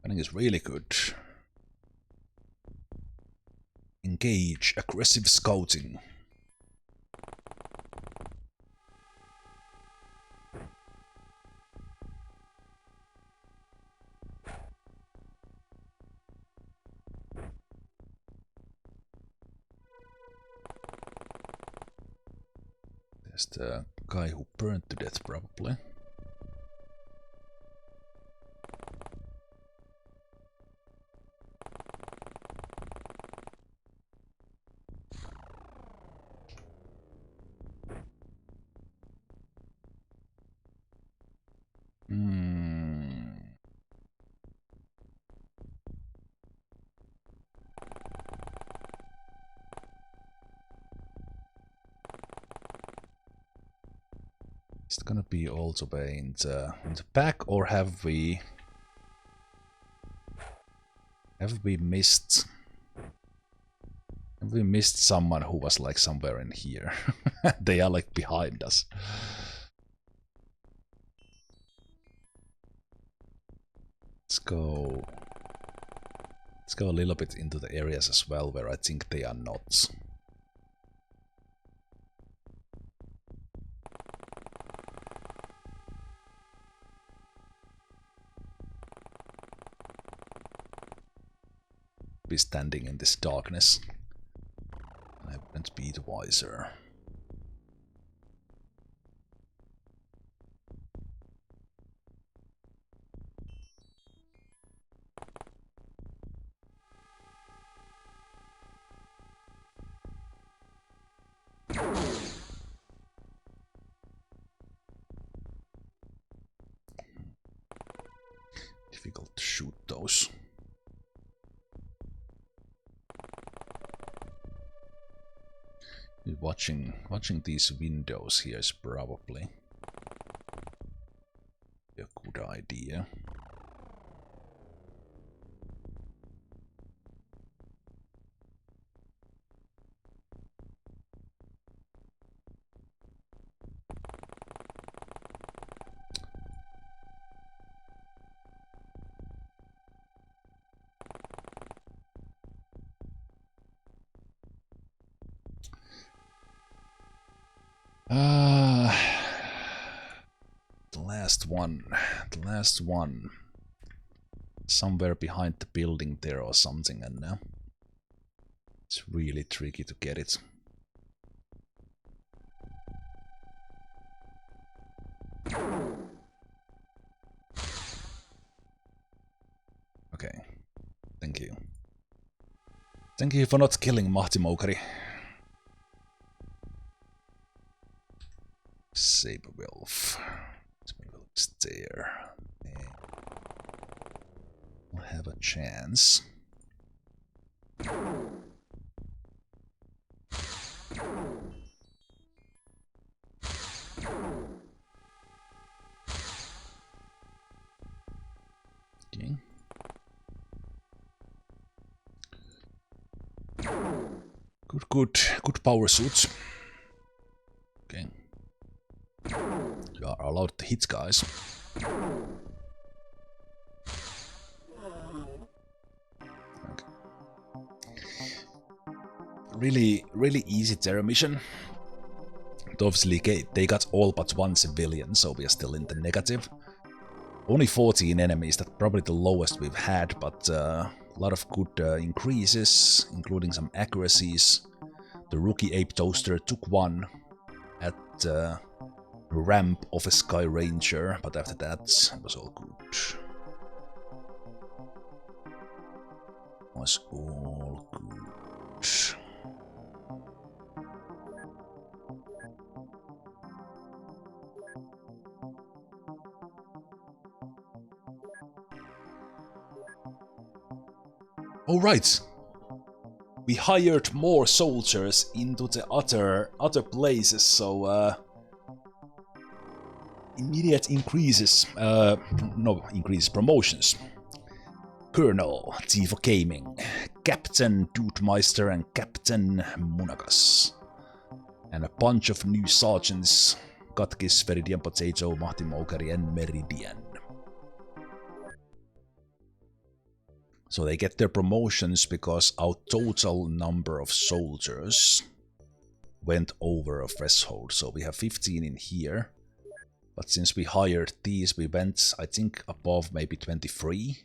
Panicking is really good. Engage aggressive scouting. There's the guy who burned to death, probably. Is it gonna be all the way in the back, or have we missed? Have we missed someone who was like somewhere in here? They are like behind us. Let's go a little bit into the areas as well where I think they are not. Be standing in this darkness. I wouldn't be the wiser. Difficult to shoot those. Watching these windows here is probably a good idea. The last one, somewhere behind the building there or something, and it's really tricky to get it. Okay, thank you. Thank you for not killing Mahti Moukari. Zemalf. Zemalf's there. We'll have a chance. Okay. Good power suits. Okay. You are allowed to hit guys. Okay. Really easy terror mission. But obviously they got all but one civilian, so we are still in the negative. Only 14 enemies, that's probably the lowest we've had, but a lot of good increases, including some accuracies. The rookie ape toaster took one at the ramp of a Sky Ranger, but after that it was all good. Was all good. All right. We hired more soldiers into the other places, so immediate increases, promotions. Colonel, Chief of Gaming, Captain Dudemeister and Captain Munagas. And a bunch of new sergeants, Katkis, Veridian Potato, Mahti Moukari and Meridian. So they get their promotions because our total number of soldiers went over a threshold. So we have 15 in here. But since we hired these, we went, I think, above maybe 23.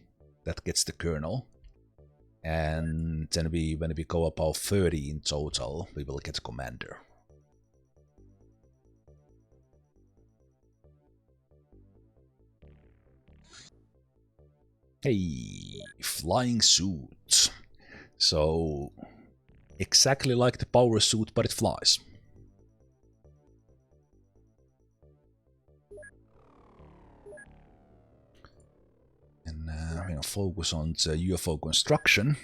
That gets the colonel. And then when we go above 30 in total, we will get commander. Hey, flying suit. So, exactly like the power suit, but it flies. And we're gonna focus on the UFO construction.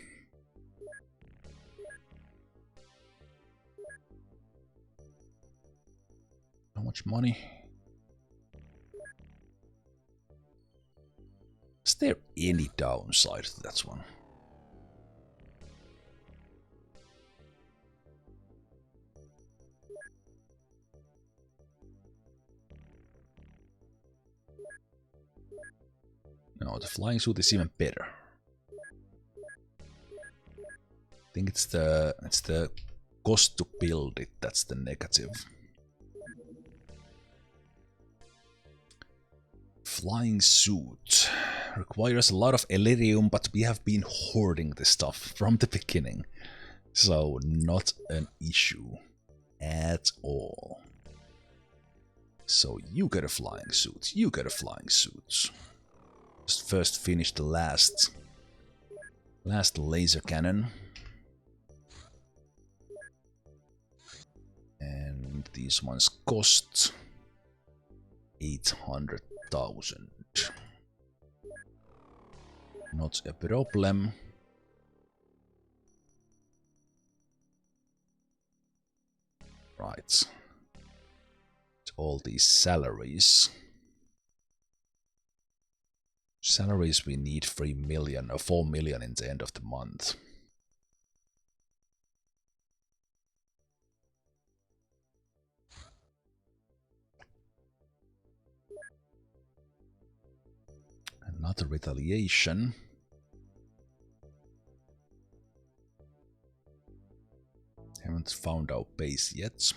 How much money? Is there any downside to that one? No, the flying suit is even better. I think it's the cost to build it that's the negative. Flying suit requires a lot of Elerium, but we have been hoarding this stuff from the beginning. So not an issue at all. So you get a flying suit, you get a flying suit. Just first finish the last laser cannon. And these ones cost 800,000. Not a problem. Right. All these salaries. Salaries we need 3 million or 4 million in the end of the month. Another retaliation. Haven't found our base yet.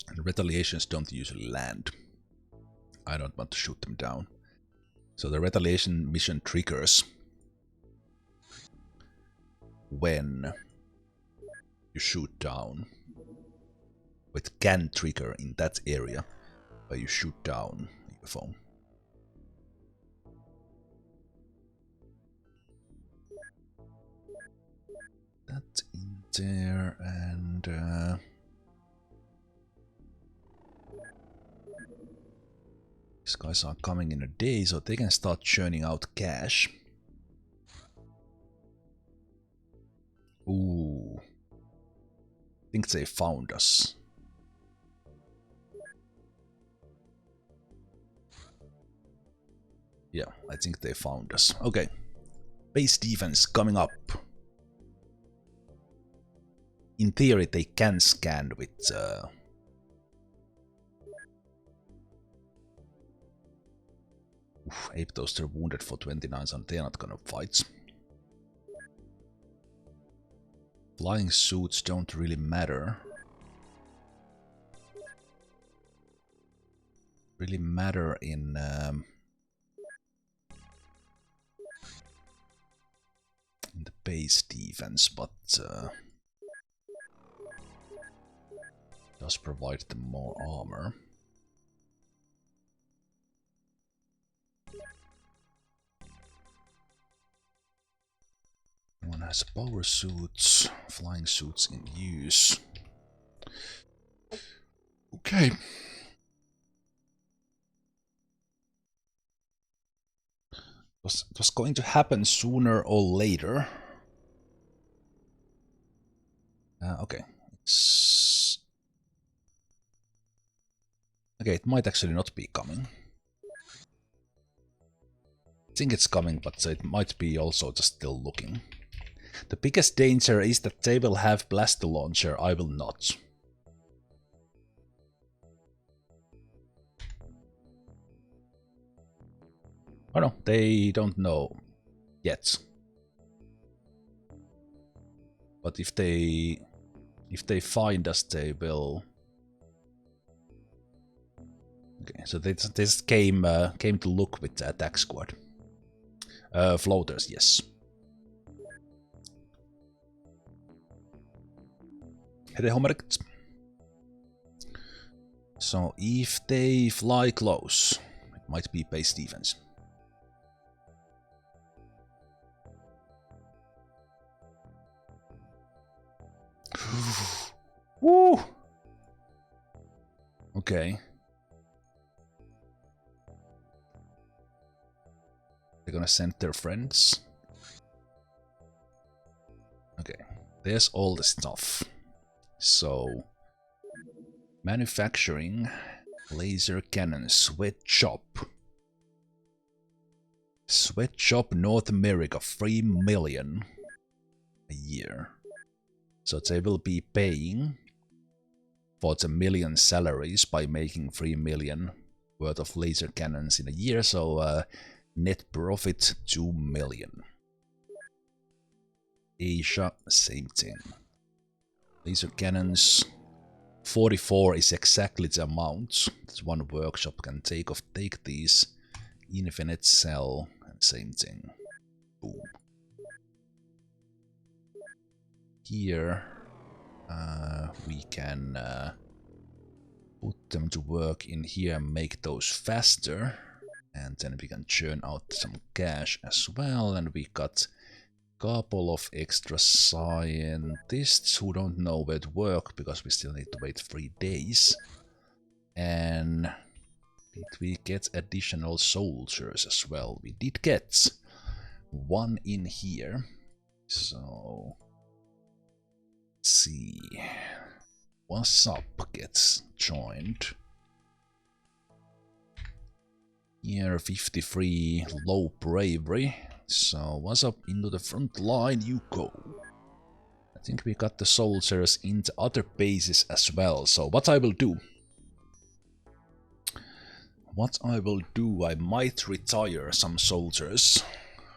And retaliations don't usually land. I don't want to shoot them down. So the retaliation mission triggers when you shoot down. It can trigger in that area where you shoot down UFO. That in there, and these guys are coming in a day, so they can start churning out cash. Ooh. I think they found us. Yeah, I think they found us. Okay. Base defense coming up. In theory, they can scan with... Ape Toaster wounded for 29, so they're not gonna fight. Flying suits don't really matter. Really matter in the base defense, but does provide them more armor. One has power suits, flying suits in use. Okay. It was going to happen sooner or later. Okay. Okay, it might actually not be coming. I think it's coming, but it might be also just still looking. The biggest danger is that they will have blaster launcher, I will not. Oh no, they don't know yet. But if they find us, they will. Okay, so they just came to look with the attack squad. Floaters, yes. Hede hommerit. So if they fly close, it might be base defense. Woo! Okay. They're gonna send their friends. Okay, there's all the stuff. So, manufacturing, laser cannon, sweatshop. Sweatshop North America, 3 million a year. So they will be paying for the million salaries by making 3 million worth of laser cannons in a year. So, net profit 2 million. Asia, same thing. Laser cannons, 44 is exactly the amount that one workshop can take these. Infinite cell, and same thing. Boom. Here, we can put them to work in here, make those faster. And then we can churn out some cash as well, and we got couple of extra scientists who don't know where to work because we still need to wait 3 days. And did we get additional soldiers as well? We did get 1 in here. So let's see. What's up gets joined. Here 53 low bravery. So, what's up into the front line you go. I think we got the soldiers in the other bases as well. So, what I will do, I might retire some soldiers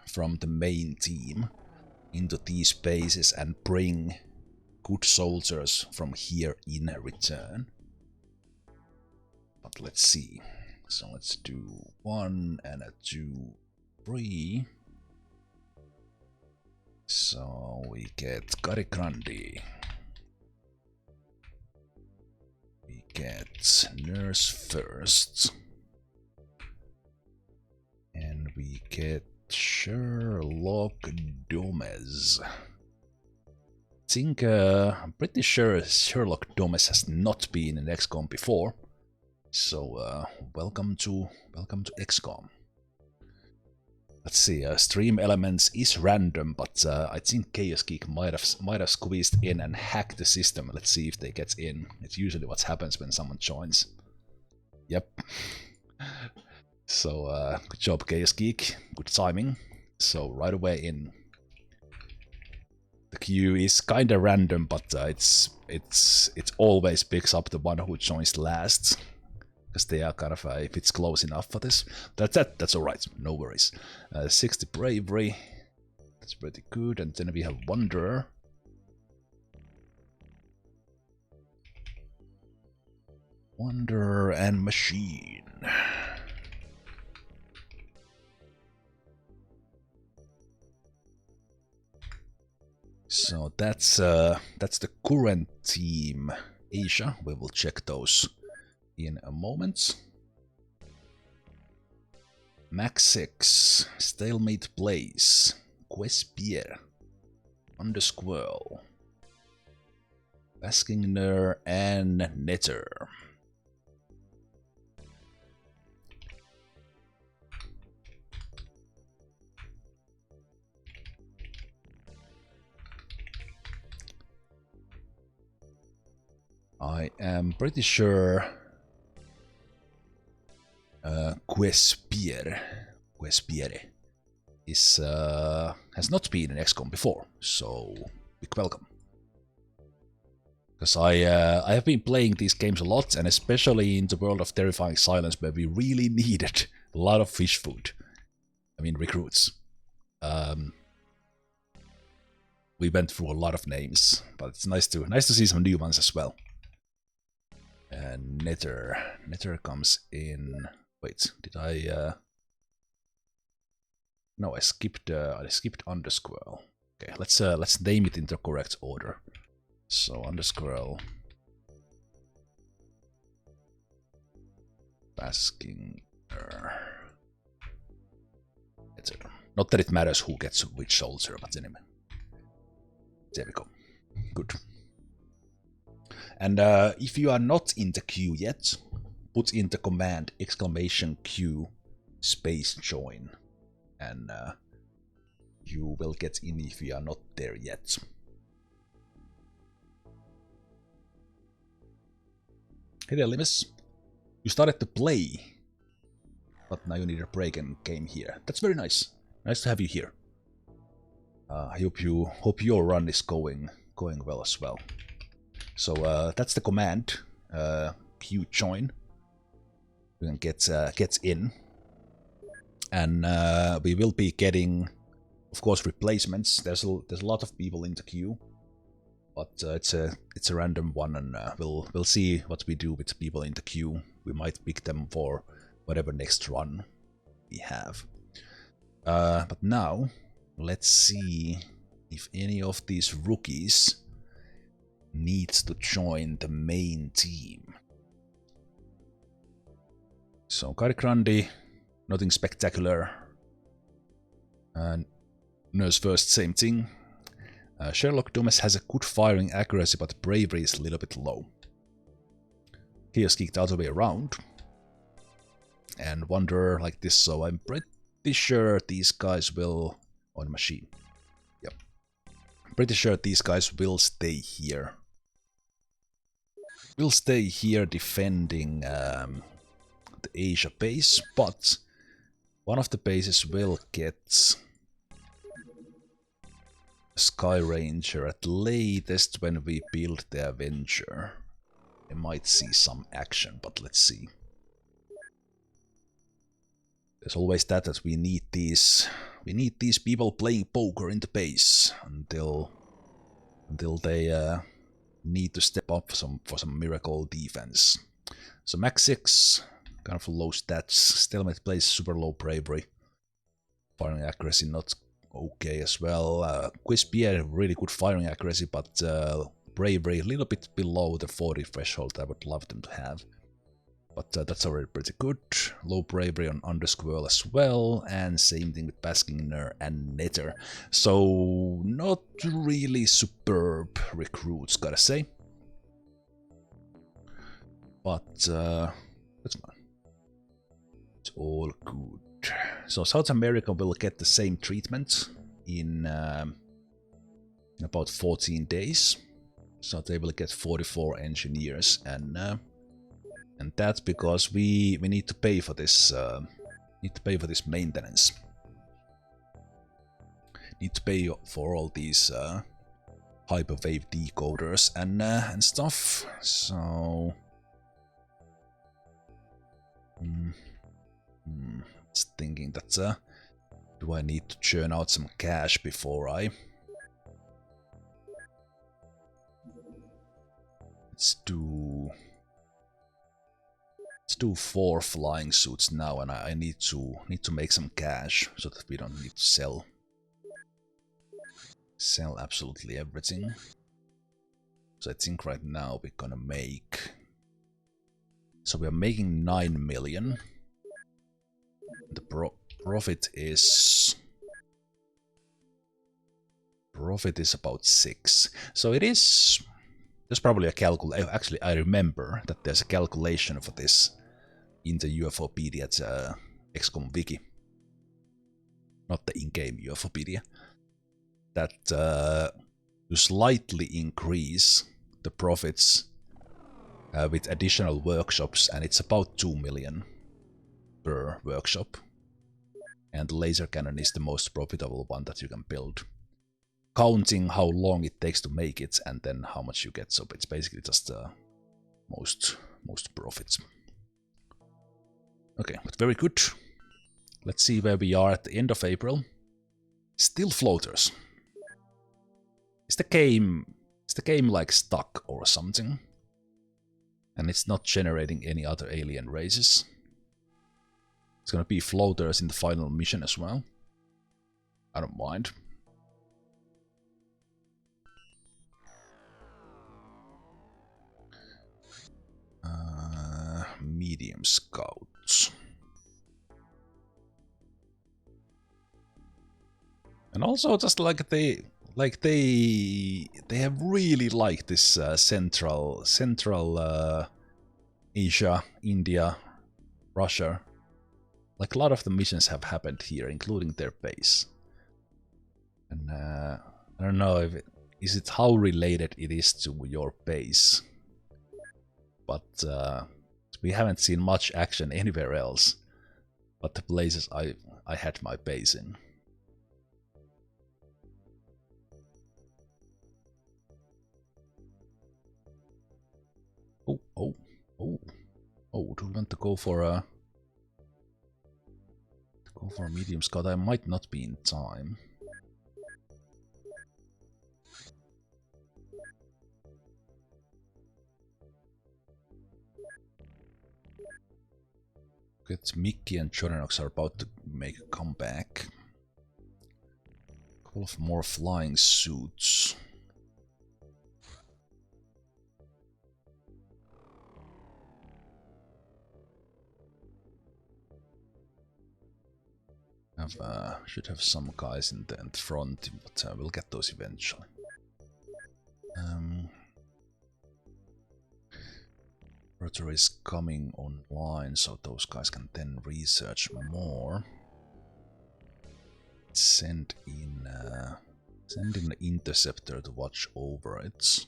from the main team into these bases and bring good soldiers from here in return. But let's see. So, let's do 1 and a 2, 3. So we get Carigrandi. We get Nurse first. And we get Sherlock Gomez. I'm pretty sure Sherlock Gomez has not been in XCOM before. So welcome to XCOM. Let's see, stream elements is random, but I think Chaos Geek might have squeezed in and hacked the system. Let's see if they get in. It's usually what happens when someone joins. Yep. So good job, Chaos Geek. Good timing. So right away in. The queue is kinda random, but it always picks up the one who joins last. Because they are kind of, if it's close enough for this. That's alright, no worries. 60 bravery, that's pretty good. And then we have Wanderer. Wanderer and Machine. So that's the current team Asia. We will check those in a moment. Max 6, Stalemate Blaze, Quespierre, Undersquirrel, Basking Ner, and Netter. I am pretty sure Quespierre is has not been in XCOM before, so big welcome. Because I have been playing these games a lot, and especially in the World of Terrifying Silence, where we really needed a lot of fish food. I mean, recruits. We went through a lot of names, but it's nice to see some new ones as well. And Netter comes in. Wait, did I? No, I skipped Undersquirrel. Okay, let's name it in the correct order. So underscroll. Basking. Etc. Not that it matters who gets which soldier, but anyway. There we go. Good. And if you are not in the queue yet, put in the command !Q space join. And you will get in if you are not there yet. Hey there, Limus. You started to play, but now you need a break and came here. That's very nice. Nice to have you here. I hope your run is going well as well. So that's the command. Q join. We can get in, and we will be getting, of course, replacements. There's a lot of people in the queue, but it's a random one, and we'll see what we do with people in the queue. We might pick them for whatever next run we have. But now let's see if any of these rookies needs to join the main team. So Kari Grandi, nothing spectacular. And Nurse First, same thing. Sherlock Dumas has a good firing accuracy, but bravery is a little bit low. He has kicked out of the way around. And Wanderer like this, so I'm pretty sure these guys will... on machine. Yep. I'm pretty sure these guys will stay here. Will stay here defending the Asia base, but one of the bases will get Sky Ranger at latest when we build the Avenger. We might see some action, but let's see. There's always that we need these people playing poker in the base until they need to step up for some miracle defense. So Max 6, kind of low stats, Stalemate plays super low bravery. Firing accuracy not okay as well. Quispierre really good firing accuracy, but bravery a little bit below the 40 threshold I would love them to have. But that's already pretty good. Low bravery on Undersquirrel as well, and same thing with Baskinger and Netter. So not really superb recruits, gotta say. But that's fine. It's all good. So South America will get the same treatment in about 14 days. So they will get 44 engineers, and that's because we need to pay for this. Need to pay for this maintenance. Need to pay for all these hyperwave decoders and stuff. So just thinking that do I need to churn out some cash before I? Let's do 4 flying suits now, and I need to make some cash so that we don't need to sell absolutely everything. So I think right now we're gonna make. So we are making 9 million. The profit is about 6. So it is. There's probably a calculation. Actually, I remember that there's a calculation for this in the UFOpedia at XCOM wiki, not the in-game UFOpedia. That to slightly increase the profits with additional workshops, and it's about 2 million per workshop. And the laser cannon is the most profitable one that you can build, counting how long it takes to make it and then how much you get. So it's basically just most profits. Okay, but very good. Let's see where we are at the end of April. Still floaters. Is the game like stuck or something? And it's not generating any other alien races. It's gonna be floaters in the final mission as well. I don't mind. medium scouts. And also just like they have really liked this central Asia, India, Russia. Like a lot of the missions have happened here, including their base. And I don't know if is it how related it is to your base, but we haven't seen much action anywhere else but the places I had my base in. Oh, do we want to go for a medium scout? I might not be in time. Get Mickey and Jorinox are about to make a comeback. A couple of more flying suits. Should have some guys in the front, but we'll get those eventually. Rotor is coming online, so those guys can then research more. Send in an interceptor to watch over it.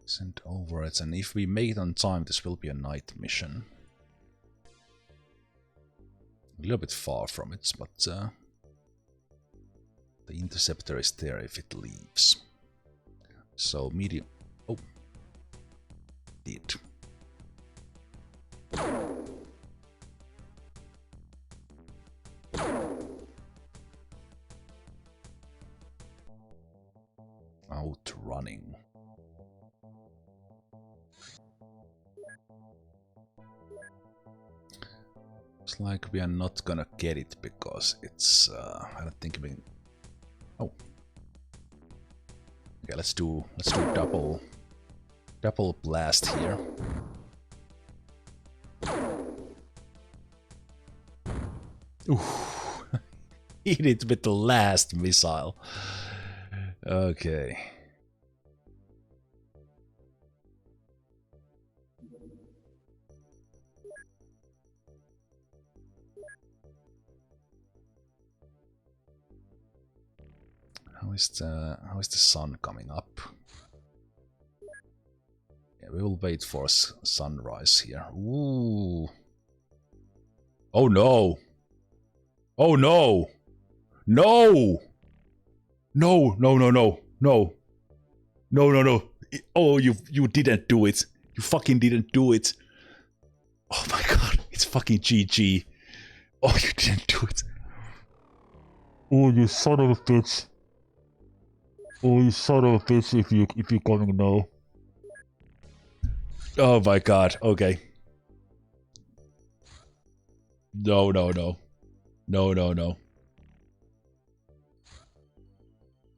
Send over it, and if we make it on time, this will be a night mission. A little bit far from it, but the interceptor is there if it leaves. So medium. Oh, did. Out running. Looks like we are not gonna get it because it's I don't think we. Oh. Okay, let's do double blast here. Ooh. Hit it with the last missile. Okay. How is the sun coming up? Yeah, we will wait for sunrise here. Ooh. Oh no! Oh no! No! No! No! No! No! No! No! No! No! Oh, you didn't do it! You fucking didn't do it! Oh my god! It's fucking GG! Oh, you didn't do it! Oh, you son of a bitch! Oh, you son of a bitch! If you coming now. Oh my god! Okay. No! No! No! No! No! No!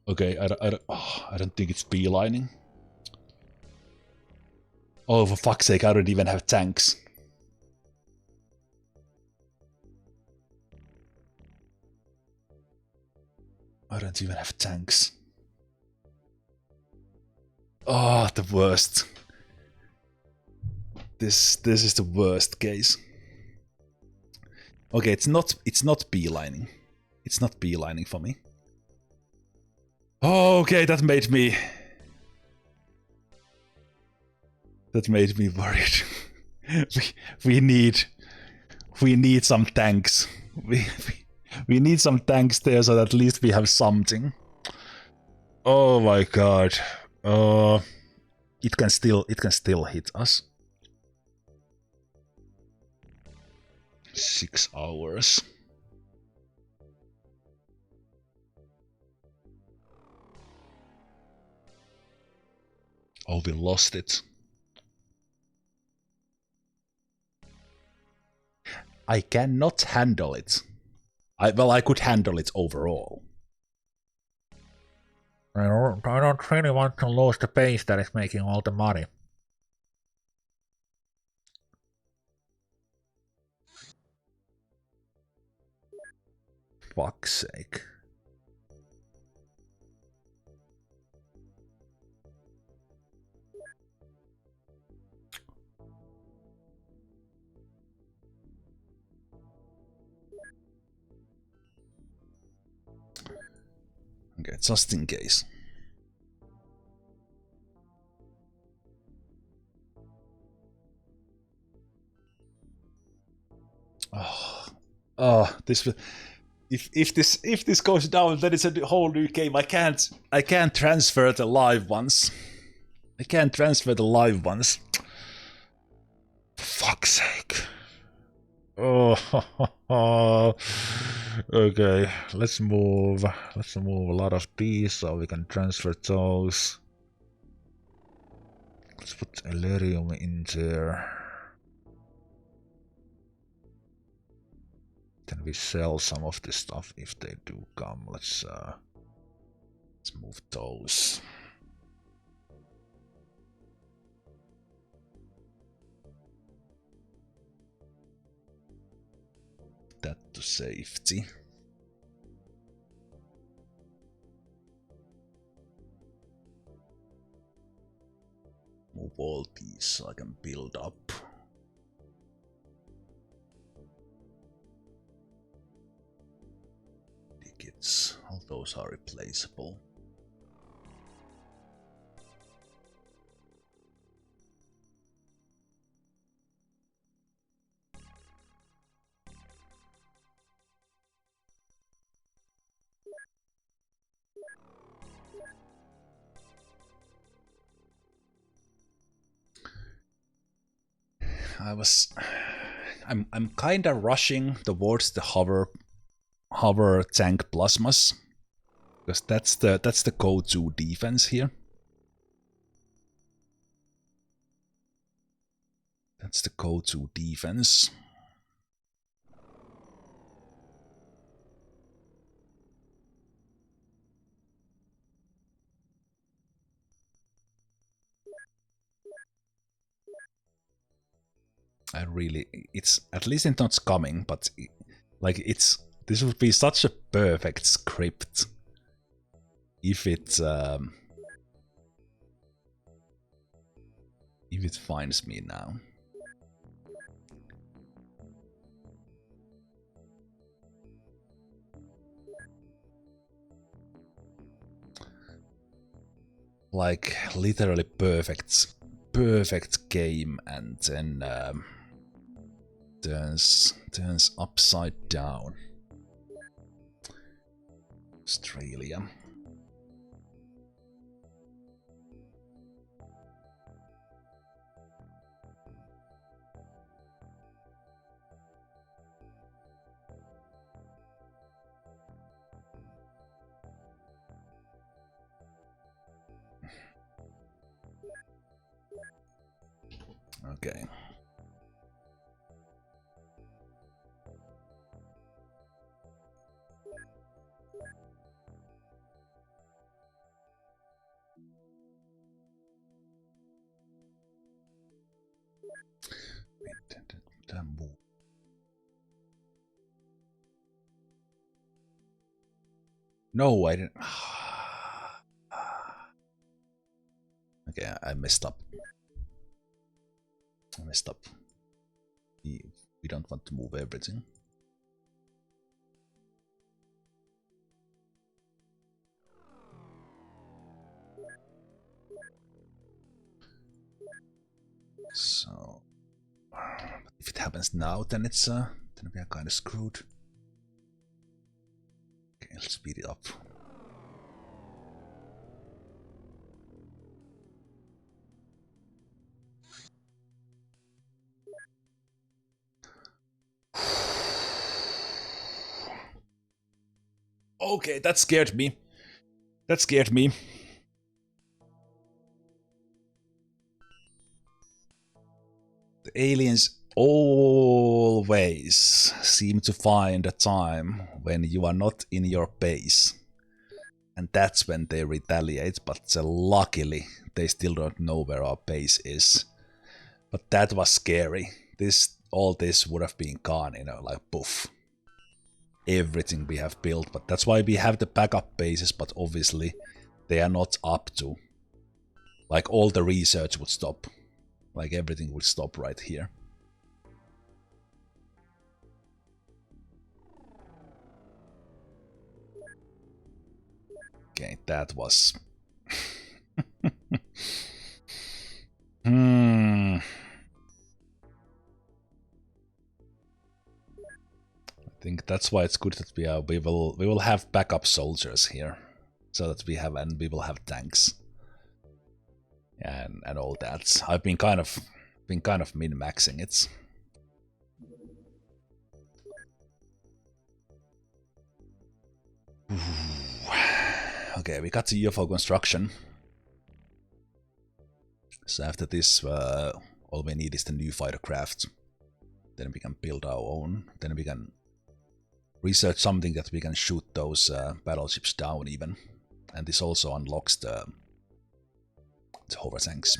Okay, I don't think it's beelining. Oh, for fuck's sake! I don't even have tanks. I don't even have tanks. Oh, the worst. This is the worst case. Okay, it's not beelining. It's not beelining for me. Oh, okay, that made me worried. we need some tanks. We need some tanks there so that at least we have something. Oh my god. It can still hit us. 6 hours. Oh, we lost it. I cannot handle it. I could handle it overall. I don't really want to lose the base that is making all the money. Fuck's sake. Okay, just in case. Oh, this if this goes down, then it's a whole new game. I can't transfer the live ones. I can't transfer the live ones. For fuck's sake. Oh, okay. Let's move a lot of these so we can transfer those. Let's put Elerium in there. Then we sell some of this stuff if they do come. Let's move those. That to safety. Move all these so I can build up. Tickets, all those are replaceable. I'm kinda rushing towards the hover tank plasmas, because that's the go-to defense here. That's the go-to defense. It's at least it's not coming, but like this would be such a perfect script if it finds me now. Like literally perfect game, and then turns upside down. Australia. Okay. No, I didn't. Okay, I messed up. We don't want to move everything. So, if it happens now, then it's then we are kind of screwed. Okay, let's speed it up. Okay, that scared me. That scared me. The aliens always seem to find a time when you are not in your base. And that's when they retaliate, but luckily they still don't know where our base is. But that was scary. All this would have been gone, like poof. Everything we have built, but that's why we have the backup bases, but obviously they are not up to. Like all the research would stop. Like everything would stop right here. Okay, that was... I think that's why it's good that we will have backup soldiers here, so that we will have tanks and all that. I've been kind of min-maxing it. Okay, we got the UFO construction. So after this, all we need is the new fighter craft. Then we can build our own. Then we can research something that we can shoot those battleships down even. And this also unlocks the hover tanks.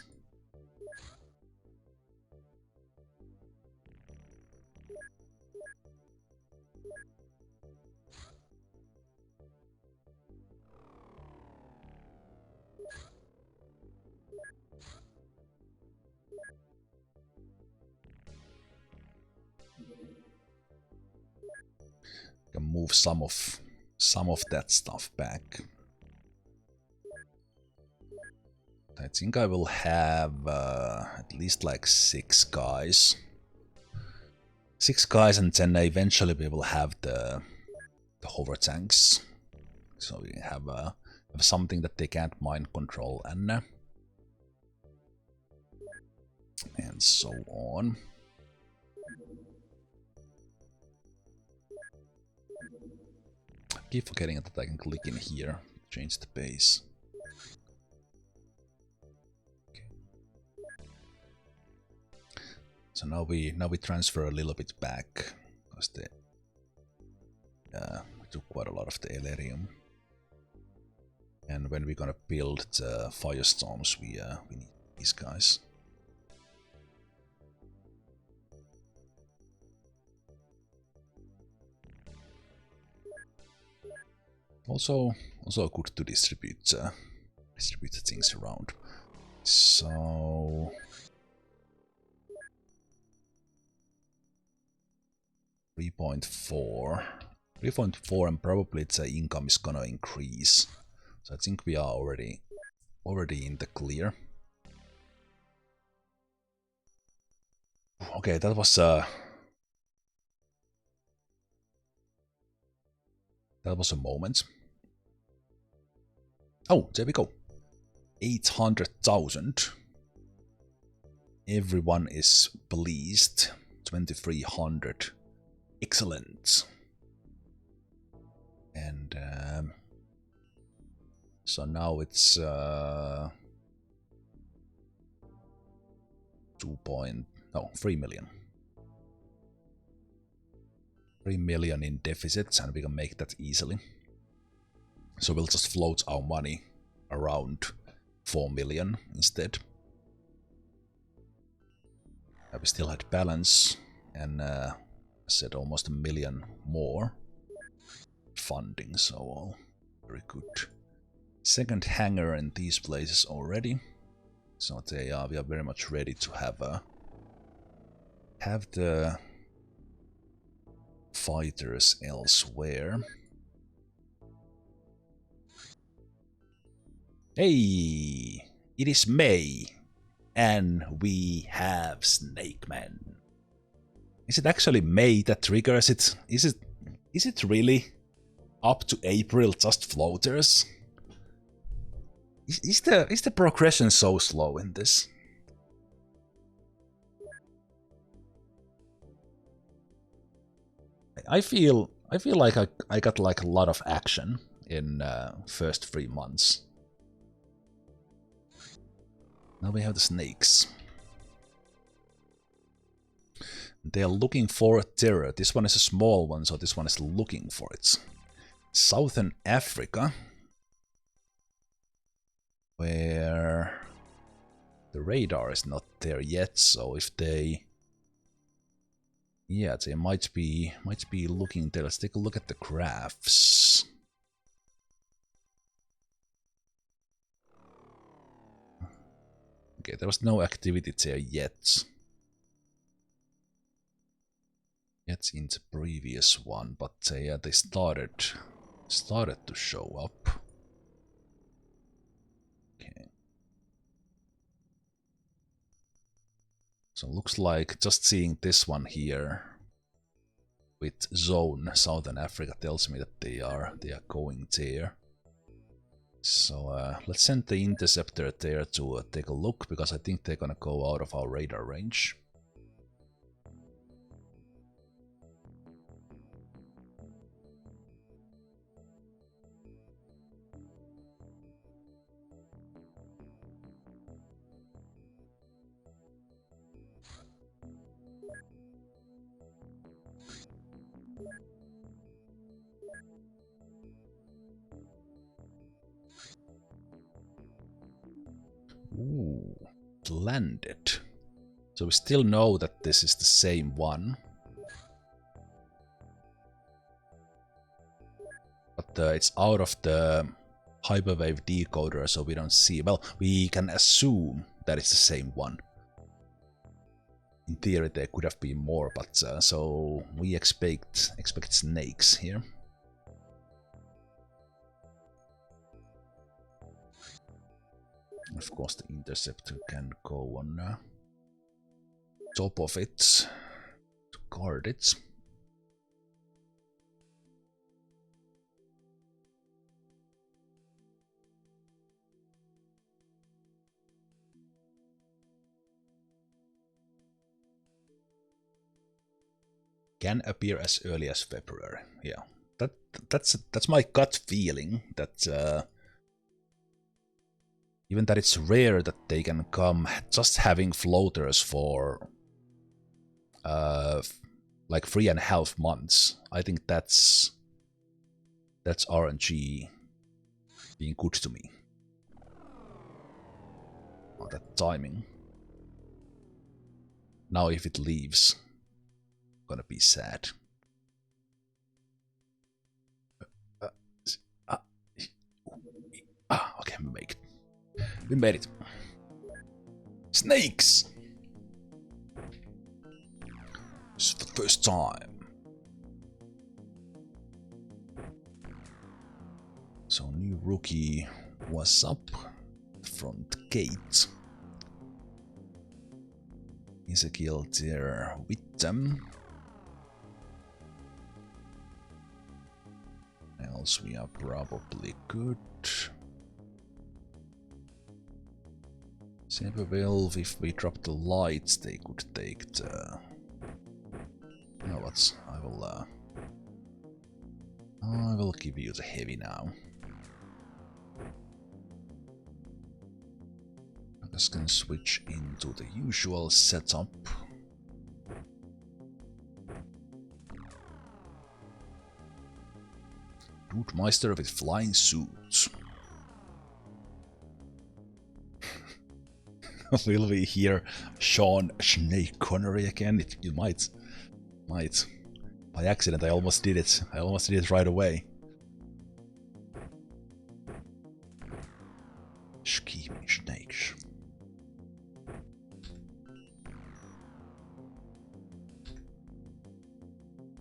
Can move some of that stuff back. I think I will have at least like 6 guys. 6 guys, and then eventually we will have the hover tanks. So we have something that they can't mind control and so on. I keep forgetting that I can click in here, change the base. Okay. So now we transfer a little bit back because we took quite a lot of the Elerium. And when we're gonna build the firestorms, we need these guys. Also good to distribute the things around. So 3.4, and probably its income is gonna increase. So I think we are already in the clear. Okay, that was a moment. Oh, there we go. 800,000. Everyone is pleased. 2,300. Excellent. And so now it's 3 million. 3 million in deficits, and we can make that easily. So we'll just float our money around 4 million instead. We still had balance, and I said almost 1 million more funding, so all very good. Second hangar in these places already, so we are very much ready to have the fighters elsewhere. Hey, it is May, and we have Snake Man. Is it actually May that triggers it? Is it really up to April just floaters? Is the progression so slow in this? I feel like I got like a lot of action in first 3 months. Now we have the snakes. They are looking for a terror. This one is a small one, so this one is looking for it. Southern Africa, where the radar is not there yet, so if they... Yeah, they might be looking there. Let's take a look at the graphs. Okay, there was no activity there yet. Yet in the previous one, but yeah, they started to show up. Okay. So looks like just seeing this one here with zone Southern Africa tells me that they are going there. So let's send the interceptor there to take a look, because I think they're gonna go out of our radar range. Ooh, landed. So we still know that this is the same one. But it's out of the hyperwave decoder, so we don't see. Well, we can assume that it's the same one. In theory, there could have been more, but so we expect snakes here. Of course, the interceptor can go on top of it to guard it. Can appear as early as February. Yeah, that's my gut feeling. That even that it's rare that they can come just having floaters for like 3.5 months. I think that's RNG being good to me. Oh, that timing. Now if it leaves, gonna be sad. Okay, we made it. Snakes! This is the first time. So new rookie was up front gate. Ezekiel there with them. Else we are probably good. Zemalf, if we drop the lights, they could take the... You know what? I will give you the heavy now. I just can switch into the usual setup. Dude Meister with flying suits. Will we hear Sean Snake Connery again? You might. By accident, I almost did it. I almost did it right away. Scheming snakes.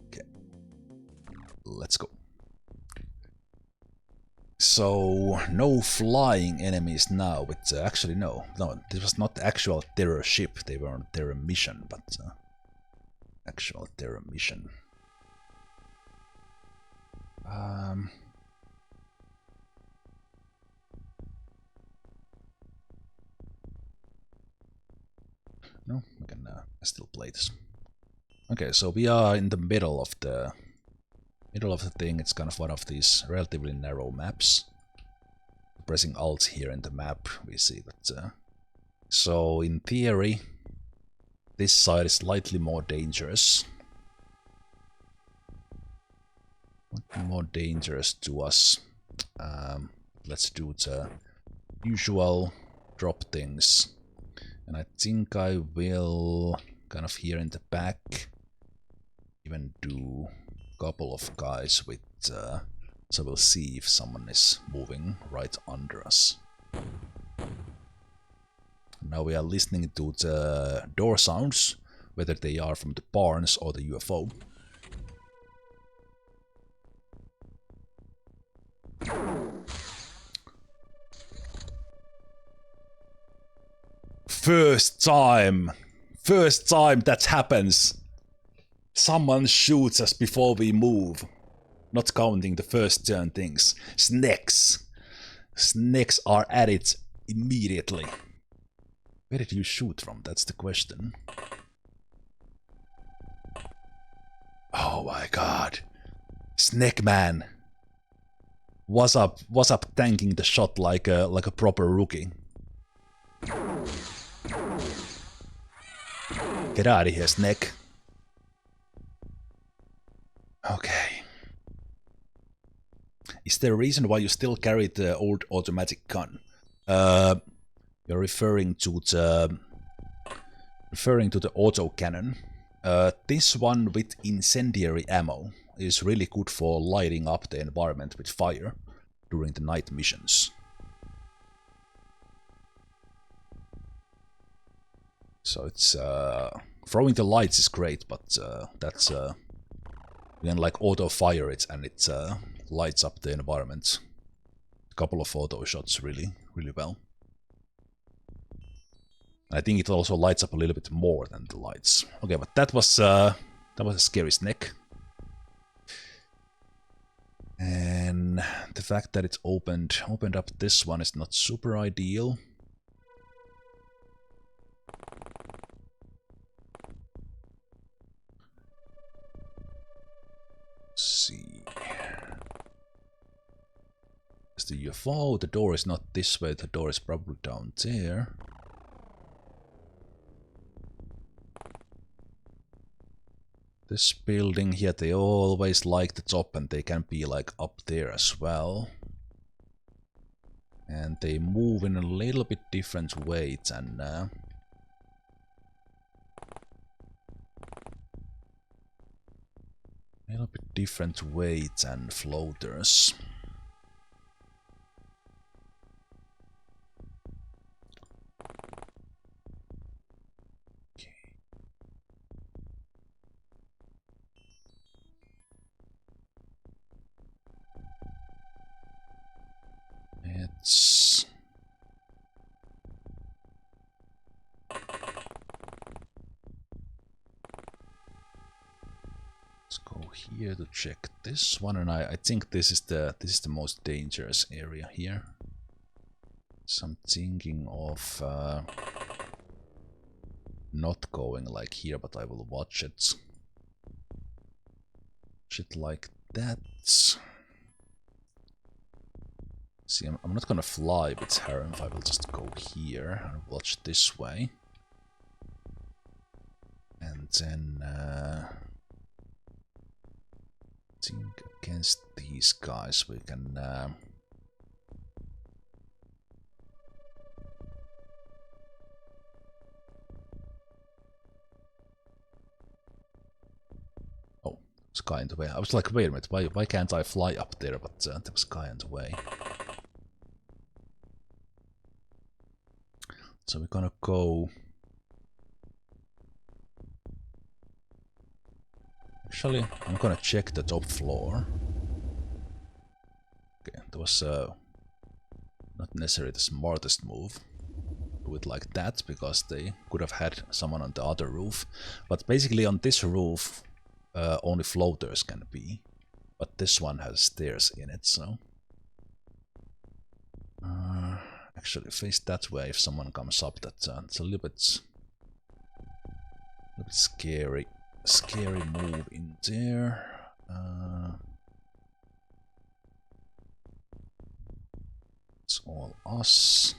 Okay. Let's go. So, no flying enemies now, but actually no, this was not the actual terror ship, they were on terror mission, but actual terror mission. No, we can still play this. Okay, so we are in the middle of the thing. It's kind of one of these relatively narrow maps. Pressing Alt here in the map, we see that. So in theory, This side is slightly more dangerous. More dangerous to us. Let's do the usual drop things. And I think I will kind of here in the back even do a couple of guys with so we'll see if someone is moving right under us. Now we are listening to the door sounds, whether they are from the barns or the UFO. First time that happens. Someone shoots us before we move. Not counting the first turn things. Snakes. Snakes are at it immediately. Where did you shoot from? That's the question. Oh my god. Snake man. Was up tanking the shot like a proper rookie. Get out of here, Snake. Okay. Is there a reason why you still carry the old automatic gun? You're referring to the autocannon. This one with incendiary ammo is really good for lighting up the environment with fire during the night missions. So it's throwing the lights is great, but that's you can like auto fire it and it lights up the environment. A couple of auto shots really well. I think it also lights up a little bit more than the lights. Okay, but that was a scary snake. And the fact that it opened up this one is not super ideal. Let's see. It's the UFO. The door is not this way. The door is probably down there. This building here, they always like the top and they can be like up there as well. And they move in a little bit different way than floaters. Let's go here to check this one, and I think this is the most dangerous area here. So I'm thinking of not going like here, but I will watch it. Watch it like that. See, I'm not gonna fly with Harem, I will just go here and watch this way. And then I think against these guys we can oh, sky in the way. I was like, wait a minute, why can't I fly up there? But there was sky in the way. So we're gonna go. Actually, I'm gonna check the top floor. Okay, that was not necessarily the smartest move. Do it like that, because they could have had someone on the other roof. But basically on this roof, only floaters can be. But this one has stairs in it, so... actually, face that way if someone comes up. It's a little bit scary. Scary move in there. It's all us.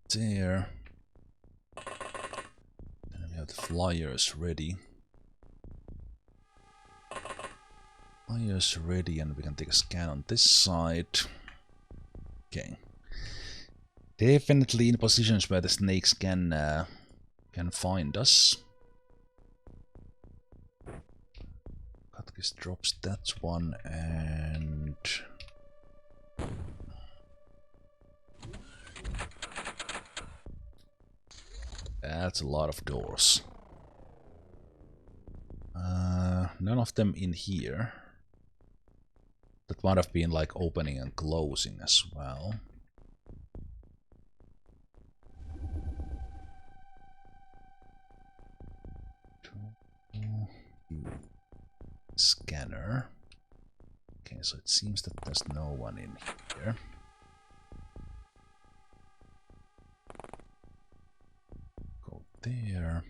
there. Then we have the flyers ready. Flyers ready, and we can take a scan on this side. Okay. Definitely in positions where the snakes can find us. Katkis drops that one, and that's a lot of doors. None of them in here. That might have been like opening and closing as well. Scanner. Okay, so it seems that there's no one in here. Go there.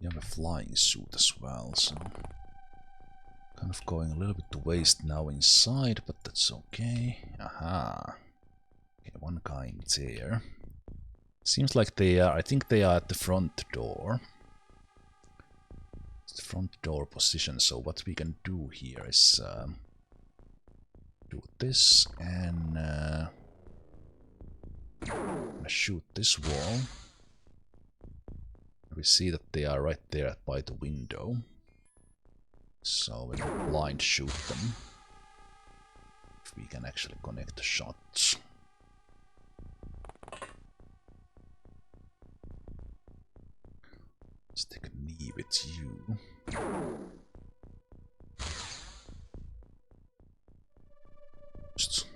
You have a flying suit as well, so kind of going a little bit to waste now inside, but that's okay. Aha. Okay, one guy in there. Seems like they are, I think they are at the front door. It's the front door position, so what we can do here is do this and shoot this wall. We see that they are right there by the window. So we can blind shoot them. If we can actually connect the shots. Let's take a knee with you. Just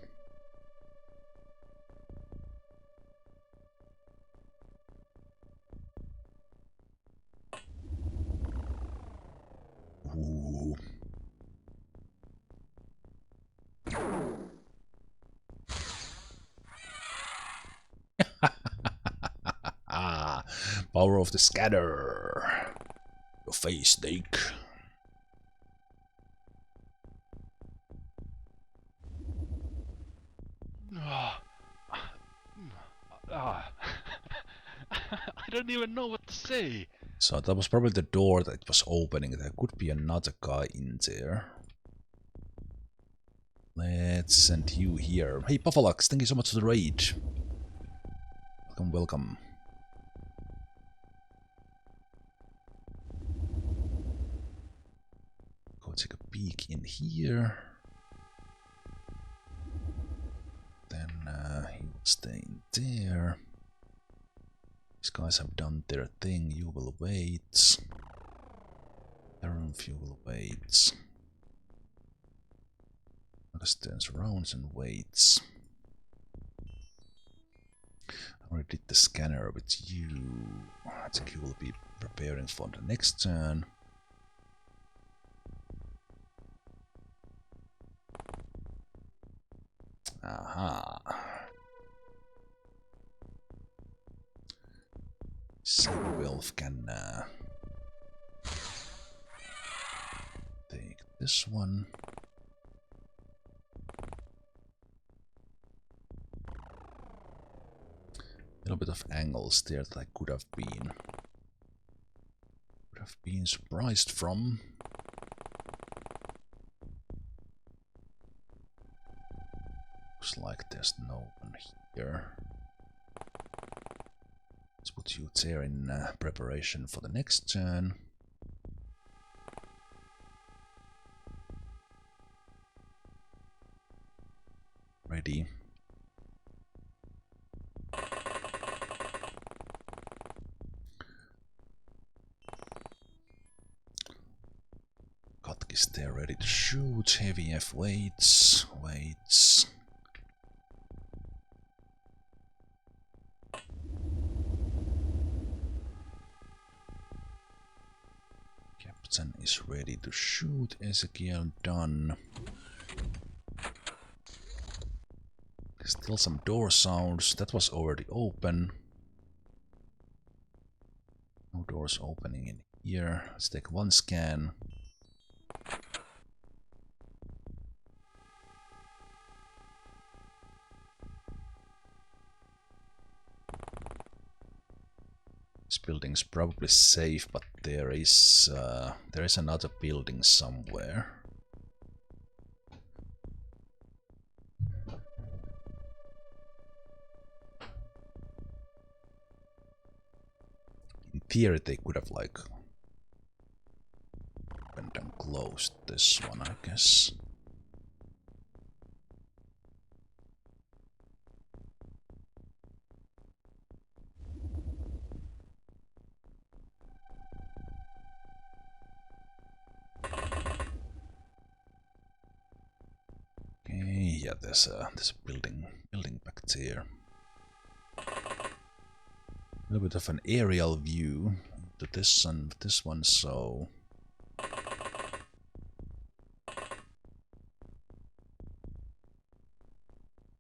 ooh. Power of the scatter. Your face, snake. I don't even know what to say. So that was probably the door that was opening. There could be another guy in there. Let's send you here. Hey, Puffalax, thank you so much for the raid. Welcome, welcome. Go take a peek in here. Then he will stay in there. These guys have done their thing. You will wait. Aaron fuel waits. Stands rounds and waits. I already did the scanner with you. I think you will be preparing for the next turn. Aha. Zemalf can take this one. A little bit of angles there that I could have been surprised from. Looks like there's no one here. Let's put you there in preparation for the next turn. Ready. Is there ready to shoot? Heavy F waits. Captain is ready to shoot. Ezekiel done. Still some door sounds. That was already open. No doors opening in here. Let's take one scan. This building's probably safe, but there is another building somewhere. In theory, they could have like opened and closed this one, I guess. Okay, yeah, there's a building back there. A little bit of an aerial view to this and this one, so I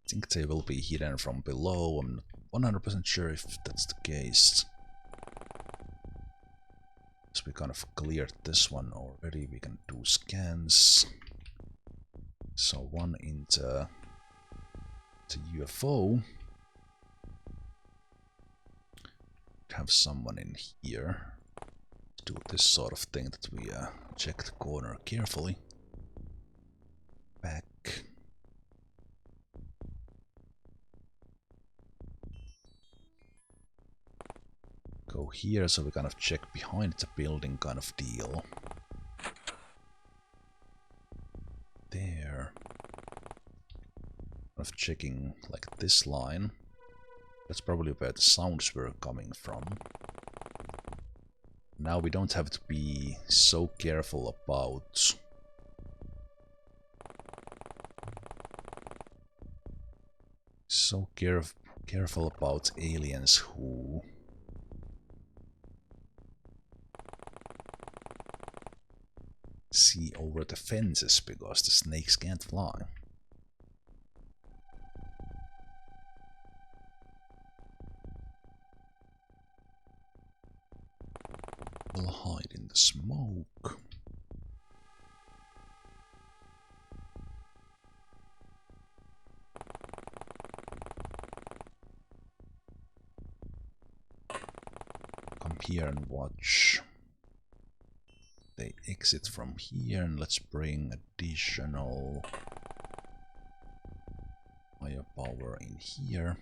think they will be hidden from below. I'm not 100% sure if that's the case. So we kind of cleared this one already. We can do scans. So one into the UFO. Have someone in here do this sort of thing that we check the corner carefully. Back. Go here so we kind of check behind the building kind of deal. There. Kind of checking like this line. That's probably where the sounds were coming from. Now we don't have to be so careful about careful about aliens who see over the fences because the snakes can't fly. We'll hide in the smoke. Come here and watch. They exit from here, and let's bring additional firepower in here.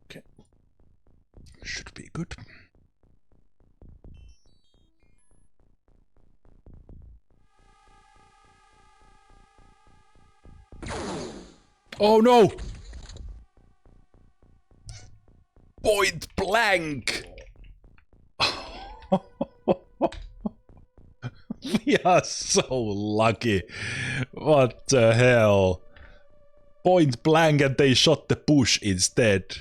Okay, should be good. Oh no! Point blank! We are so lucky. What the hell? Point blank and they shot the bush instead.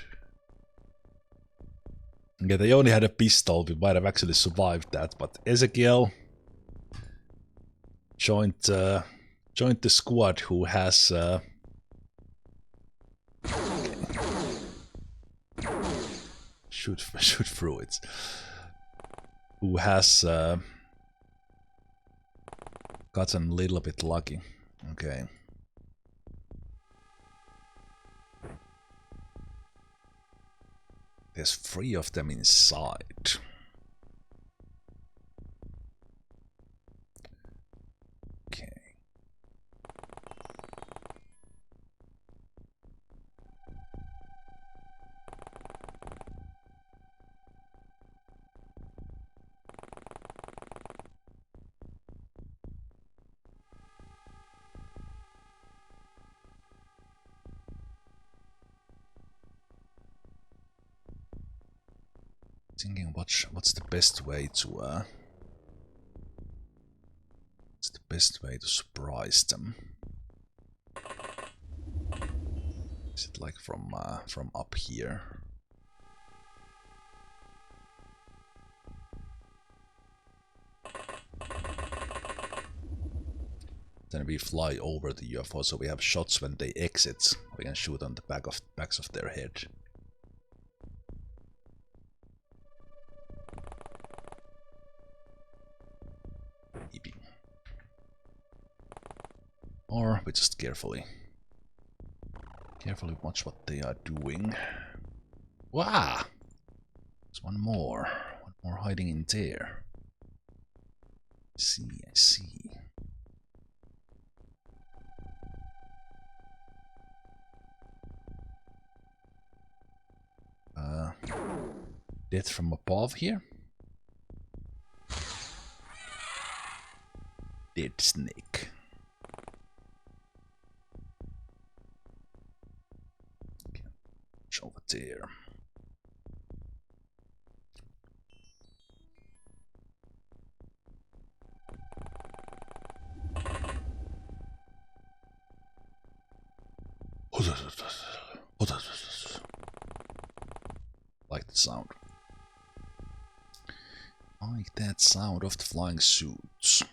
Okay, they only had a pistol. We might have actually survived that, but Ezekiel joined the squad who has shoot through it. Who has gotten a little bit lucky. Okay. There's 3 of them inside. Okay. Thinking what's the best way to surprise them? Is it like from up here? Then we fly over the UFO, so we have shots when they exit. We can shoot on the backs of their head. Maybe. Or we just carefully watch what they are doing. Wow! There's one more hiding in there. I see. Death from above here. Dead snake. Okay. Over there. Like the sound. Like that sound of the flying suits.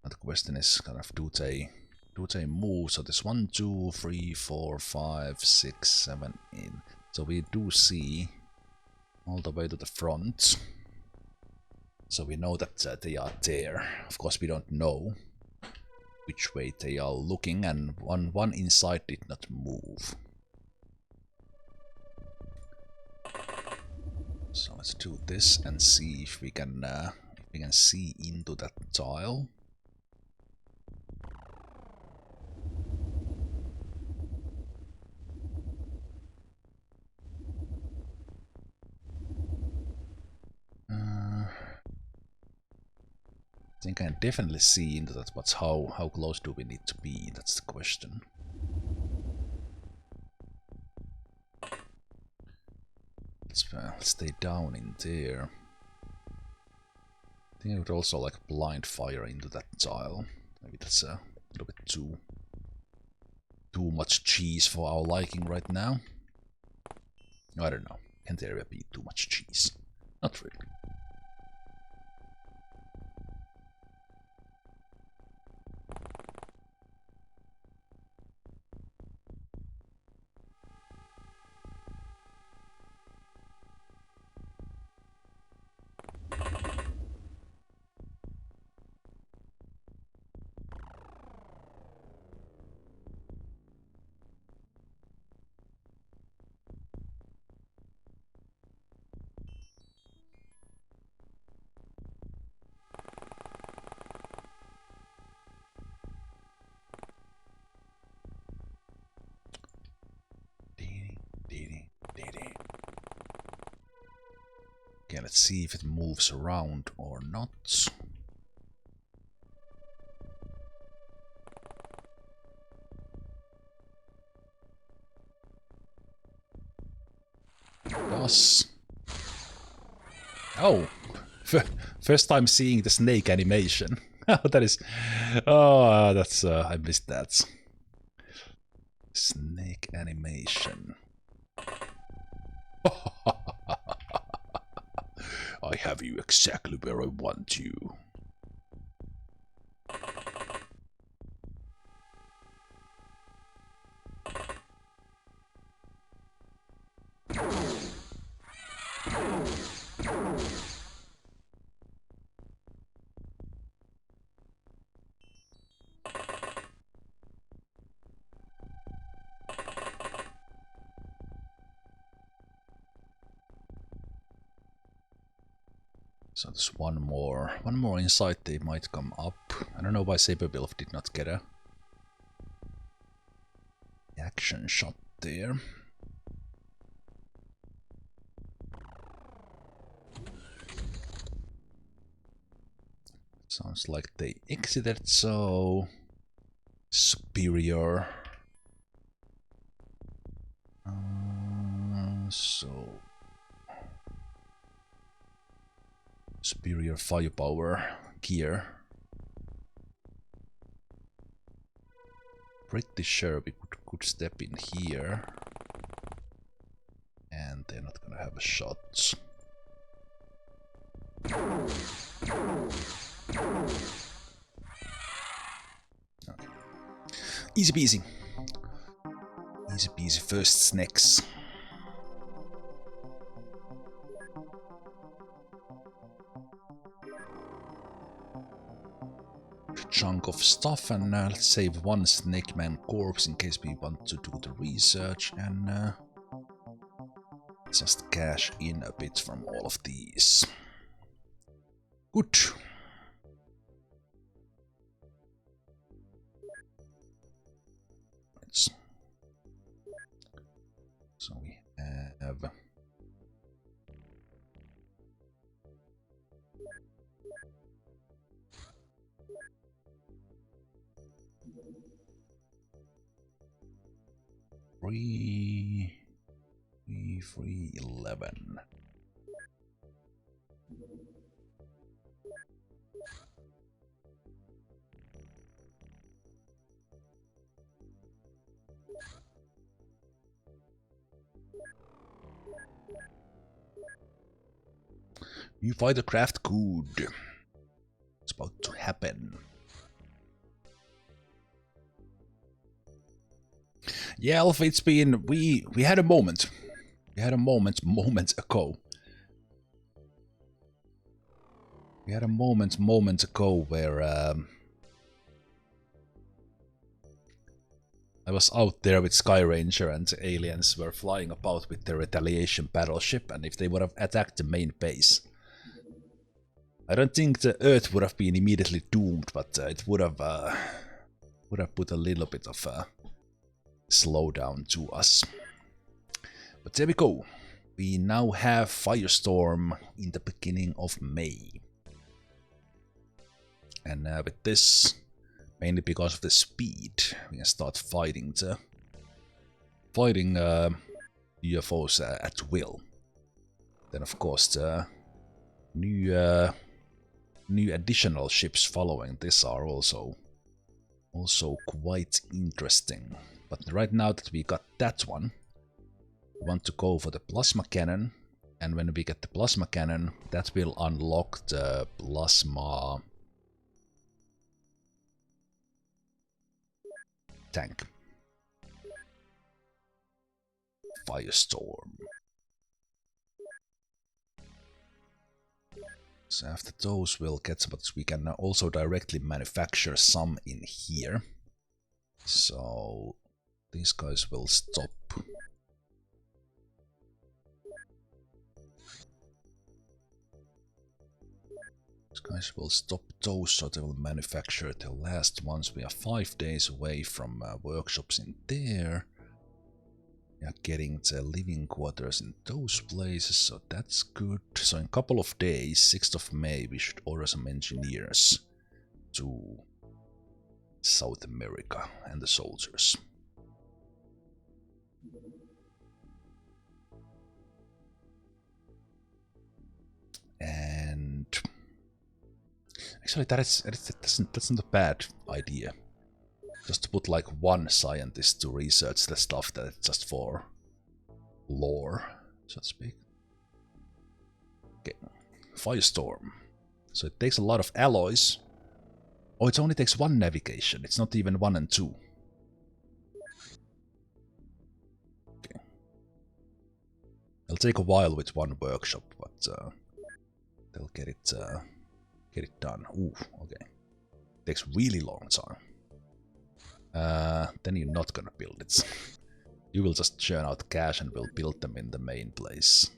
And the question is kind of do they move? So there's 1, 2, 3, 4, 5, 6, 7 in. So we do see all the way to the front. So we know that they are there. Of course we don't know which way they are looking, and one inside did not move. So let's do this and see if we can see into that tile. I think I can definitely see into that, but how close do we need to be? That's the question. Let's stay down in there. I think I would also like blind fire into that tile. Maybe that's a little bit too much cheese for our liking right now. I don't know. Can there ever be too much cheese? Not really. Okay, let's see if it moves around or not. Does. Oh! First time seeing the snake animation. That is... Oh, that's... I missed that. Snake animation. I have you exactly where I want you. So there's one more inside. They might come up. I don't know why Superhuman did not get a action shot there. Sounds like they exited, so superior. Superior firepower gear. Pretty sure we could would step in here. And they're not gonna have a shot. Okay. Easy peasy. Easy peasy first snacks. Chunk of stuff, and let's save one Snake Man corpse in case we want to do the research, and just cash in a bit from all of these. Good. So we have three, 11. You find the craft good. It's about to happen. Yeah, Alpha, it's been... We had a moment. We had a moment moments ago. We had a moment ago where I was out there with Sky Ranger and the aliens were flying about with their retaliation battleship, and if they would have attacked the main base, I don't think the Earth would have been immediately doomed, but it would have put a little bit of a slowdown to us. But there we go. We now have Firestorm in the beginning of May. And with this, mainly because of the speed, we can start fighting UFOs at will. Then of course the new additional ships following this are also quite interesting. But right now that we got that one, we want to go for the plasma cannon, and when we get the plasma cannon, that will unlock the plasma tank. Firestorm. So after those we'll get, but we can also directly manufacture some in here. So these guys will stop. These guys will stop those, so they will manufacture the last ones. We are 5 days away from workshops in there. We are getting the living quarters in those places, so that's good. So in a couple of days, 6th of May, we should order some engineers to South America and the soldiers. And actually, that's not a bad idea. Just to put like one scientist to research the stuff that's just for lore, so to speak. Okay, Firestorm. So it takes a lot of alloys. Oh, it only takes one navigation. It's not even 1 and 2. Okay. It'll take a while with one workshop, but they'll get it done. Ooh, okay. Takes really long time. Then you're not gonna build it. You will just churn out cash and we'll build them in the main place.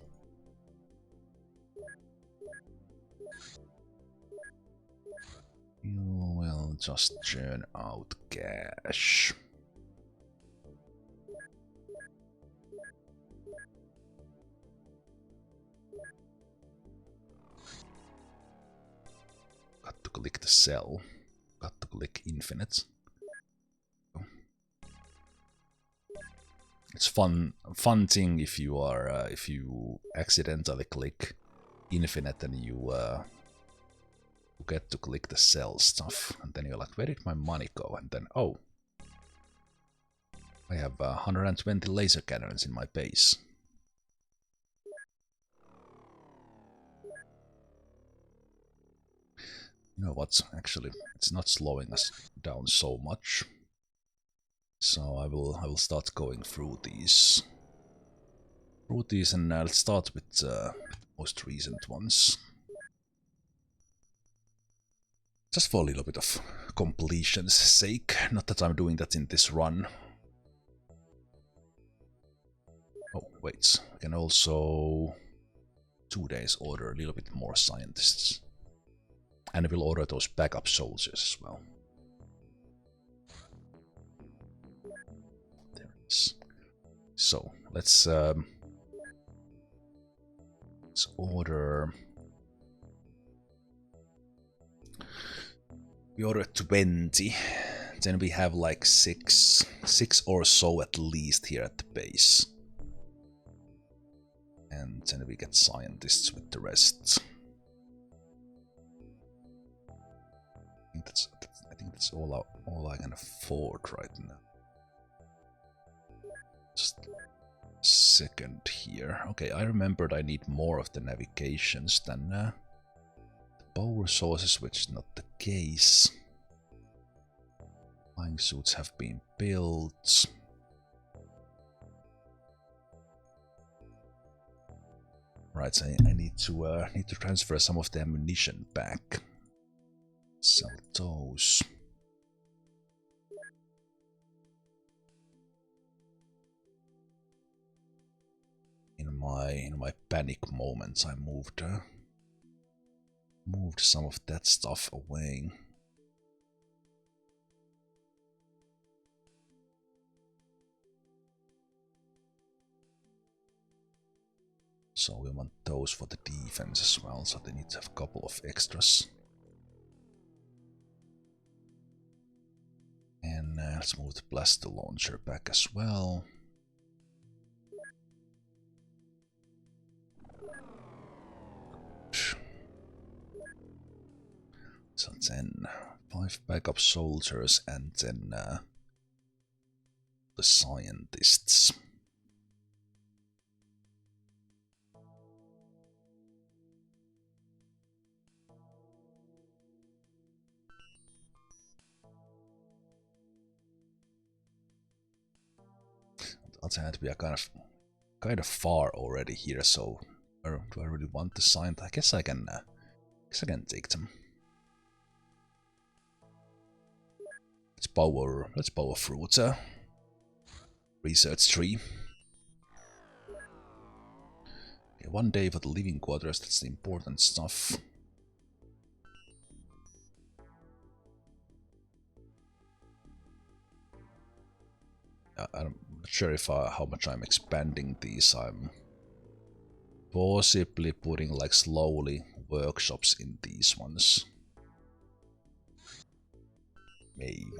You will just churn out cash. Got to click the cell. Got to click infinite. It's fun thing if you are if you accidentally click infinite and you get to click the cell stuff, and then you're like, where did my money go? And then oh, I have 120 laser cannons in my base. You know what? Actually, it's not slowing us down so much. So I will start going through these. And let's start with the most recent ones. Just for a little bit of completion's sake. Not that I'm doing that in this run. Oh, wait. I can also 2 days order a little bit more scientists. And we'll order those backup soldiers as well. There it is. So, let's order... We order 20. Then we have like 6 or so at least here at the base. And then we get scientists with the rest. I think that's all I can afford right now. Just a second here. Okay, I remembered I need more of the navigations than the power sources, which is not the case. Flying suits have been built. Right, so I need to transfer some of the ammunition back. Sell those. In my panic moments, I moved some of that stuff away. So we want those for the defense as well, so they need to have a couple of extras. And let's move the blaster launcher back as well. So then 5 backup soldiers and then the scientists. I'll say that we are kind of far already here, so do I really want the scientist? I guess I can take them. Let's power fruit research tree. Okay, 1 day for the living quarters, that's the important stuff. I'm not sure if how much I'm expanding these. I'm possibly putting like slowly workshops in these ones. Maybe.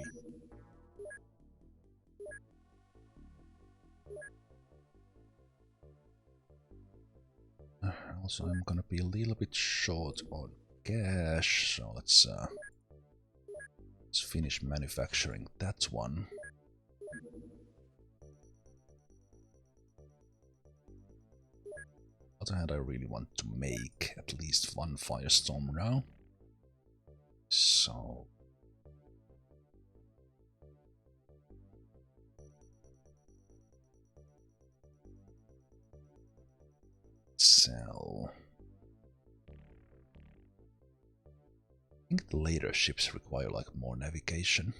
Also, I'm gonna be a little bit short on cash, so let's finish manufacturing that one. On the other hand, I really want to make at least 1 firestorm now. So sell. I think the later ships require like more navigation.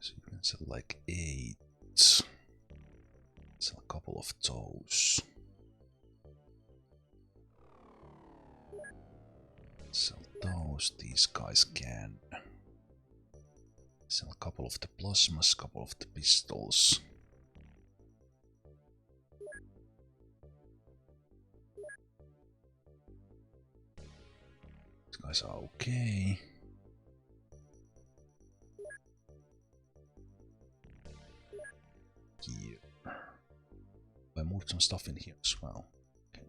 So you can sell like 8. Sell a couple of those. Sell those. These guys can. Sell a couple of the plasmas, couple of the pistols. These guys are okay. put some stuff in here as well. Okay.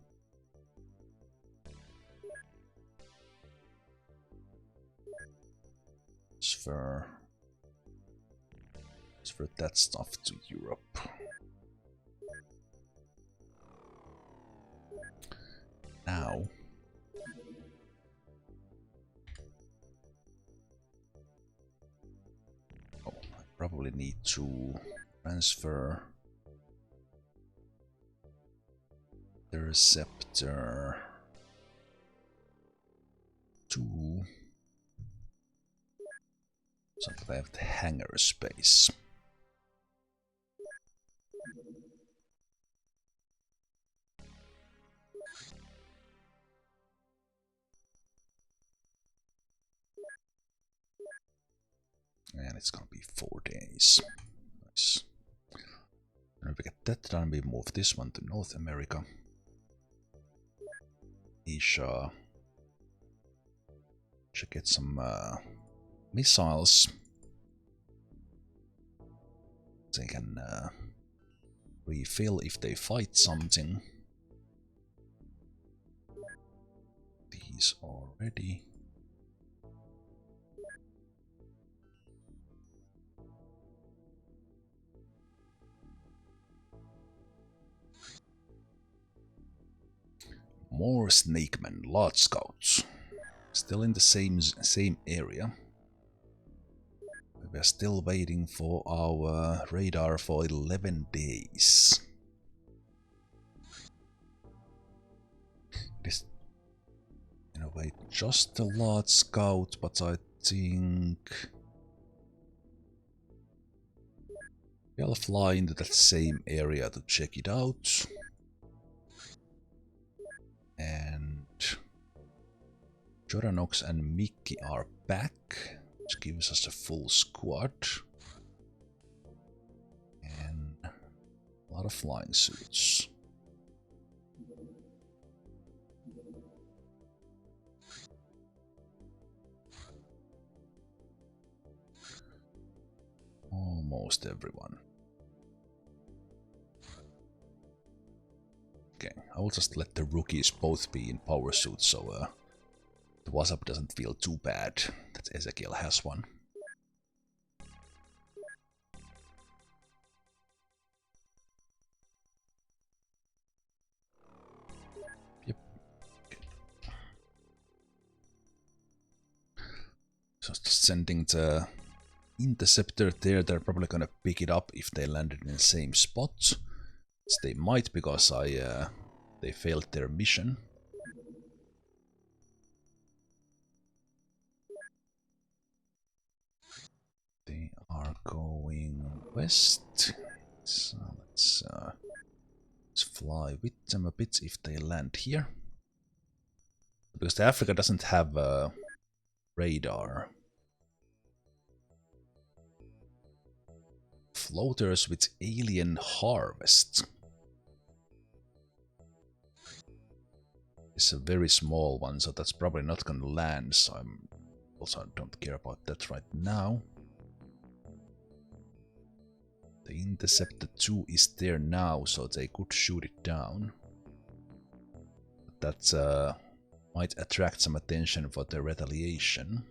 Transfer that stuff to Europe. Now, I probably need to transfer the receptor to something that I have the hangar space. And it's gonna be 4 days. Nice. And if we get that done, we move this one to North America. Asia should get some missiles. They can refill if they fight something. These are ready. More Snakemen, large scouts. Still in the same area. We're still waiting for our radar for 11 days. This, in a way, just a large scout, but I think we'll fly into that same area to check it out. And Joranox and Mickey are back, which gives us a full squad. And a lot of flying suits. Almost everyone. Okay, I will just let the rookies both be in power suits, so the WhatsApp doesn't feel too bad that Ezekiel has one. Yep. Okay. So just sending the interceptor there. They're probably gonna pick it up if they landed in the same spot. They might, because they failed their mission. They are going west, so let's fly with them a bit if they land here, because the Africa doesn't have a radar. Floaters with alien harvest. It's a very small one, so that's probably not gonna land, so I don't care about that right now. The Interceptor 2 is there now, so they could shoot it down. But that might attract some attention for the retaliation.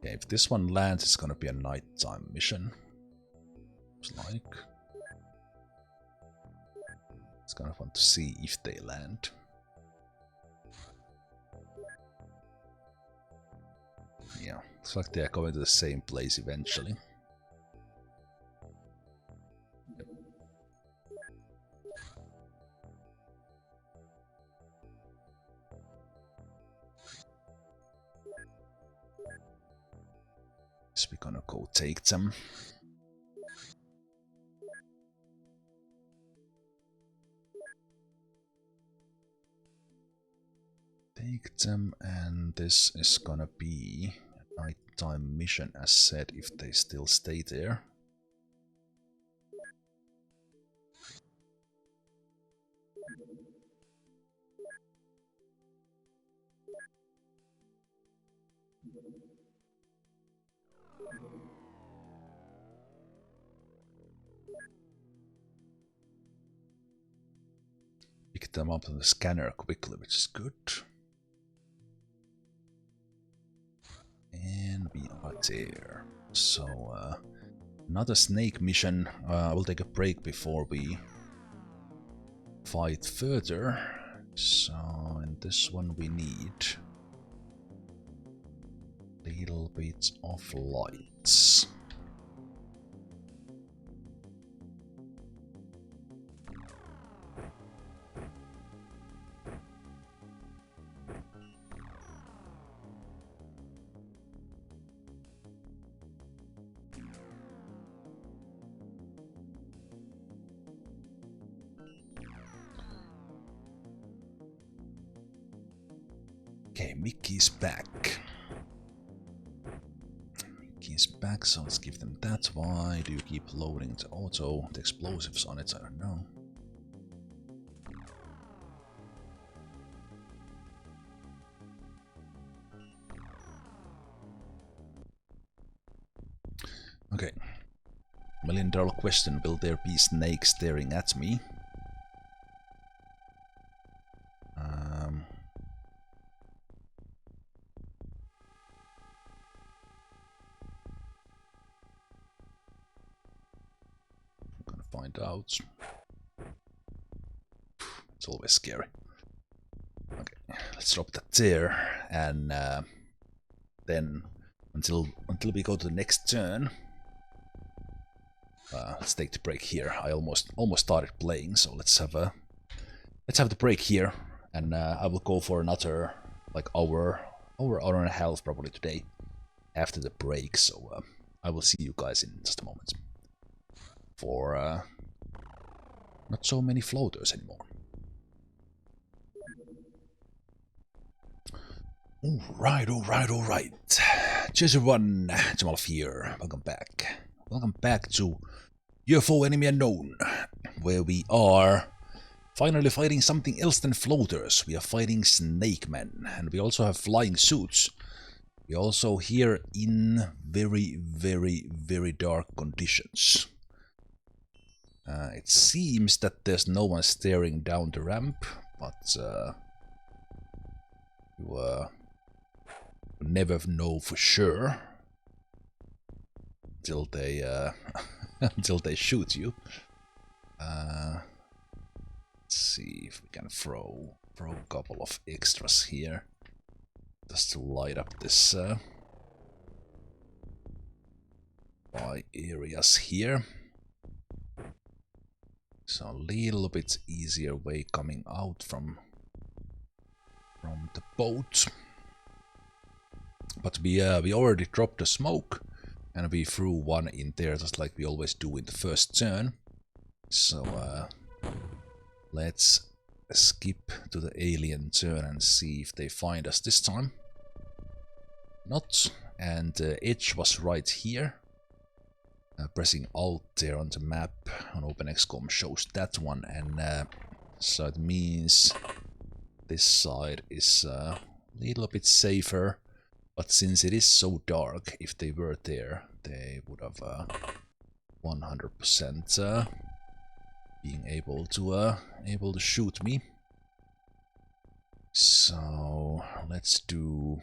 Okay, if this one lands, it's gonna be a nighttime mission. Looks like. It's gonna want to see if they land. Yeah, looks like they are going to the same place eventually. So we're gonna go take them. Take them, and this is gonna be a nighttime mission as said if they still stay there. them up on the scanner quickly, which is good. And we are there. So, another snake mission. I will take a break before we fight further. So, in this one we need little bits of lights. Okay, Mickey's back. Mickey's back, so let's give them that. Why do you keep loading the auto? The explosives on it, I don't know. Okay. $1 million question, will there be snakes staring at me? Find out. It's always scary. Okay, let's drop that there, and then until we go to the next turn, let's take the break here. I almost started playing, so let's have the break here, and I will go for another like hour and a half probably today after the break. So I will see you guys in just a moment. For not so many floaters anymore. Alright. Cheers everyone, Zemalf here. Welcome back. Welcome back to UFO Enemy Unknown, where we are finally fighting something else than floaters. We are fighting snake men, and we also have flying suits. We are also here in very dark conditions. It seems that there's no one staring down the ramp, but you never know for sure until they until they shoot you. Let's see if we can throw a couple of extras here just to light up this by areas here. So a little bit easier way coming out from the boat. But we already dropped the smoke, and we threw one in there just like we always do in the first turn. So let's skip to the alien turn and see if they find us this time. Not, and Edge was right here. Pressing Alt there on the map on OpenXcom shows that one, and so it means this side is a little bit safer. But since it is so dark, if they were there, they would have 100% being able to shoot me. So let's do.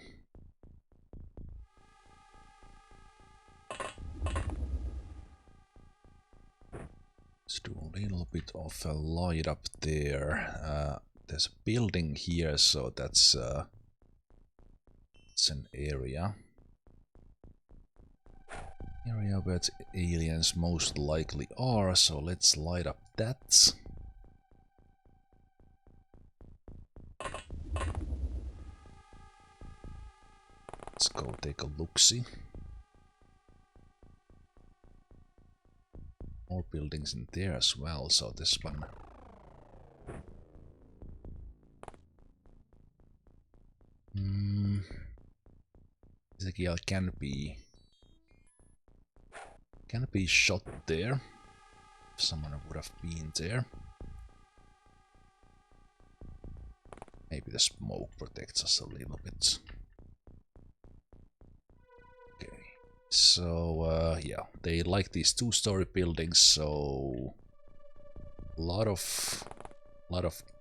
Let's do a little bit of a light up there. There's a building here, so that's it's an area where the aliens most likely are. So let's light up that. Let's go take a look-see. More buildings in there as well, so this one. Ezekiel can be shot there if someone would have been there. Maybe the smoke protects us a little bit. Okay, so yeah, they like these two-story buildings, so a lot of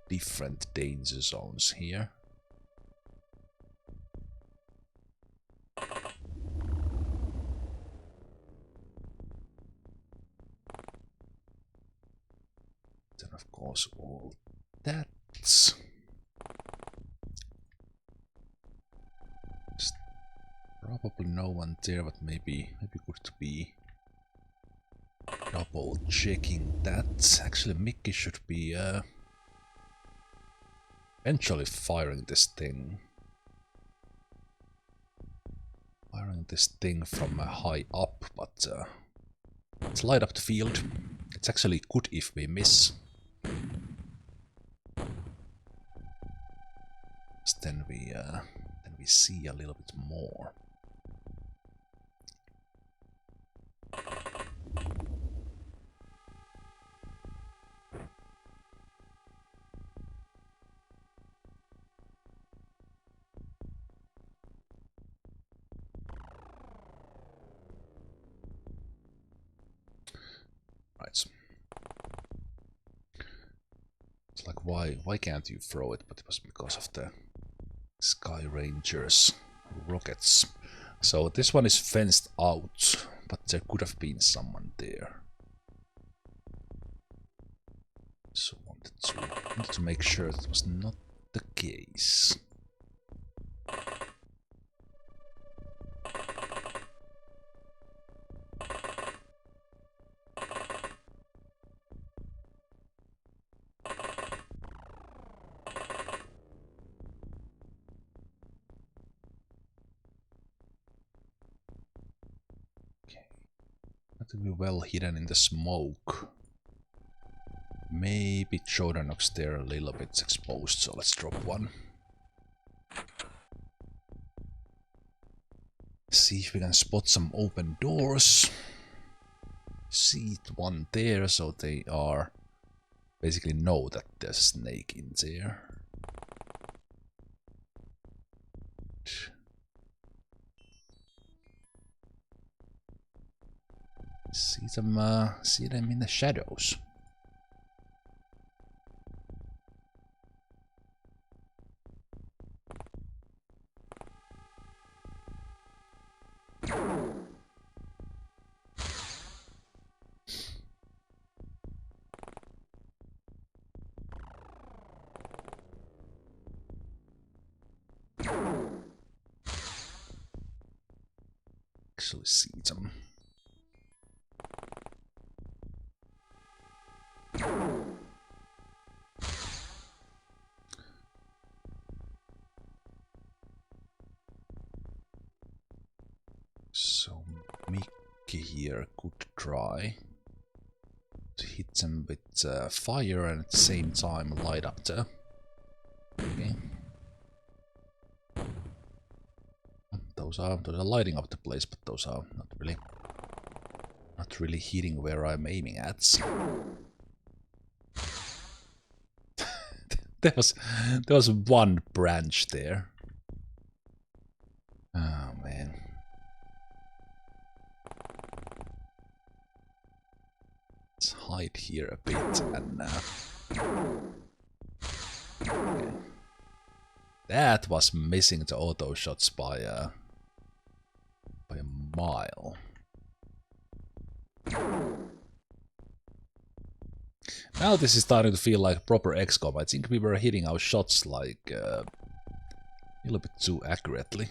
different danger zones here. Then of course all that's probably no one there, but maybe good to be double checking that. Actually Mickey should be eventually firing this thing. Firing this thing from high up, but let's light up the field. It's actually good if we miss. Then we see a little bit more. Right. It's like why can't you throw it? But it was because of the Sky Rangers rockets. So this one is fenced out, but there could have been someone there. So wanted to make sure that was not the case. To be well hidden in the smoke. Maybe Jordanox there a little bit exposed, so let's drop one. See if we can spot some open doors. See one there, so they are basically know that there's a snake in there. See them in the shadows. Actually see them. So Mickey here could try to hit them with fire and at the same time light up the... Okay. Those are lighting up the place, but those are not really hitting where I'm aiming at. there was one branch there. Oh man. Let's hide here a bit and okay. That was missing the auto shots by a mile. Now this is starting to feel like proper XCOM. I think we were hitting our shots like a little bit too accurately.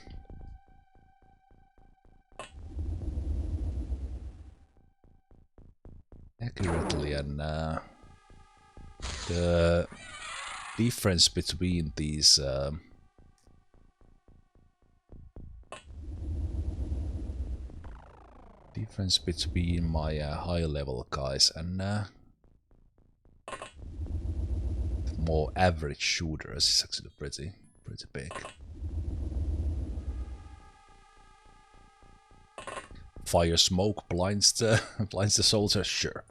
And the difference between these my high level guys and more average shooters is actually pretty big. Fire smoke blinds the soldier, sure.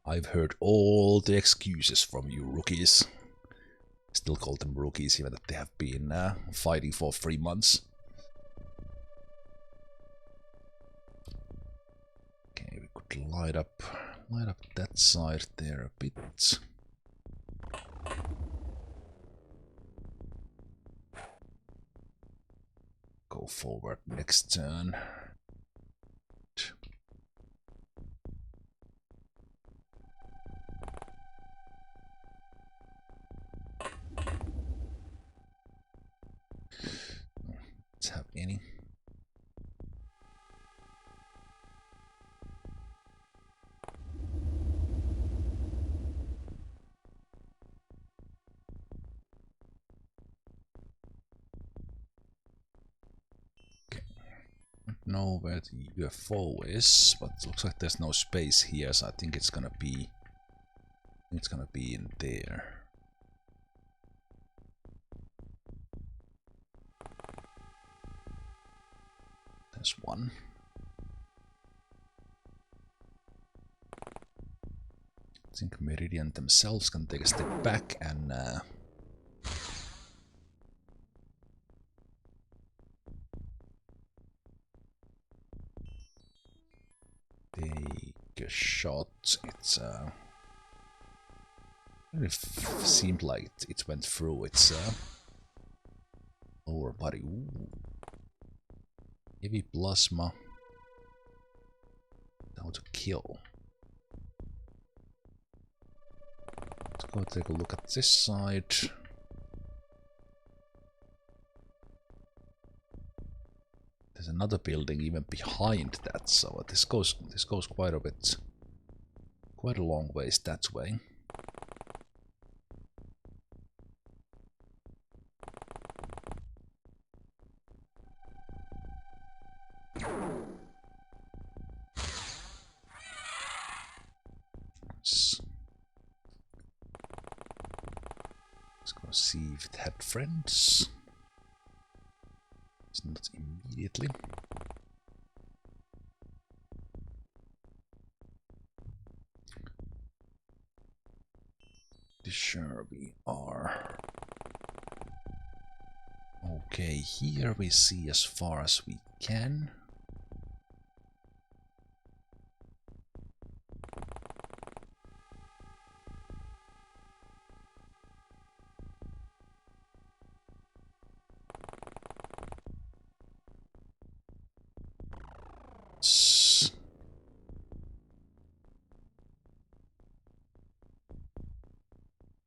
I've heard all the excuses from you rookies. Still call them rookies even that they have been fighting for 3 months. Okay, we could light up that side there a bit. go forward next turn. Let's have any. Know where the UFO is, but it looks like there's no space here, so I think it's gonna be in there. There's one. I think Meridian themselves can take a step back and take a shot. It's really seemed like it went through its lower body. Ooh. Heavy plasma. How to kill. Let's go take a look at this side. There's another building even behind that, so this goes quite a bit, quite a long ways that way. Let's go see if it had friends. It's not immediately. Sure we are. Okay, here we see as far as we can.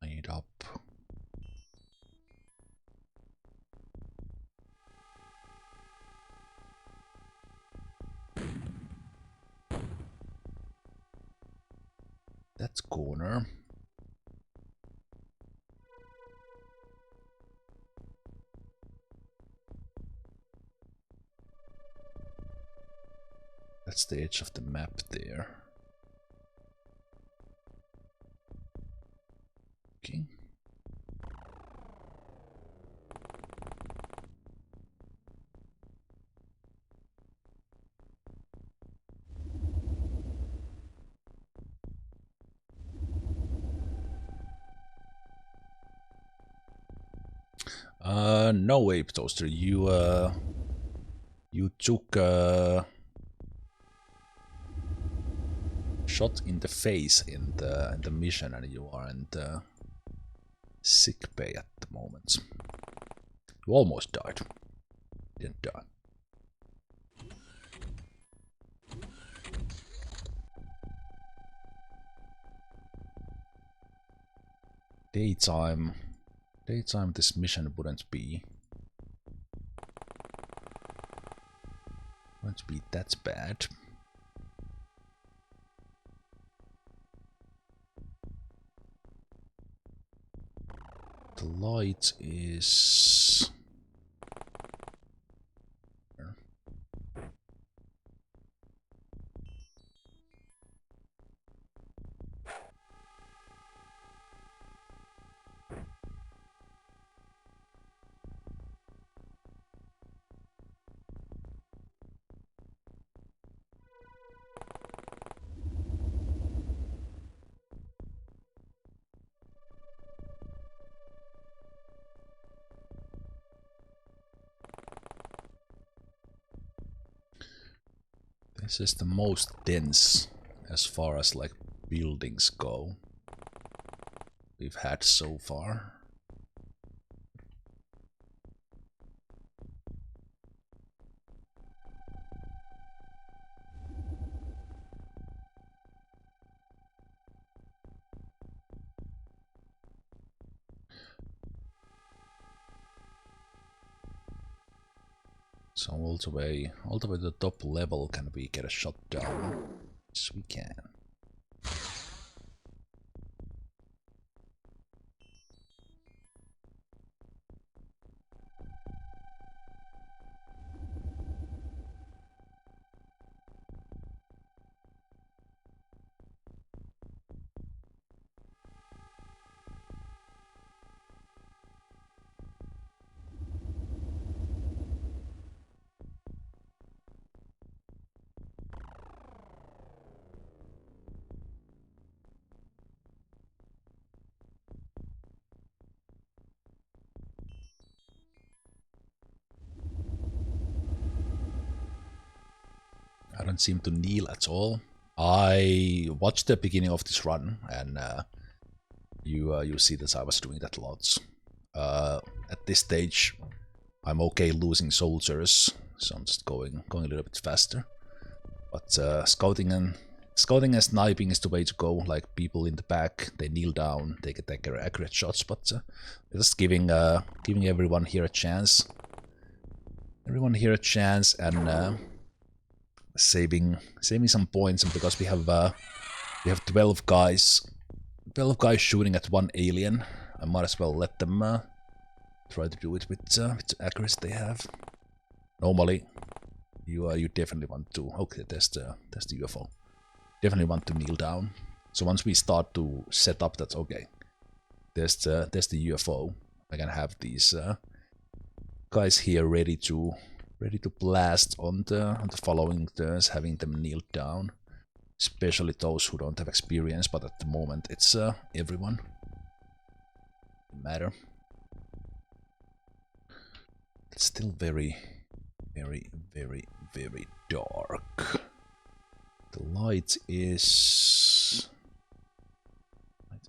Light up. That corner. That's the edge of the map there. Okay. No, Ape Toaster, you took a shot in the face in the mission, and you are in the sick bay at the moment. You almost died. Didn't die. Daytime this mission wouldn't be that bad. The light is there. This is the most dense as far as like buildings go we've had so far. So all the way to the top level, can we get a shot down? Yes, we can. I don't seem to kneel at all. I watched the beginning of this run, and you see that I was doing that lots. At this stage, I'm okay losing soldiers, so I'm just going a little bit faster. But scouting and sniping is the way to go. Like people in the back, they kneel down, they get accurate shots. But just giving everyone here a chance. Everyone here a chance, and saving some points. And because we have 12 guys shooting at one alien, I might as well let them try to do it with the accuracy they have. Normally, you definitely want to. Okay, there's the UFO. Definitely want to kneel down. So once we start to set up, that's okay. There's the UFO. I can have these guys here ready to blast on the following turns, having them kneel down. Especially those who don't have experience, but at the moment it's everyone. Doesn't matter. It's still very, very, very, very dark. The light is...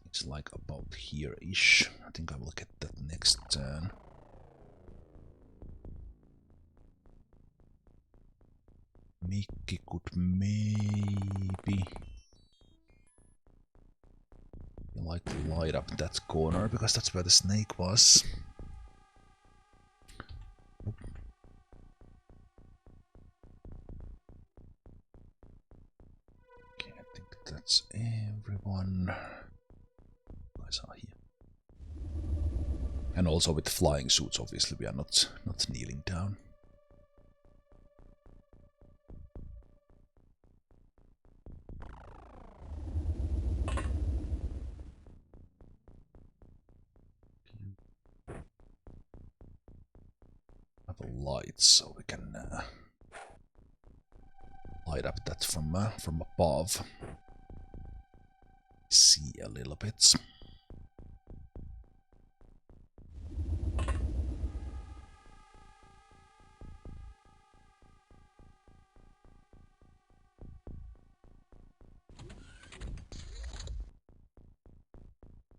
it's like about here-ish. I think I will get that next turn. Mickey could maybe like to light up that corner, because that's where the snake was. Okay, I think that's everyone. Guys are here. And also with flying suits, obviously we are not kneeling down. Lights, so we can light up that from above. See a little bit.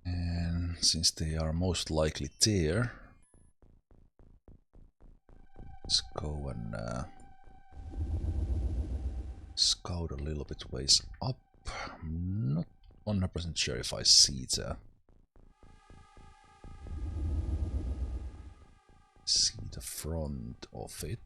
And since they are most likely there, let's go and scout a little bit ways up. I'm not 100% sure if I see the front of it.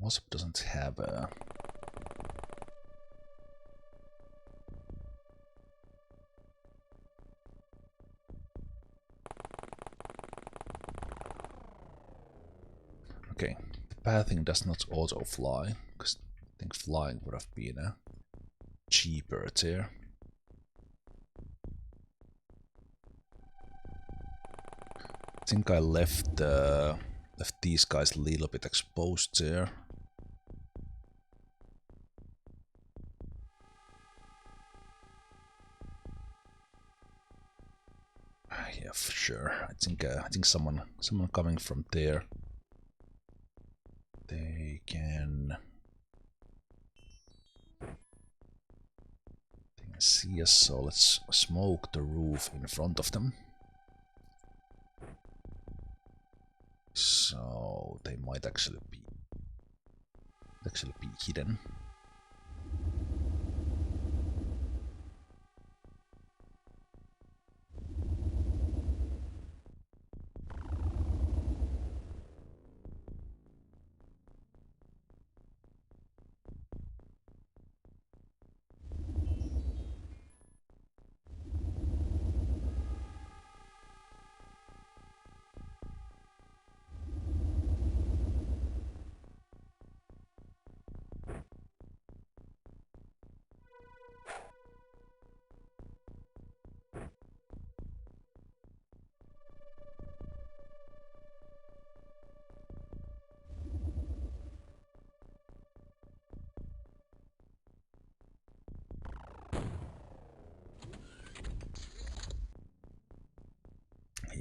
Wasp doesn't have a... Okay, the pathing does not auto-fly, because I think flying would have been cheaper there. I think I left these guys a little bit exposed there. Yeah, for sure. I think someone coming from there. can see us, so let's smoke the roof in front of them. So they might actually be hidden.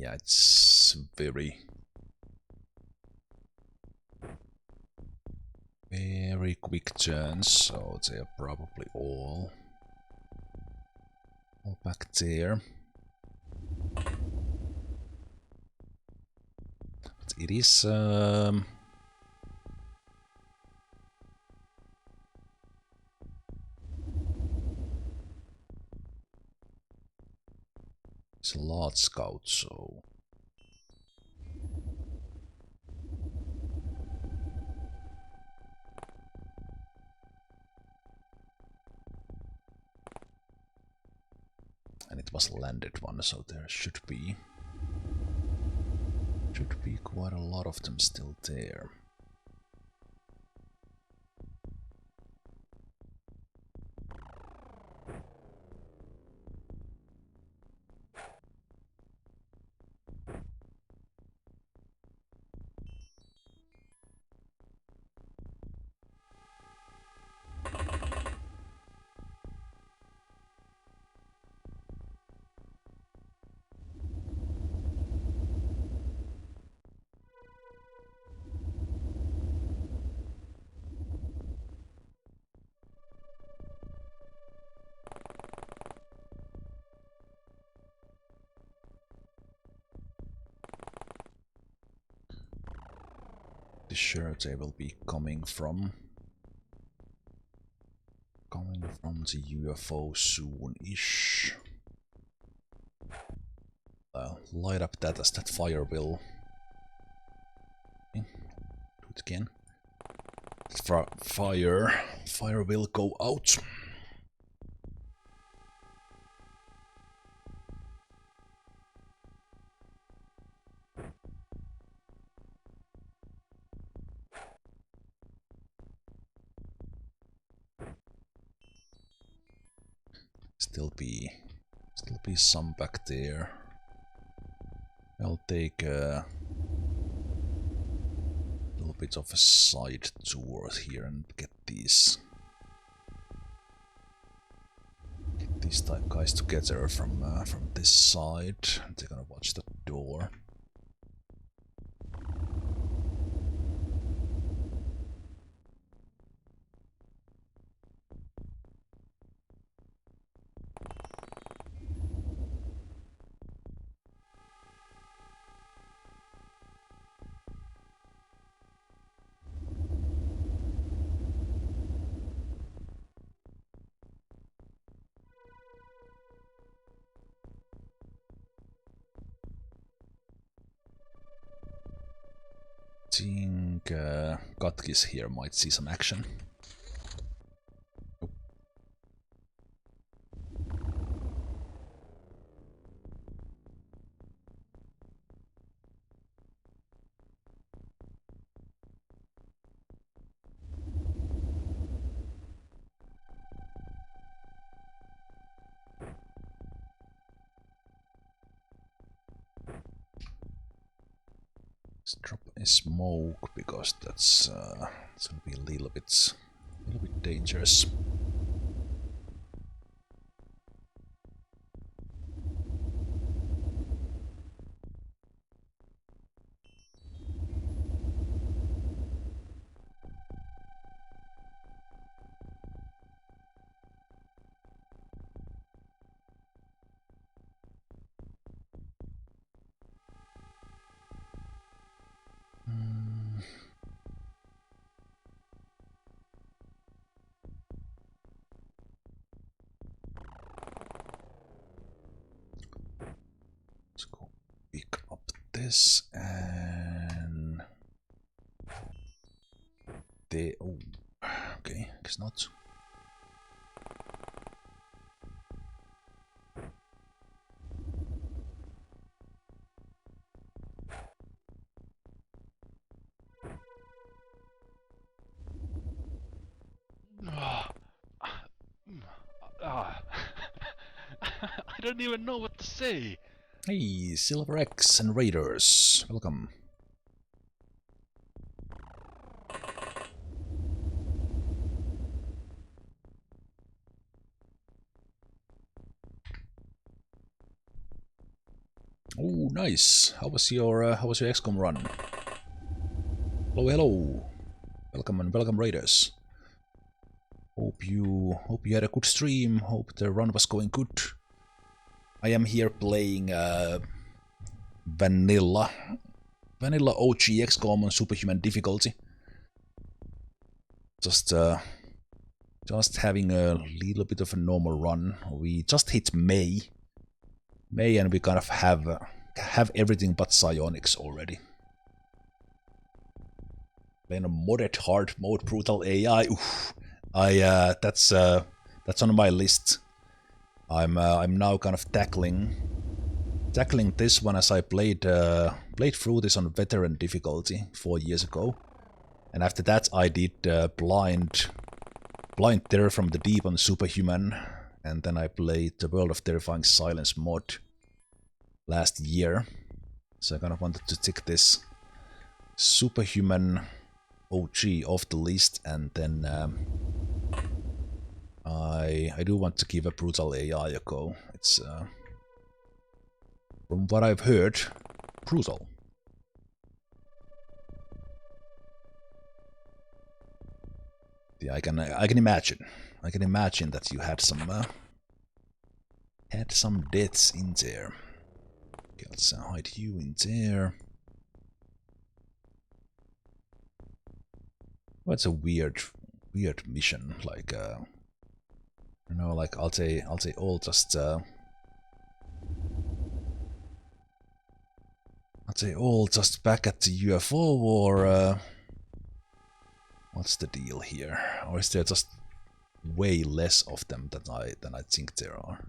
Yeah, it's very quick turns, so they are probably all back there. But it is it's a large scout, so and it was a landed one, so there should be quite a lot of them still there. Sure, they will be coming from the UFO soon-ish. Light up that as that fire will do it again. Fire will go out. Still be some back there. I'll take a little bit of a side tour here and get these type guys together from this side. They're gonna watch the door. I think Katkis here might see some action. Nope. Let's drop a smoke because that's it's gonna be a little bit dangerous. this and the okay, guess not. I don't even know what to say. Hey, Silver X and Raiders, welcome. Oh, nice. How was your XCOM run? Hello, hello. Welcome and welcome, Raiders. Hope you had a good stream. Hope the run was going good. I am here playing vanilla OG XCOM on Superhuman difficulty. Just having a little bit of a normal run. We just hit May, and we kind of have everything but Psionics already. Playing a modded hard mode, brutal AI. Oof. That's on my list. I'm now kind of tackling this one as I played through this on veteran difficulty 4 years ago, and after that I did blind terror from the deep on Superhuman, and then I played the World of Terrifying Silence mod last year. So I kind of wanted to tick this Superhuman OG off the list, and then I do want to give a brutal AI a go. It's from what I've heard, brutal. Yeah, I can imagine. I can imagine that you had some deaths in there. Okay, let's hide you in there. Well, it's a weird mission. Like, you know, like I'll say all just. I'd say all just back at the UFO, or what's the deal here? Or is there just way less of them than I think there are?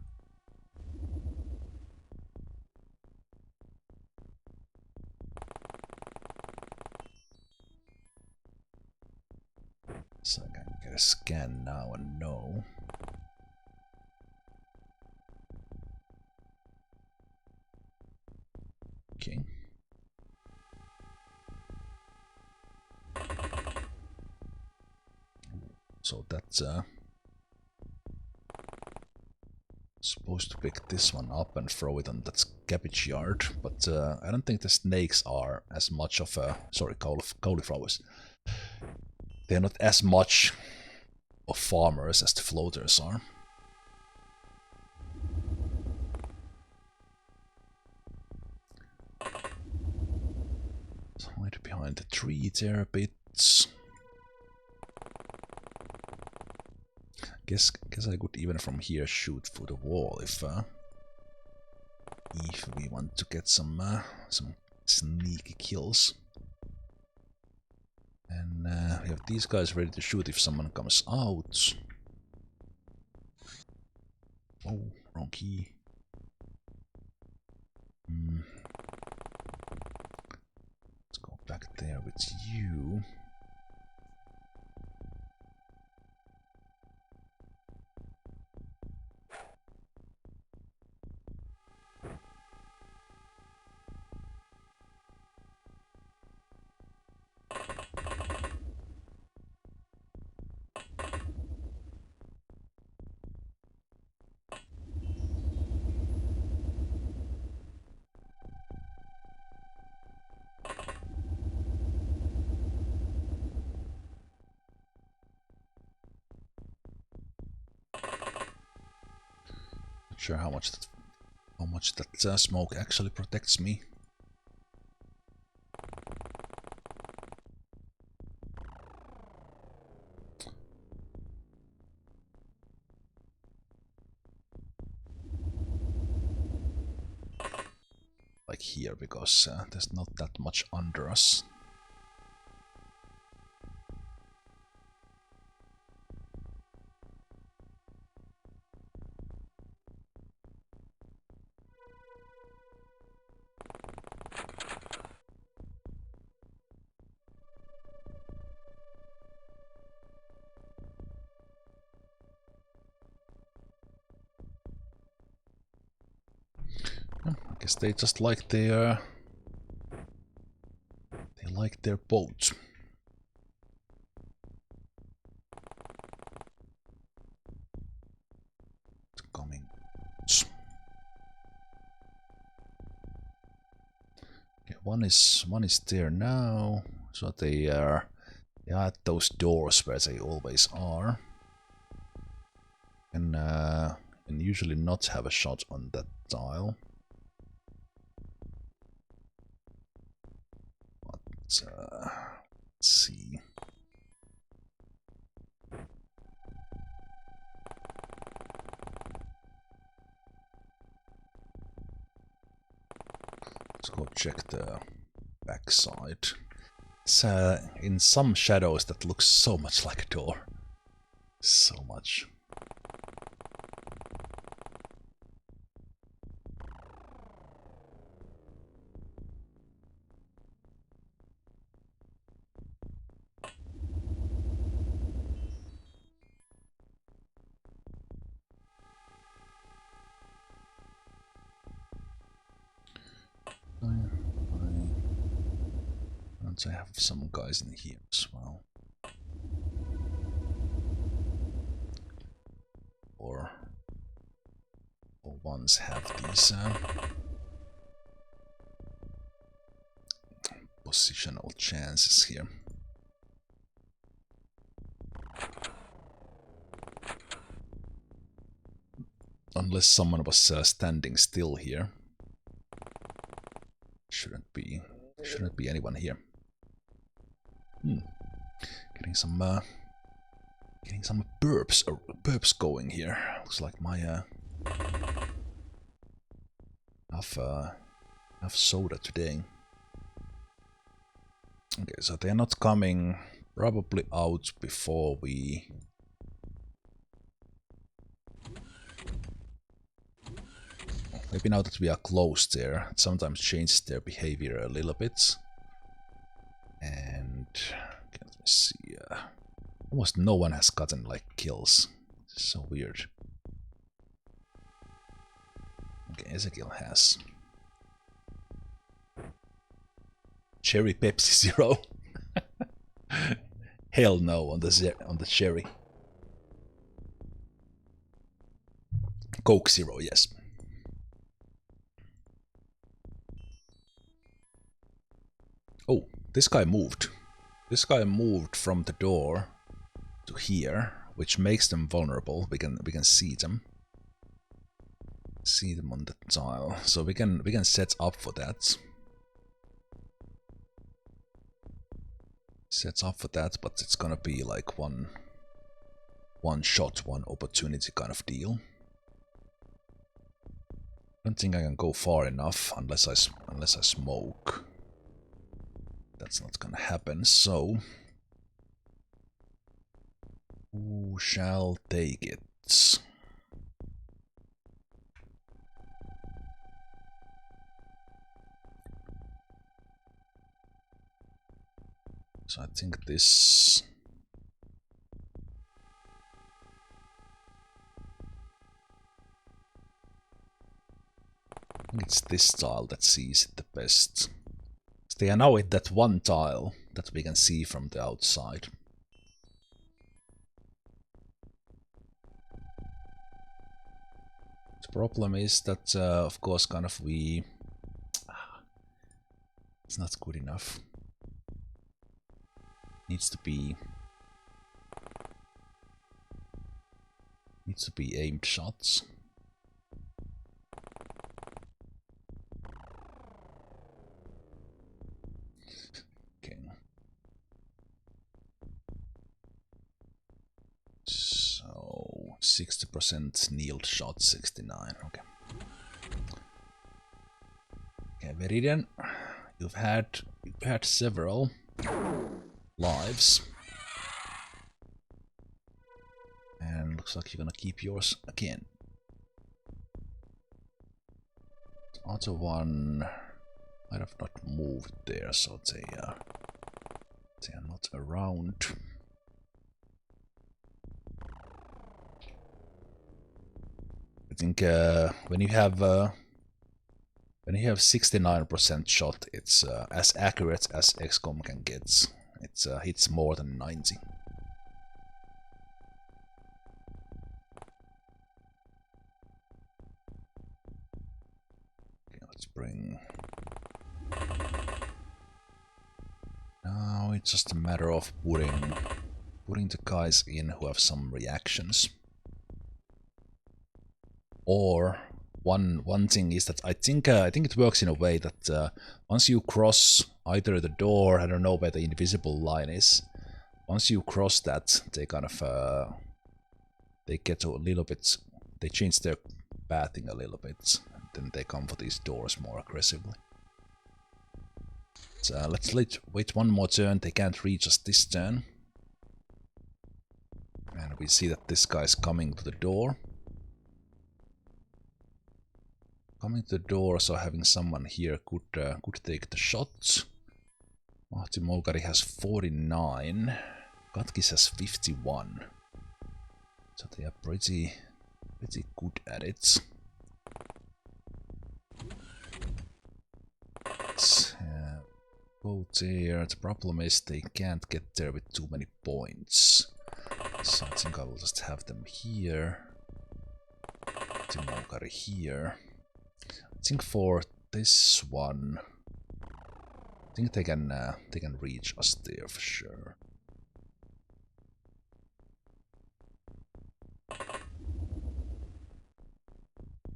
So I can get a scan now and know. Okay. So that's supposed to pick this one up and throw it on that cabbage yard, but I don't think the snakes are as much of a... Sorry, cauliflowers. They're not as much of farmers as the floaters are. So hide behind the tree there a bit. Guess I could even from here shoot through the wall if we want to get some sneaky kills. And we have these guys ready to shoot if someone comes out. Oh, wrong key. Let's go back there with you. Sure how much that smoke actually protects me. like here, because there's not that much under us. I guess they just like their boat. It's coming. Okay, one is there now, so they are at those doors where they always are, and usually not have a shot on that tile. Let's see. Let's go check the backside. It's in some shadows that looks so much like a door. So much. I have some guys in here as well. Or ones have these positional chances here. Unless someone was standing still here. Shouldn't be anyone here. Getting some burps going here. Looks like my have soda today. Okay, so they're not coming probably out before we maybe now that we are close there, it sometimes changes their behavior a little bit. And okay, let me see. Almost no one has gotten like kills. This is so weird. Okay, Ezekiel has. Cherry Pepsi Zero. Hell no on the cherry. Coke Zero, yes. Oh, this guy moved. This guy moved from the door to here, which makes them vulnerable. We can see them. See them on the tile. So we can set up for that. Set up for that, but it's gonna be like one shot, one opportunity kind of deal. I don't think I can go far enough unless I smoke. That's not gonna happen, so who shall take it? So I think this it's this tile that sees it the best. They are now at that one tile that we can see from the outside. The problem is that, of course, kind of it's not good enough. Needs to be aimed shots. Okay. So 60% nailed shot, 69. Okay. Okay, Meridian, you've had several lives. And looks like you're gonna keep yours again. The other one might have not moved there, so they are not around. I think when you have 69% shot, it's as accurate as XCOM can get. It hits more than 90. Okay, let's bring. Now it's just a matter of putting the guys in who have some reactions. Or one thing is that I think it works in a way that once you cross either the door, I don't know where the invisible line is. Once you cross that, they kind of they get a little bit. They change their pathing a little bit, and then they come for these doors more aggressively. So let's wait one more turn. They can't reach us this turn, and we see that this guy's coming to the door. Coming to the door, so having someone here could take the shots. Martin Mulgari has 49. Katkis has 51. So they are pretty good at it. Let's go there. The problem is they can't get there with too many points. So I think I will just have them here. Martin Mulgari here. I think for this one, I think they can reach us there for sure.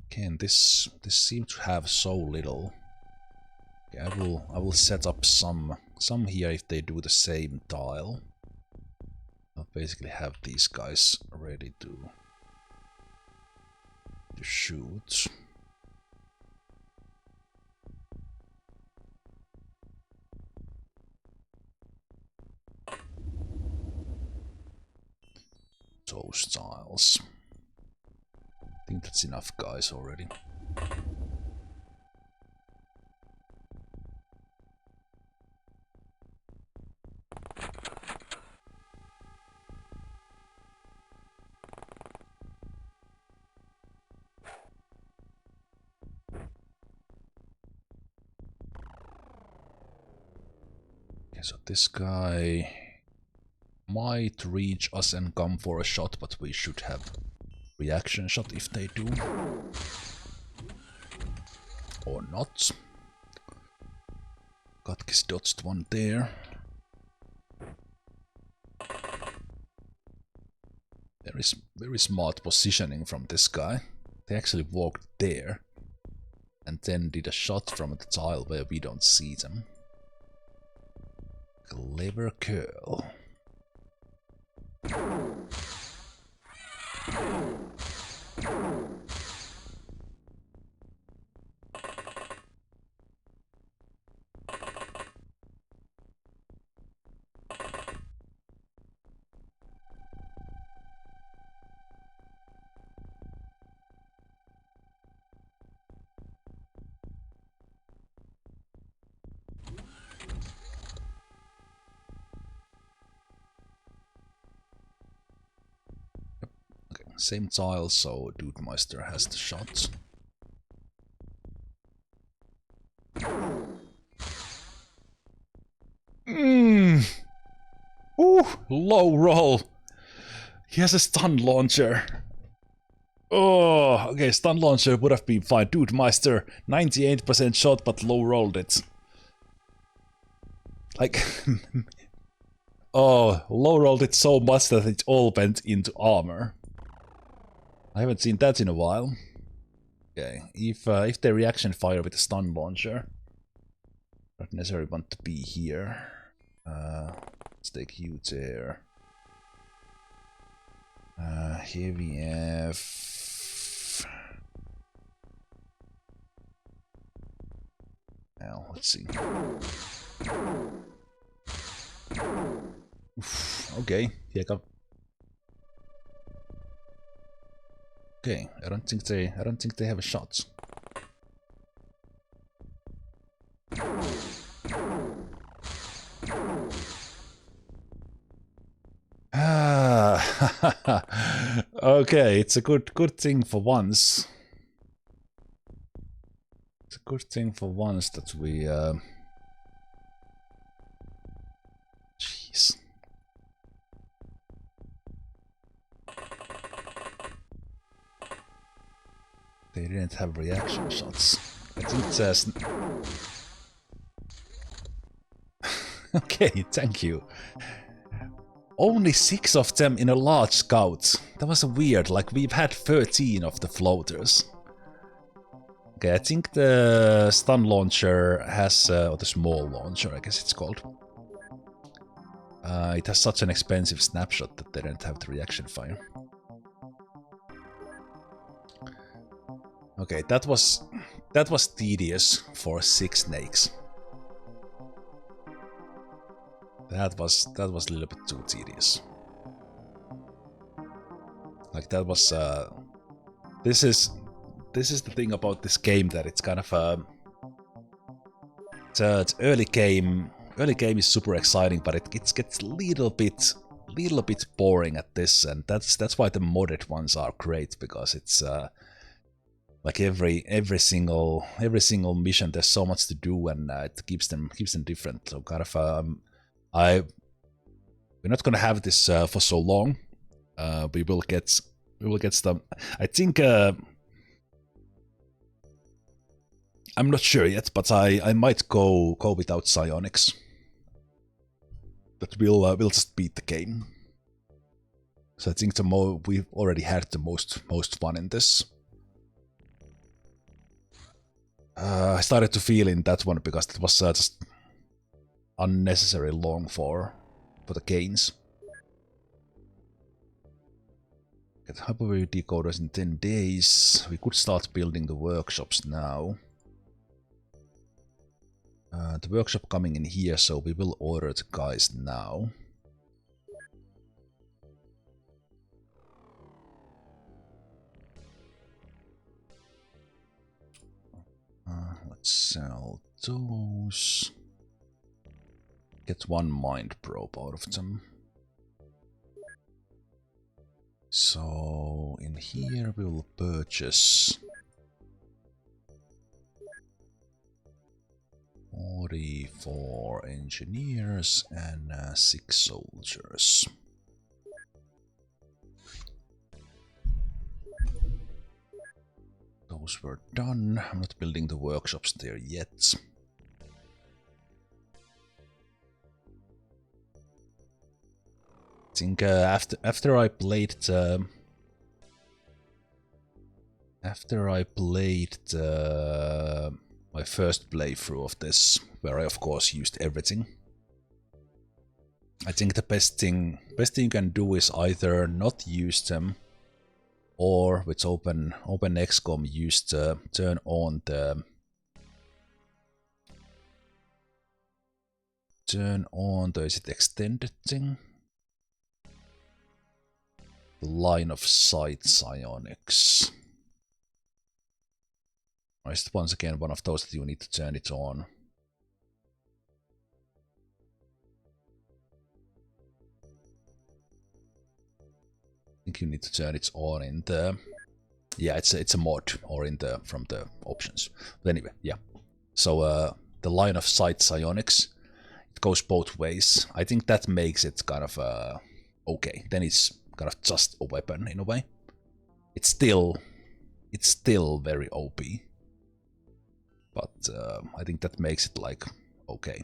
Again, this seems to have so little. Okay, I will set up some here if they do the same tile. I'll basically have these guys ready to shoot. Those tiles. I think that's enough guys already. Okay, so this guy might reach us and come for a shot, but we should have reaction shot if they do. Or not. Katkis dodged one there. There is very smart positioning from this guy. They actually walked there and then did a shot from the tile where we don't see them. Clever curl. Same tile, so Dude Meister has the shot. Ooh, low roll. He has a stun launcher. Oh, okay, stun launcher would have been fine. Dude Meister, 98% shot, but low rolled it. Like, oh, low rolled it so much that it all went into armor. I haven't seen that in a while. Okay, if they reaction fire with a stun launcher, not necessarily want to be here. Let's take you there. Here we have. Now, let's see. Oof, okay, here come. Okay, I don't think they have a shot. Okay, it's a good thing for once. It's a good thing for once that we jeez. They didn't have reaction shots. I think it says okay, thank you. Only 6 of them in a large scout. That was weird, like we've had 13 of the floaters. Okay, I think the stun launcher has, or the small launcher I guess it's called. It has such an expensive snapshot that they didn't have the reaction fire. Okay, that was tedious for 6 snakes. That was a little bit too tedious. Like that was this is the thing about this game, that it's kind of it's early game. Early game is super exciting, but it gets little bit boring at this, and that's why the modded ones are great, because it's like every single mission there's so much to do, and it keeps them different. So kind of we're not gonna have this for so long. We will get some. I think I'm not sure yet, but I might go without Psionics. But we'll just beat the game. So I think we've already had the most fun in this. I started to feel in that one because it was just unnecessary long for the gains. Get hyper decoders in 10 days. We could start building the workshops now. The workshop coming in here, so we will order the guys now. Let's sell those. Get 1 mind probe out of them. So in here we will purchase 44 engineers and 6 soldiers. Those were done. I'm not building the workshops there yet. I think after I played my first playthrough of this, where I of course used everything, I think the best thing you can do is either not use them, or with OpenXcom use the turn on the is it extended thing? The line of sight psionics. Or is it once again one of those that you need to turn it on? I think you need to turn it on in the... Yeah, it's a mod, or in the from the options. But anyway, yeah. So the line of sight psionics, it goes both ways. I think that makes it kind of okay. Then it's kind of just a weapon in a way. It's still very OP. But I think that makes it like okay.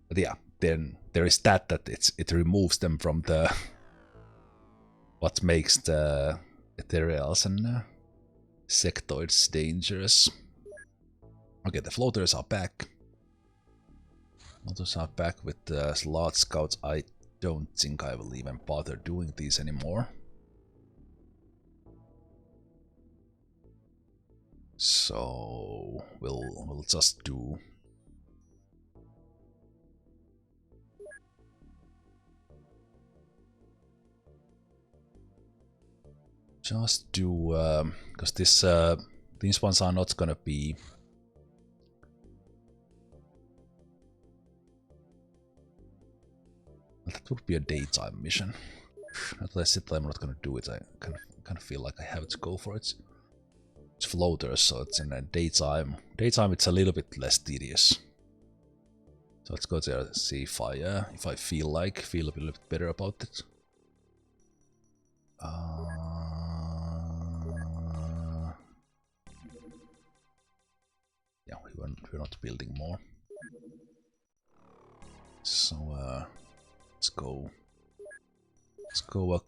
But yeah, then there is that it removes them from the what makes the ethereals and sectoids dangerous. Okay, the floaters are back. Floaters are back with the large scouts. I don't think I will even bother doing these anymore. So we'll just do because these ones are not gonna be that would be a daytime mission. At least I'm not gonna do it. I kind of feel like I have to go for it. It's floaters, so it's in the daytime. Daytime it's a little bit less tedious. So let's go there and see if I feel a little bit better about it. Yeah, we're not building more. So let's go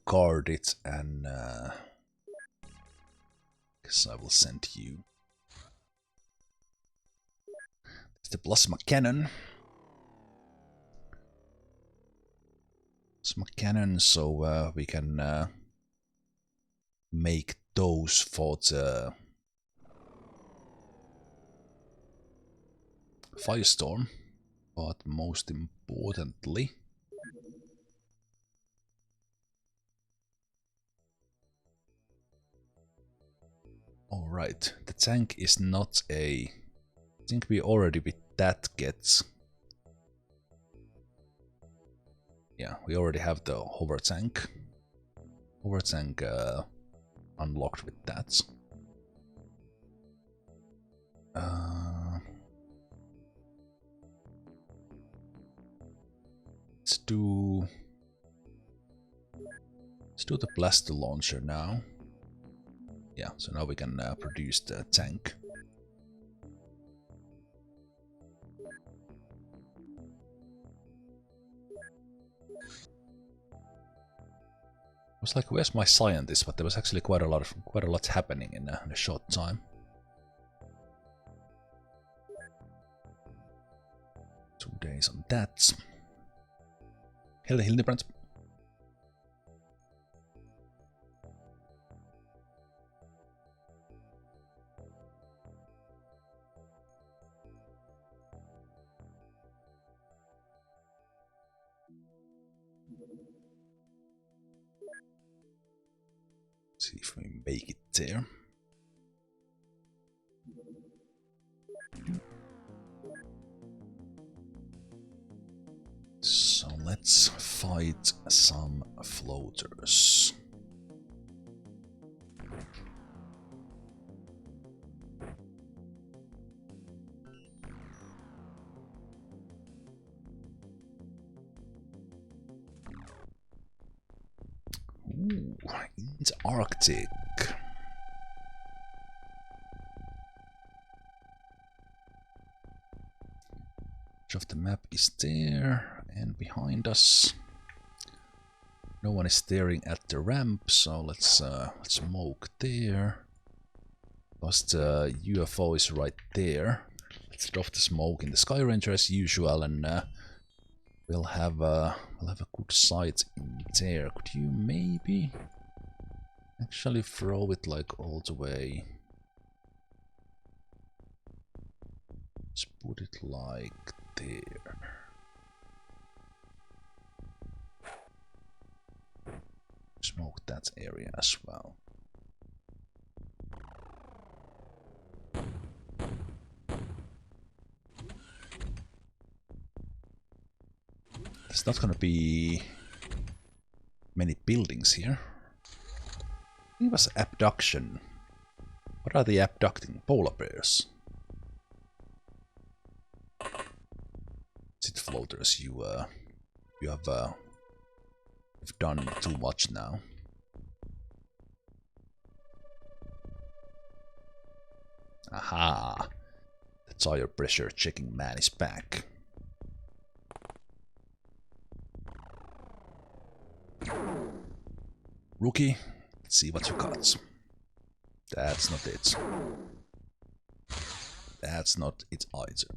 guard it, and guess I will send you. It's the plasma cannon. Plasma cannon, so we can make those for the firestorm, but most importantly, all right, the tank is not a. I think we already with that get. Yeah, we already have the hover tank. Hover tank unlocked with that. Let's do the blaster launcher now. Yeah, so now we can produce the tank. I was like, where's my scientist? But there was actually quite a lot happening in a short time. Two days on that. Hildebrand. See if we make it there. So let's fight some floaters. Ooh, in the Arctic. Much of the map is there, and behind us. No one is staring at the ramp, so let's smoke there. Because the UFO is right there. Let's drop the smoke in the Sky Ranger as usual, and we'll have a good sight in there. Could you maybe actually throw it like all the way? Let's put it like there. Smoke that area as well. There's not gonna be many buildings here. It was abduction. What are they abducting? Polar bears. Sit floaters, you have you've done too much now. Aha! The tire pressure checking man is back. Rookie, let's see what you got. That's not it. That's not it either.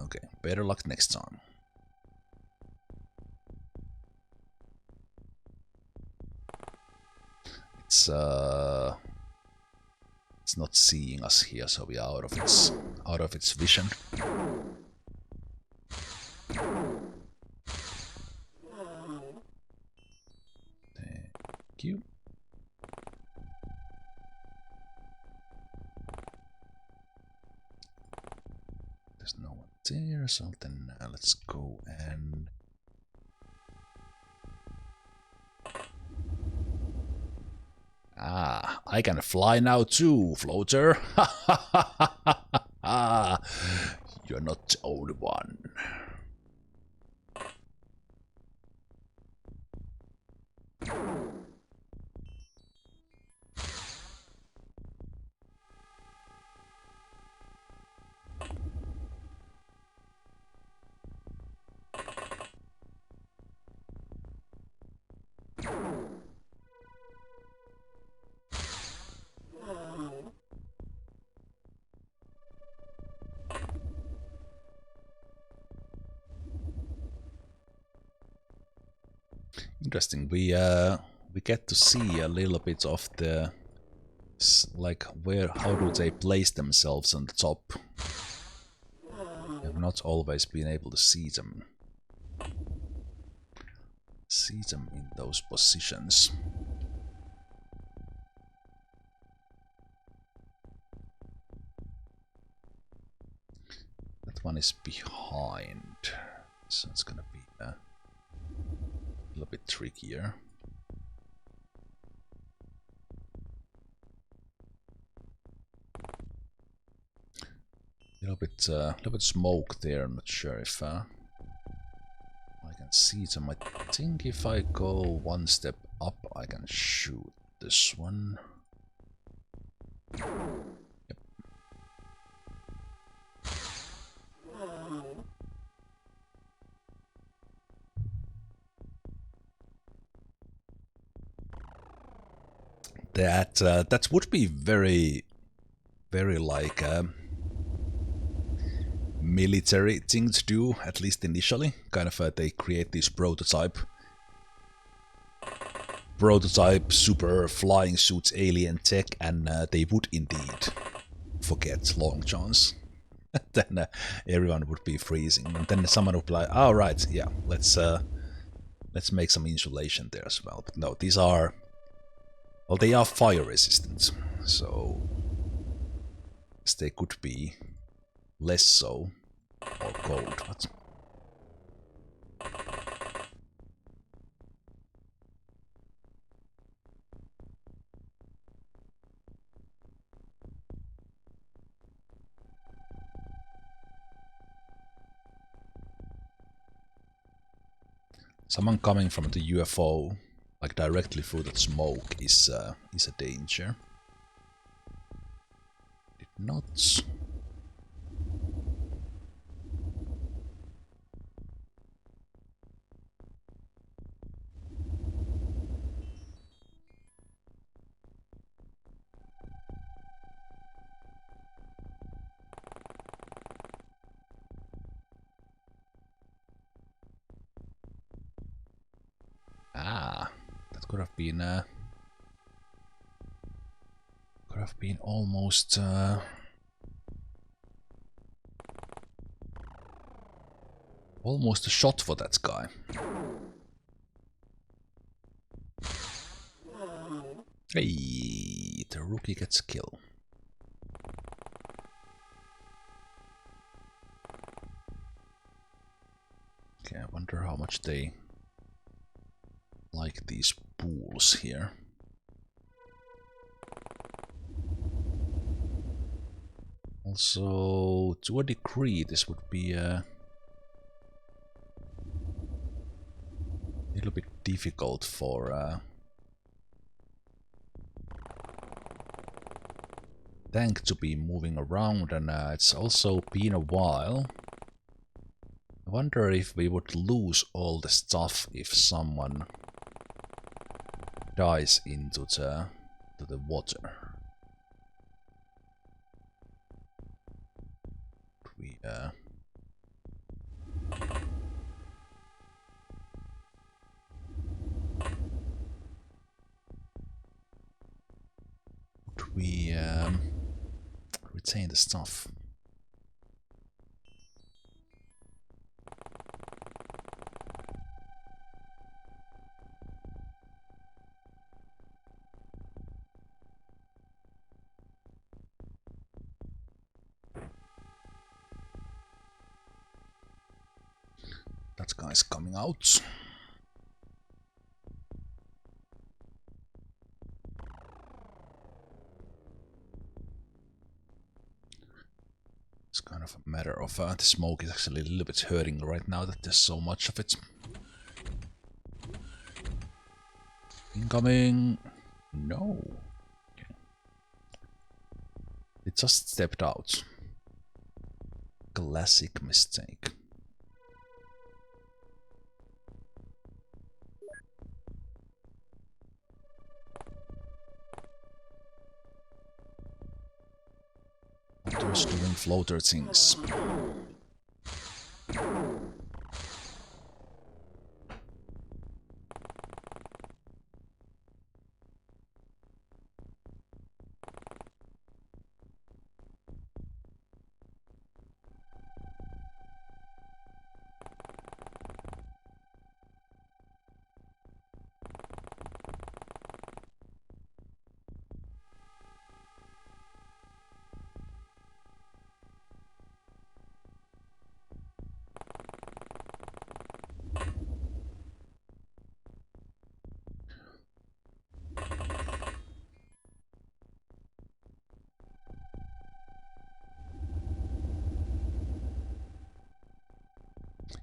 Okay, better luck next time. it's not seeing us here, so we are out of its vision. Thank you. There's no one there, so then let's go and... Ah, I can fly now too, floater. You're not the only one. Interesting. We get to see a little bit of the like how do they place themselves on the top. I've not always been able to see them in those positions. That one is behind, so it's gonna be a little bit trickier. Little bit smoke there. I'm not sure if I can see them. I think if I go one step up, I can shoot this one. Yep. That would be very like military thing to do, at least initially. Kind of they create this prototype super flying suits alien tech, and they would indeed forget Long John's. Then everyone would be freezing, and then someone would be like, "Oh right, yeah, let's make some insulation there as well." But no, these are, well, they are fire resistant, so they could be less so, or cold, but... Someone coming from the UFO, like directly through that smoke, is a danger. Did not... Ah, that could have been almost almost a shot for that guy. Hey, the rookie gets killed. Okay, I wonder how much they like these pools here. Also, to a degree, this would be a little bit difficult for tank to be moving around, and it's also been a while. I wonder if we would lose all the stuff if someone dies into the water. We we retain the stuff? That guy's coming out. It's kind of a matter of the smoke is actually a little bit hurting right now that there's so much of it. Incoming. No. Okay. It just stepped out. Classic mistake. Floaters doing floater things.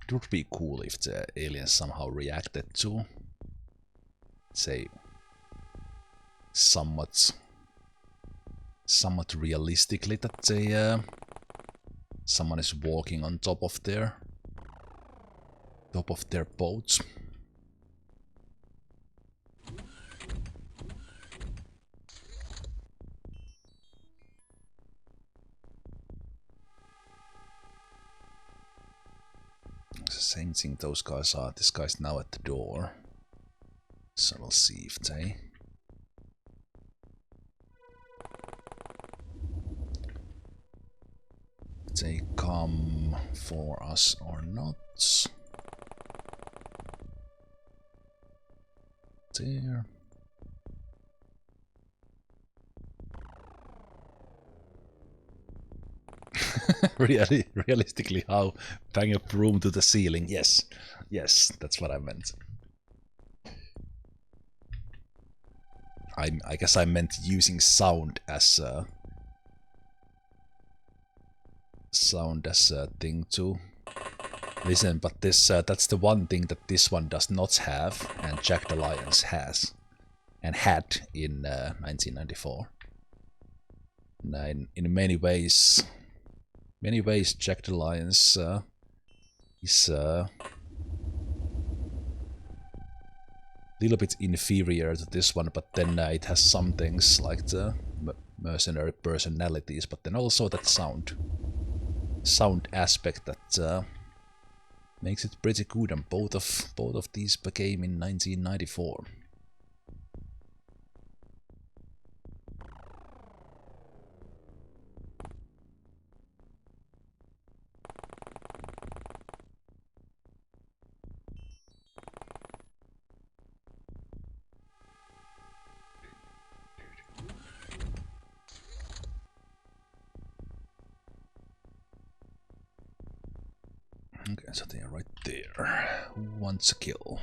It would be cool if the aliens somehow reacted to, say, somewhat realistically that they someone is walking on top of their boat. Same thing those guys are. This guy's now at the door. So we'll see if they come for us or not. There. Realistically, how bang a broom to the ceiling? Yes, yes, that's what I meant. I guess I meant using sound as a thing to listen. But this that's the one thing that this one does not have, and Jack the Lions has and had in 1994. And in many ways, Jack the Lions is a little bit inferior to this one, but then it has some things like the mercenary personalities, but then also that sound aspect that makes it pretty good. And both of these became in 1994. Okay, so they are right there. Who wants a kill?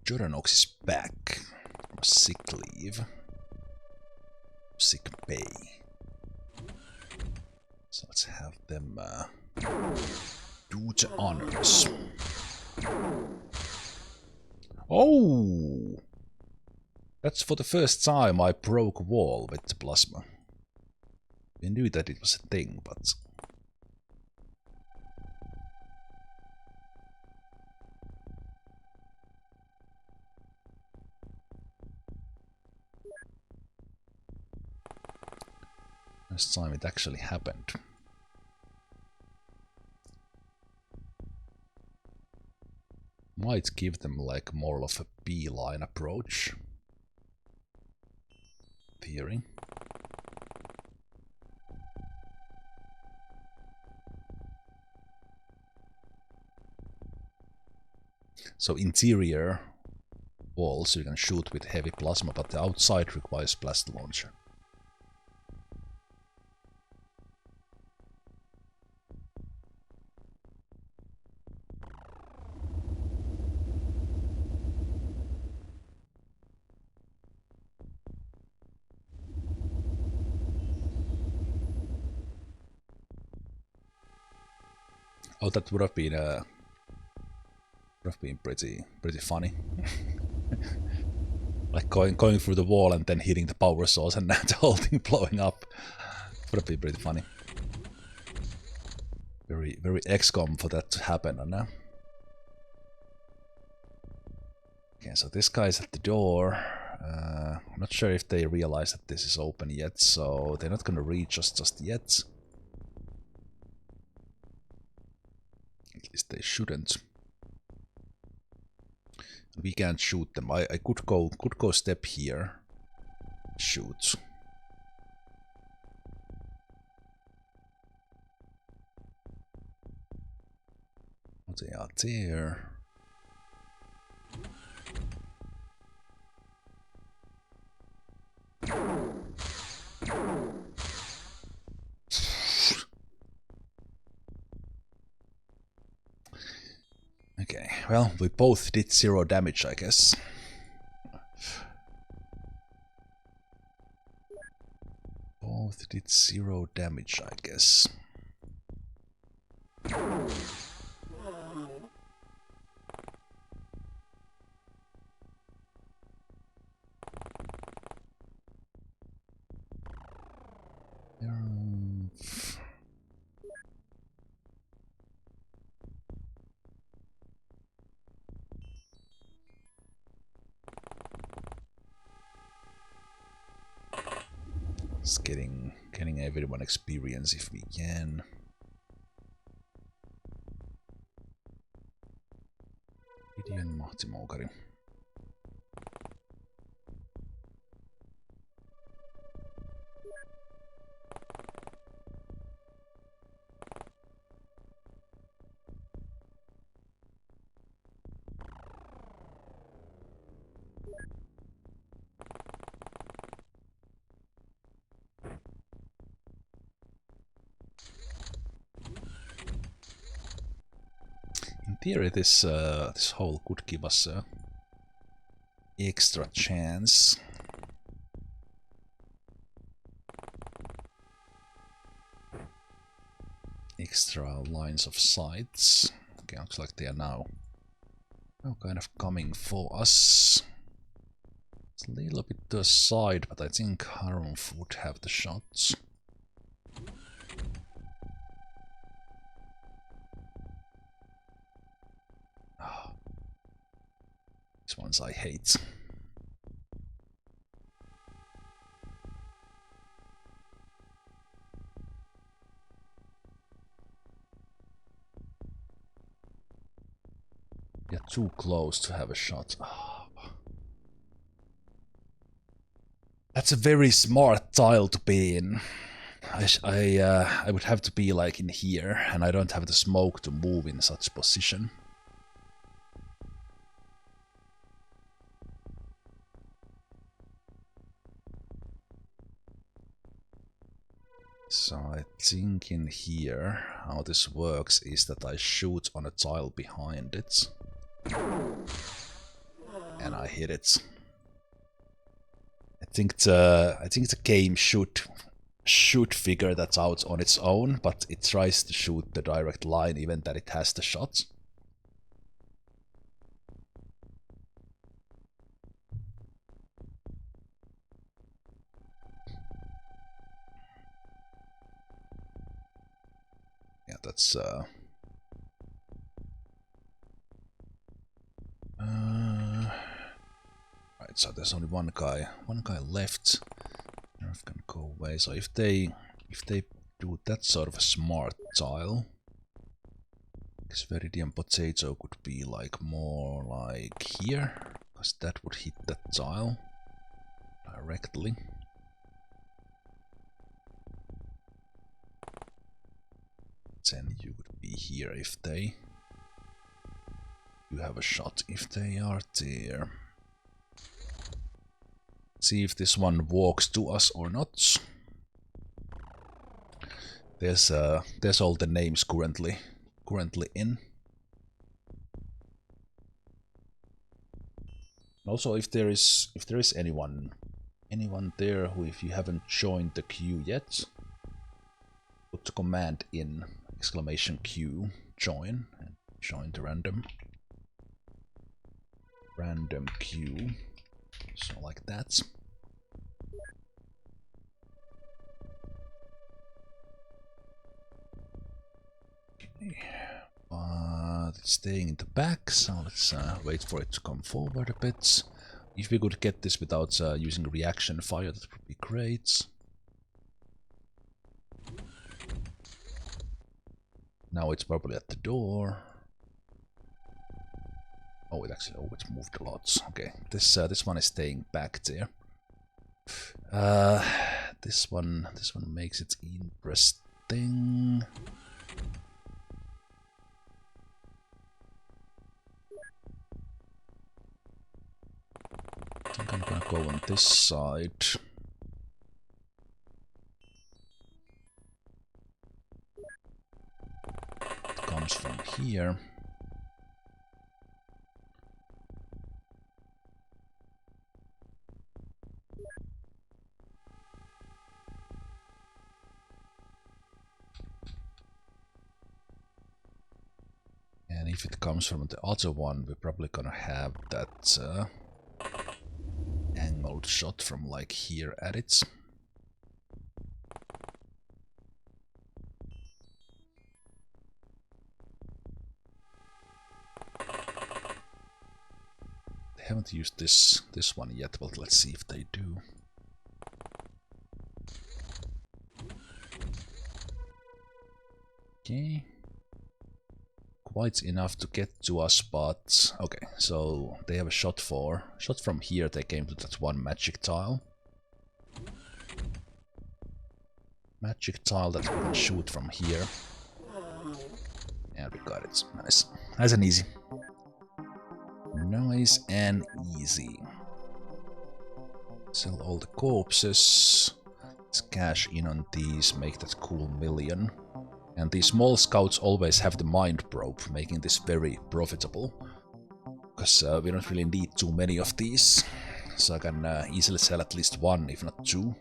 Joranox is back from sick leave. Sick pay. So let's have them do the honors. Oh! That's for the first time I broke a wall with the plasma. I knew that it was a thing, but... First time it actually happened. Might give them like more of a beeline approach. theory. So interior walls you can shoot with heavy plasma, but the outside requires blast launcher. Oh, that would have been pretty funny. Like going through the wall and then hitting the power source and the whole thing blowing up. Would have been pretty funny. Very XCOM for that to happen, I know. Okay, so this guy's at the door. I'm not sure if they realize that this is open yet, so they're not gonna reach us just yet. At least they shouldn't. We can't shoot them. I could go step here. Shoot. Oh, they are there. Okay, well, we both did 0 damage, I guess. Both did 0 damage, I guess. Just getting everyone experience if we can. Gideon Mahtimoukari. In theory, this hole could give us a extra chance. Extra lines of sights. Okay, looks like they are now kind of coming for us. It's a little bit to the side, but I think Harumf would have the shots. These ones I hate. You're too close to have a shot. Oh. That's a very smart tile to be in. I would have to be like in here, and I don't have the smoke to move in such position. So I think in here, how this works is that I shoot on a tile behind it. And I hit it. I think the game should figure that out on its own, but it tries to shoot the direct line even that it has the shot. Yeah, that's right, so there's only one guy left. Nerf can go away. So if they do that sort of a smart tile, this Veridian potato could be like more like here, because that would hit that tile directly. then you could be here if they... You have a shot if they are there. See if this one walks to us or not. There's all the names currently in. Also, if there is anyone there who, if you haven't joined the queue yet, put the command in !Q join and join the random queue. So like that. Okay. But it's staying in the back, so let's wait for it to come forward a bit. If we could get this without using reaction fire, that would be great. Now it's probably at the door. Oh, it's moved a lot. Okay, this one is staying back there. This one makes it interesting. I think I'm gonna go on this side. It comes from here. And if it comes from the other one, we're probably gonna have that angled shot from like here at it. They haven't used this one yet, but let's see if they do. Okay. Quite enough to get to us, but okay, so they have a shot from here. They came to that one magic tile. Magic tile that we can shoot from here. And we got it. Nice. Nice and easy. Nice and easy. Sell all the corpses. Let's cash in on these, make that cool million. And these small scouts always have the mind probe, making this very profitable. Because we don't really need too many of these. So I can easily sell at least one, if not two.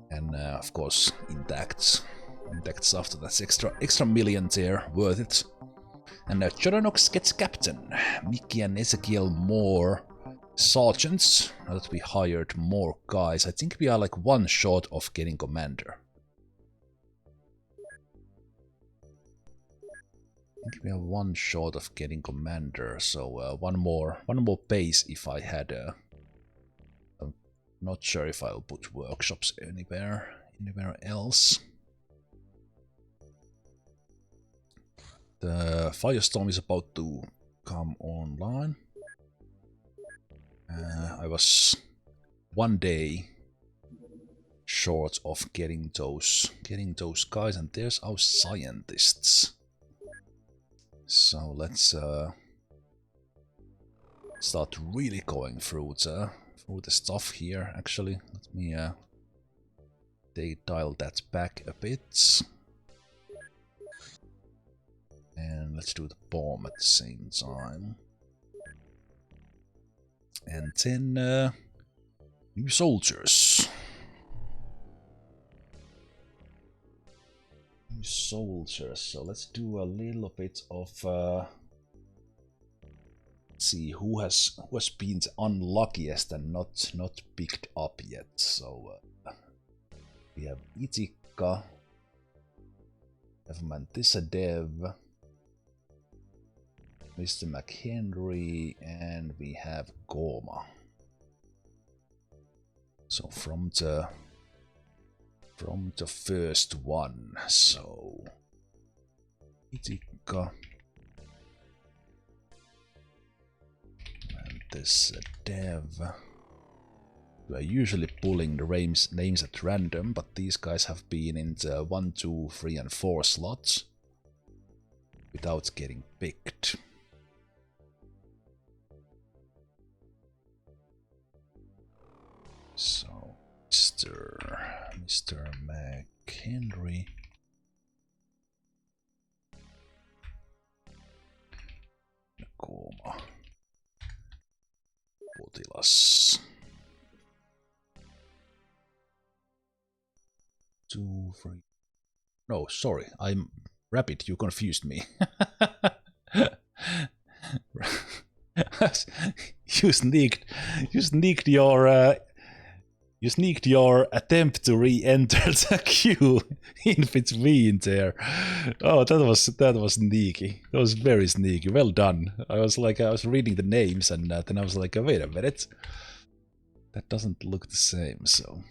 And of course, intact stuff, so that's extra million there, worth it. And Choronox gets captain. Mickey and Ezekiel more sergeants. Now that we hired more guys, I think we are like one short of getting commander. I think we are one short of getting commander, so one more base if I had I'm not sure if I'll put workshops anywhere else. The firestorm is about to come online. I was one day short of getting those guys, and there's our scientists. So let's start really going through the stuff here. Actually, let me dial that back a bit, and let's do the bomb at the same time. And then new soldiers. Soldiers, so let's do a little bit of let's see who has been the unluckiest and not picked up yet. So we have Itika, we have Mantisadev, Mr. McHenry, and we have Goma. So from the first one, so Itika and this Dev. We're usually pulling the names at random, but these guys have been in the 1, 2, 3, and 4 slots without getting picked. So, Mr. McHenry. Nakoma. Potilas. 2, 3. No, sorry, I'm rapid. You confused me. You sneaked your attempt to re-enter the queue in between there. Oh, that was sneaky. That was very sneaky. Well done. I was reading the names, and then I was like, wait a minute, that doesn't look the same. So.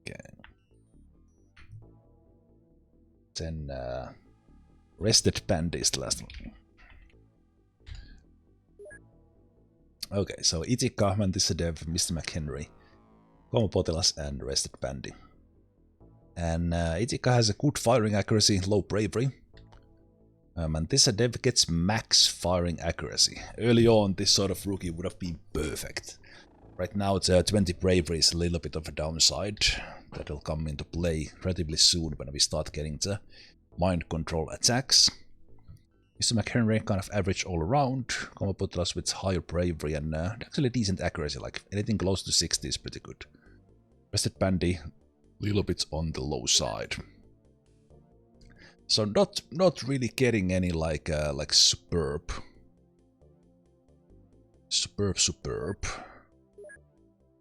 Okay. Then Rested Panda is the last one. Okay, so Itika, Mantisadev, Mr. McHenry, Como Potilas, and Rested Panda. And Itika has a good firing accuracy, low bravery. Mantisadev gets max firing accuracy. Early on, this sort of rookie would have been perfect. Right now, it's 20 bravery is a little bit of a downside. That'll come into play relatively soon when we start getting the mind control attacks. Mr. McHenry kind of average all around. Como Potilas with higher bravery and actually decent accuracy, like anything close to 60 is pretty good. Rested Bandy, little bit on the low side. So not really getting any like superb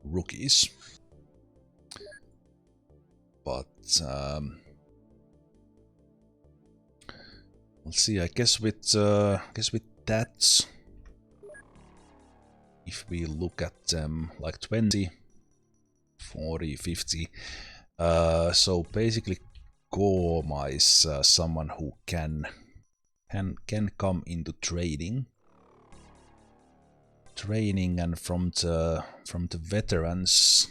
rookies. But let's see, I guess with that, if we look at them like 20, 40, 50, so basically Goma is someone who can come into training, and from the veterans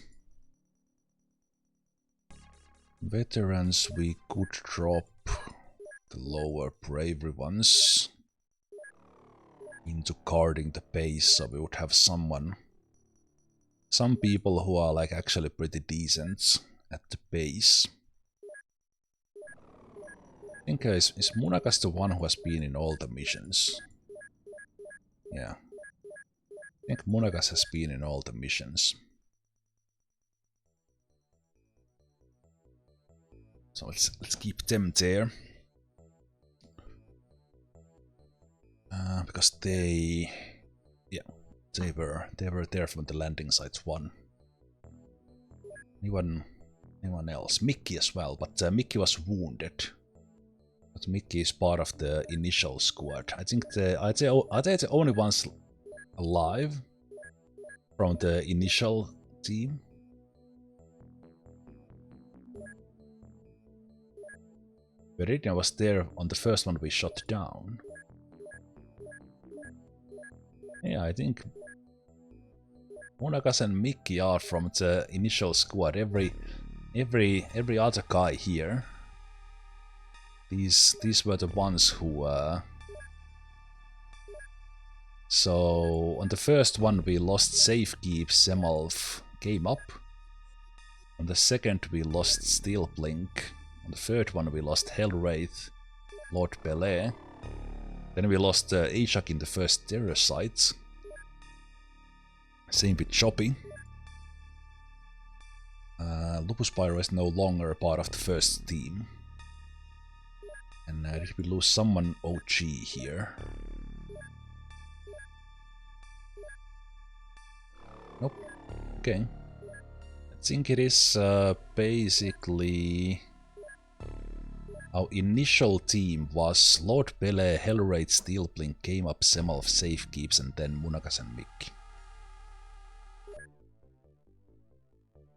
we could drop the lower bravery ones into guarding the base, so we would have some people who are like actually pretty decent at the base. I think is Munakas the one who has been in all the missions? Yeah. I think Munakas has been in all the missions. So let's keep them there. Because they were there from the landing sites 1. Anyone else? Mickey as well, but Mickey was wounded. But Mickey is part of the initial squad. I think are they the only ones alive from the initial team? Viridian was there on the first one we shot down. Yeah, I think Munakas and Mickey are from the initial squad. Every other guy here. These were the ones who. So on the first one we lost Safekeep, Zemalf came up. On the second we lost Steelblink. On the third one we lost Hellwraith, Lord Belay. Then we lost Ashak in the first terror site. Same with Choppy. Lupus Pyro is no longer part of the first team. And did we lose someone OG here? Nope. Okay. I think it is basically... Our initial team was Lord Pele, Hellwraith, Steelblink, came up, Zemalf, Safekeeps, and then Munakas and Mick.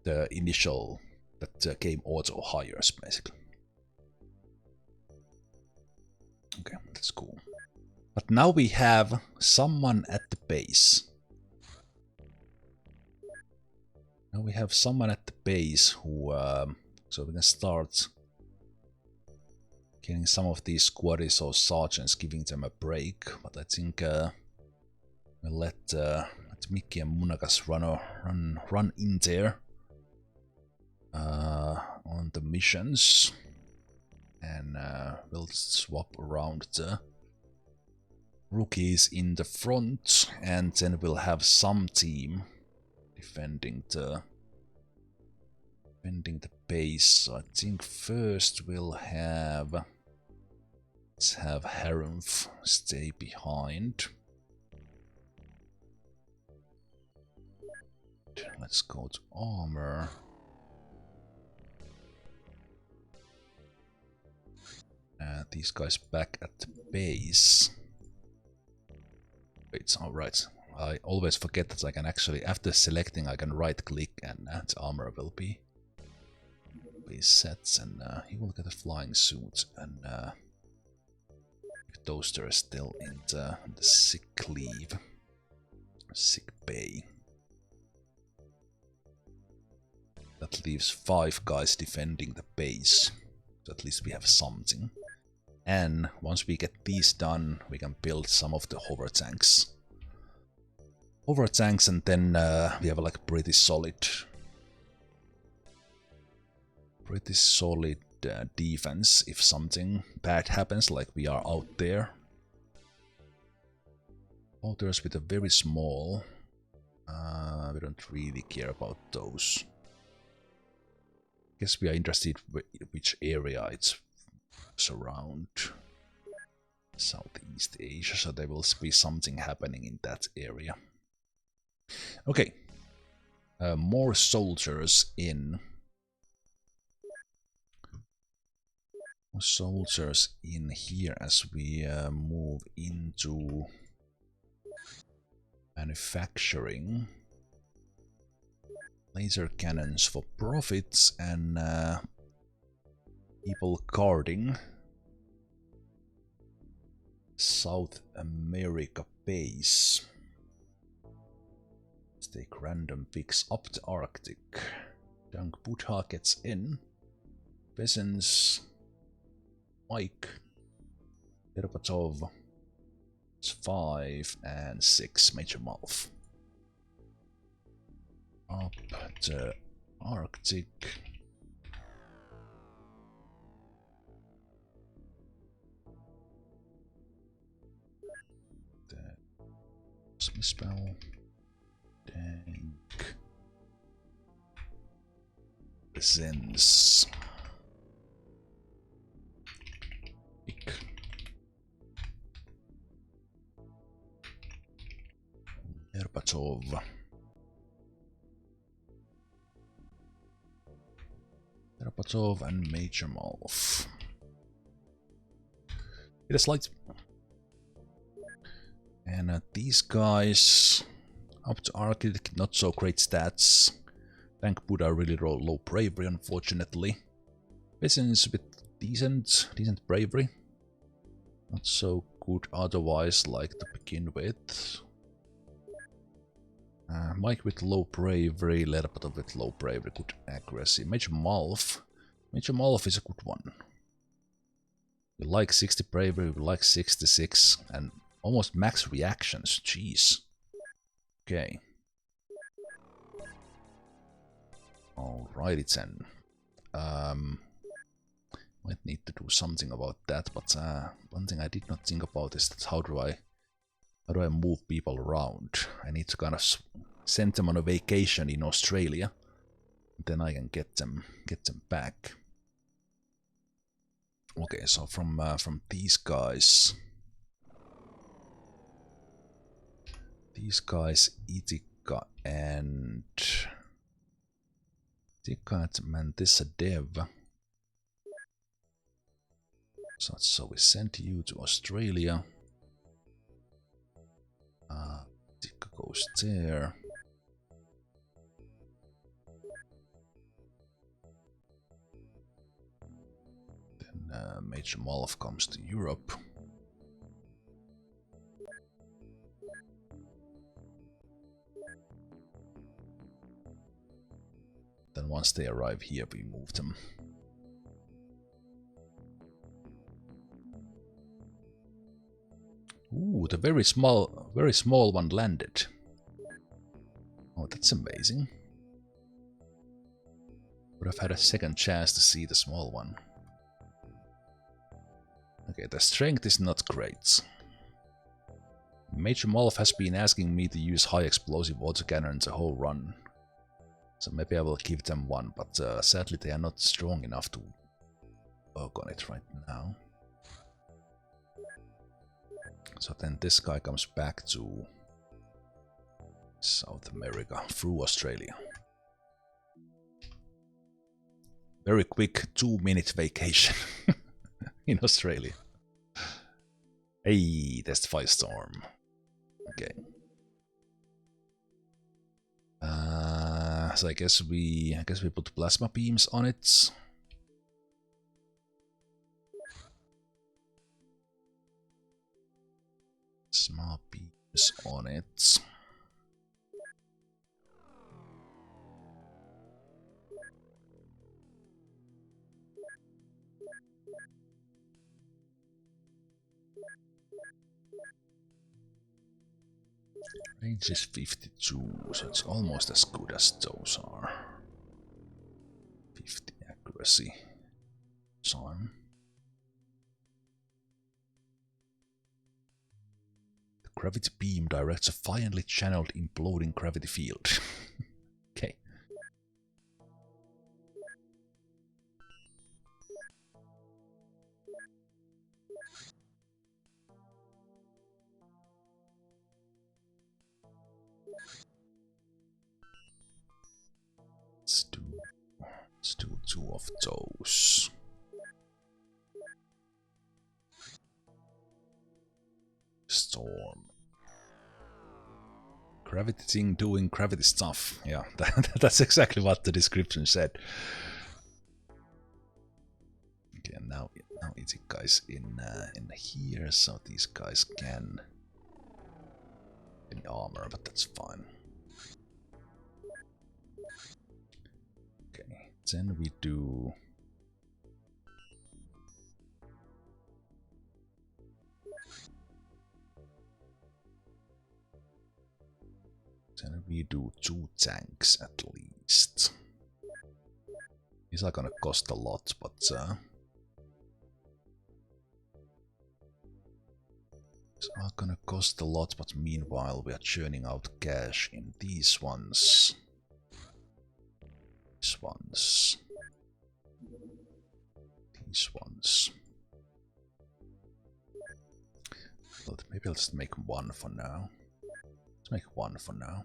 The initial that came auto hires, basically. Okay, that's cool. But now we have someone at the base. Now we have someone at the base who, so we can start getting some of these squaddies or sergeants, giving them a break. But I think we'll let Mickey and Munagas run in there on the missions, and we'll swap around the rookies in the front, and then we'll have some team defending the base. So I think first we'll have, let's have Harumph stay behind. Let's go to armor. These guys back at the base. Wait, alright. I always forget that I can actually, after selecting, I can right click and the armor will be set, and he will get a flying suit, and Toaster is still in the sick leave, sick bay. That leaves 5 guys defending the base, so at least we have something. And once we get these done, we can build some of the hover tanks. And then we have like pretty solid defense if something bad happens, like we are out there. Outers with a very small, we don't really care about those. Guess we are interested which area it's around. Southeast Asia, so there will be something happening in that area. Okay, more soldiers in. More soldiers in here as we move into manufacturing. Laser cannons for profits and people guarding South America base. Let's take random picks up the Arctic. Dunk Buddha gets in. Peasants. Mike. Berbatov. It's 5 and 6. Major Malf. Up the Arctic. Misspell. Dank. Presents. Pick. Berbatov. Berbatov and Major Malf. It is light. And these guys up to Arctic, not so great stats. Tank Buddha really low bravery, unfortunately. Peasants with decent bravery. Not so good otherwise, like to begin with. Mike with low bravery, Lerpatov with low bravery, good accuracy. Major Malf. Major Malf is a good one. We like 60 bravery, we like 66, and almost max reactions, jeez. Okay. Alrighty then. Might need to do something about that, but one thing I did not think about is that how do I move people around? I need to kind of send them on a vacation in Australia, then I can get them back. Okay, so from these guys, Itika and Mantissa Dev. So we sent you to Australia. Itika goes there. Then Major Malf comes to Europe. then once they arrive here, we move them. Ooh, the very small one landed. Oh, that's amazing. Would have had a second chance to see the small one. Okay, the strength is not great. Major Malf has been asking me to use high explosive autocannons the whole run. So maybe I will give them one, but sadly they are not strong enough to work on it right now. So then this guy comes back to South America through Australia. Very quick 2-minute vacation in Australia. Hey, that's Firestorm. Okay. So I guess we put plasma beams on it. Small beams on it. Range is 52, so it's almost as good as those are. 50 accuracy. Charm. The gravity beam directs a finely channeled imploding gravity field. Okay. Let's do 2 of those. Storm. Gravity thing doing gravity stuff. Yeah, that's exactly what the description said. Okay, now it's guys in here, so these guys can any armor, but that's fine. Okay, then we do. Then we do 2 tanks at least. These are gonna cost a lot, but these are gonna cost a lot, but meanwhile we are churning out cash in these ones. These ones. These ones. But maybe I'll just make 1 for now. Let's make 1 for now.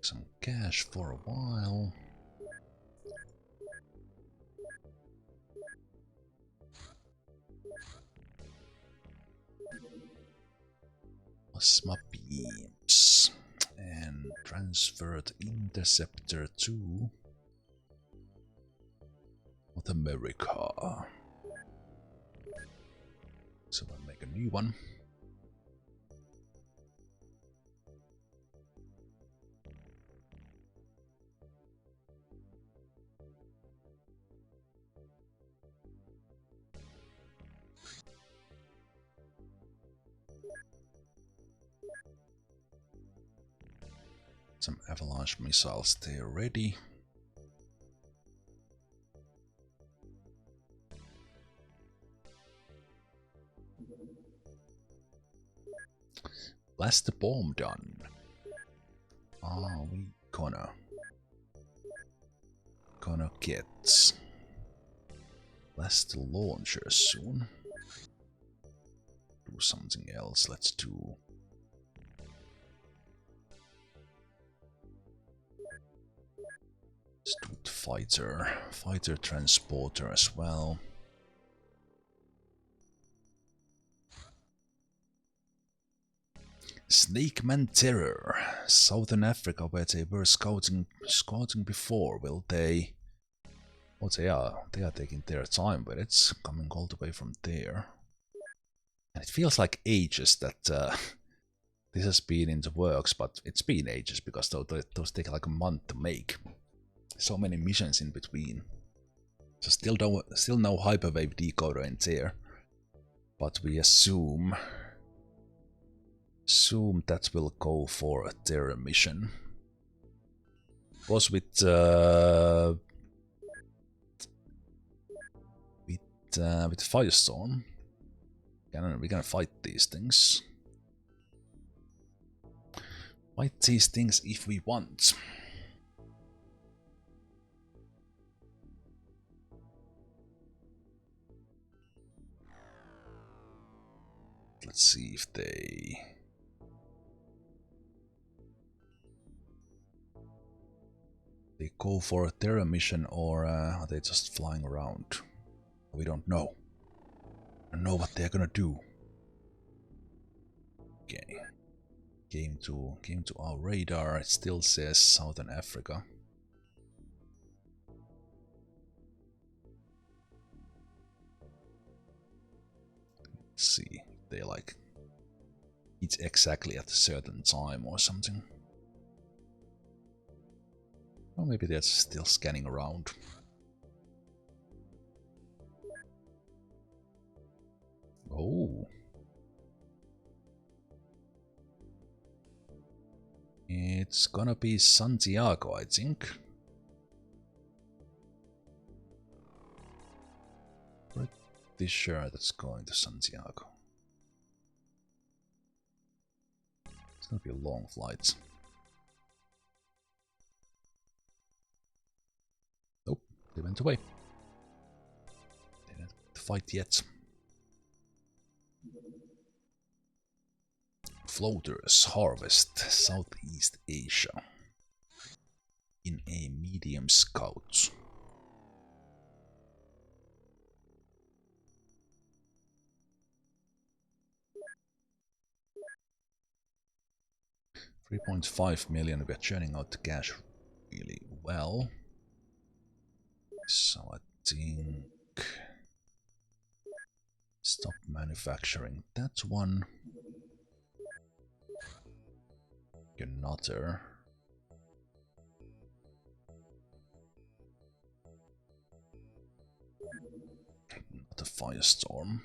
Some cash for a while. Plasma beams. And transferred interceptor to North America. So I'll make a new one. Some avalanche missiles there ready. Blast the bomb done. Are we gonna get blast the launcher soon? Do something else. Let's do fighter transporter as well. Snake Man Terror, Southern Africa, where they were scouting before. Will they Oh, they are taking their time, but it's coming all the way from there. And it feels like ages that this has been in the works, but it's been ages because those take like a month to make. So many missions in between. So still no hyperwave decoder in there, but we assume that will go for a terror mission. Was with Firestorm. We're gonna fight these things. Fight these things if we want. Let's see if they go for a terror mission, or are they just flying around? We don't know. I don't know what they're gonna do. Okay. Came to our radar. It still says Southern Africa. Let's see. They like it's exactly at a certain time or something. Or maybe they're still scanning around. Oh. It's gonna be Santiago, I think. Pretty sure that's going to Santiago. It's gonna be a long flight. Nope, they went away. They didn't fight yet. Floaters harvest Southeast Asia in a medium scout. $3.5 million. We're churning out the cash really well. So I think stop manufacturing that one. Another. Not a firestorm.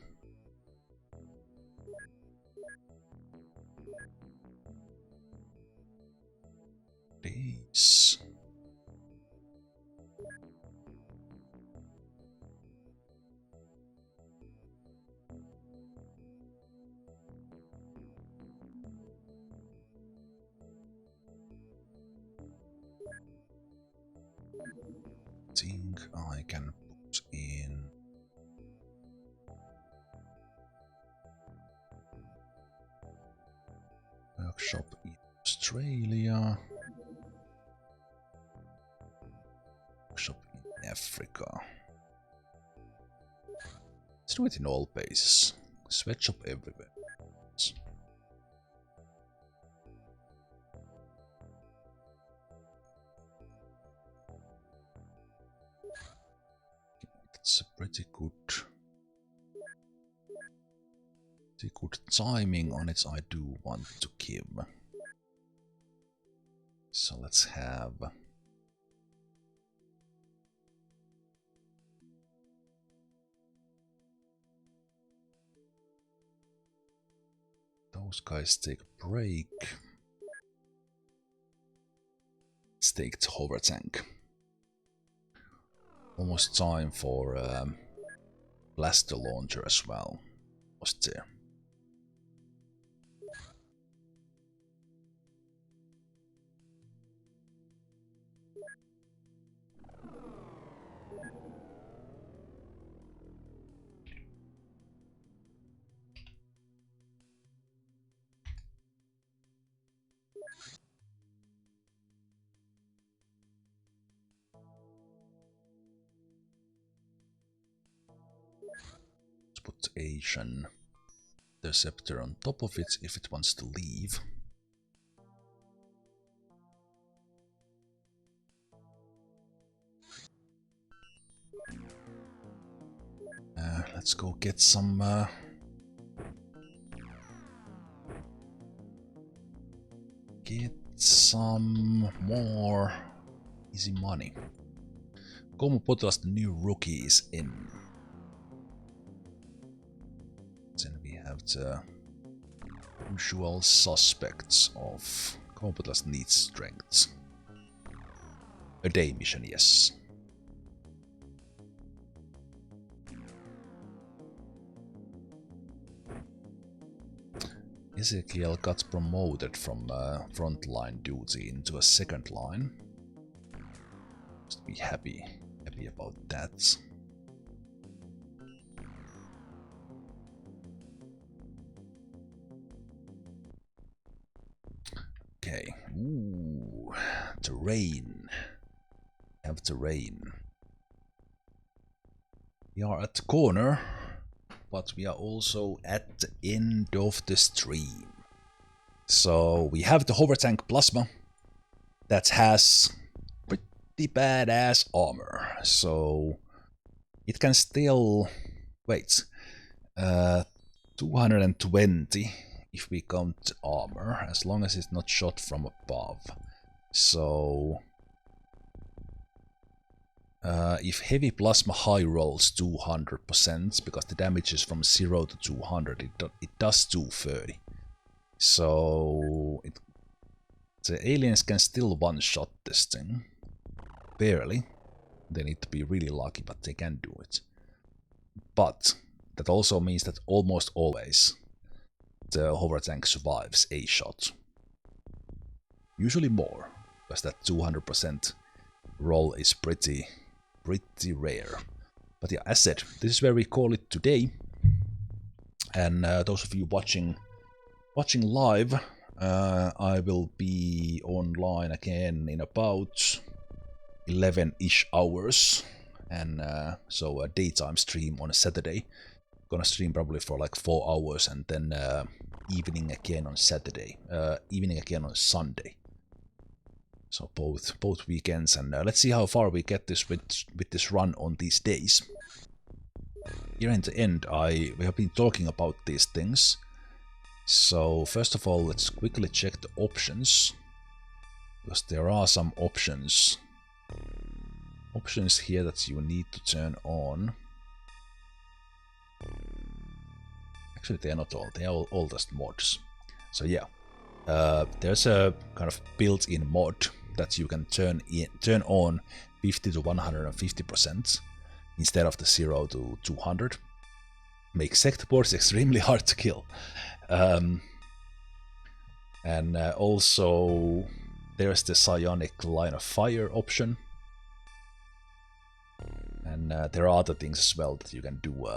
Please. Think I can put in workshop in Australia, workshop in Africa. Let's do it in all bases. Sweatshop everywhere. It's a pretty good timing on it. I do want to give. So let's have those guys take a break. Let's take the hover tank. Almost time for blaster launcher as well. Was there? Put Asian interceptor on top of it if it wants to leave. let's go get some more easy money. Como potilas the new rookies in. Then we have the usual suspects of Como potilas needs strength. A day mission, yes. Ezekiel got promoted from frontline duty into a second line. Must be happy about that. Okay. Ooh, terrain. We have terrain. We are at the corner, but we are also at the end of the stream. So we have the hover tank plasma that has pretty badass armor. So it can still wait 220 if we count armor, as long as it's not shot from above. So if heavy plasma high rolls 200%, because the damage is from 0 to 200, it does 230. So the aliens can still one-shot this thing. Barely. They need to be really lucky, but they can do it. But that also means that almost always the hover tank survives a shot. Usually more, because that 200% roll is pretty rare. But yeah, as said, this is where we call it today. And those of you watching live, I will be online again in about 11-ish hours. And so a daytime stream on a Saturday. Gonna stream probably for like 4 hours, and then evening again on Saturday, evening again on Sunday. So both weekends, and let's see how far we get this with this run on these days. Here in the end, we have been talking about these things. So first of all, let's quickly check the options, because there are some options here that you need to turn on. Actually, they are not all. They are all just mods. So yeah, there's a kind of built-in mod that you can turn on 50 to 150% instead of the 0 to 200. Makes sect boards extremely hard to kill. And also there's the psionic line of fire option. And there are other things as well that you can do.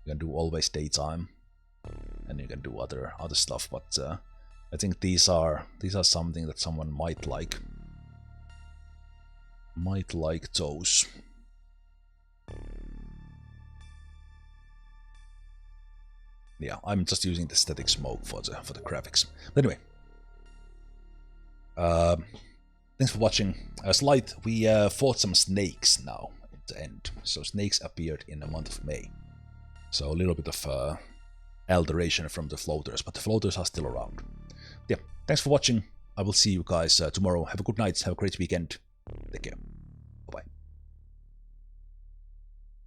You can do always daytime, and you can do other stuff. But I think these are something that someone might like. Might like those. Yeah, I'm just using the static smoke for the graphics. But anyway, thanks for watching. Slight, we fought some snakes now at the end. So snakes appeared in the month of May. So a little bit of alteration from the floaters, but the floaters are still around. Yeah, thanks for watching. I will see you guys tomorrow. Have a good night. Have a great weekend. Take care.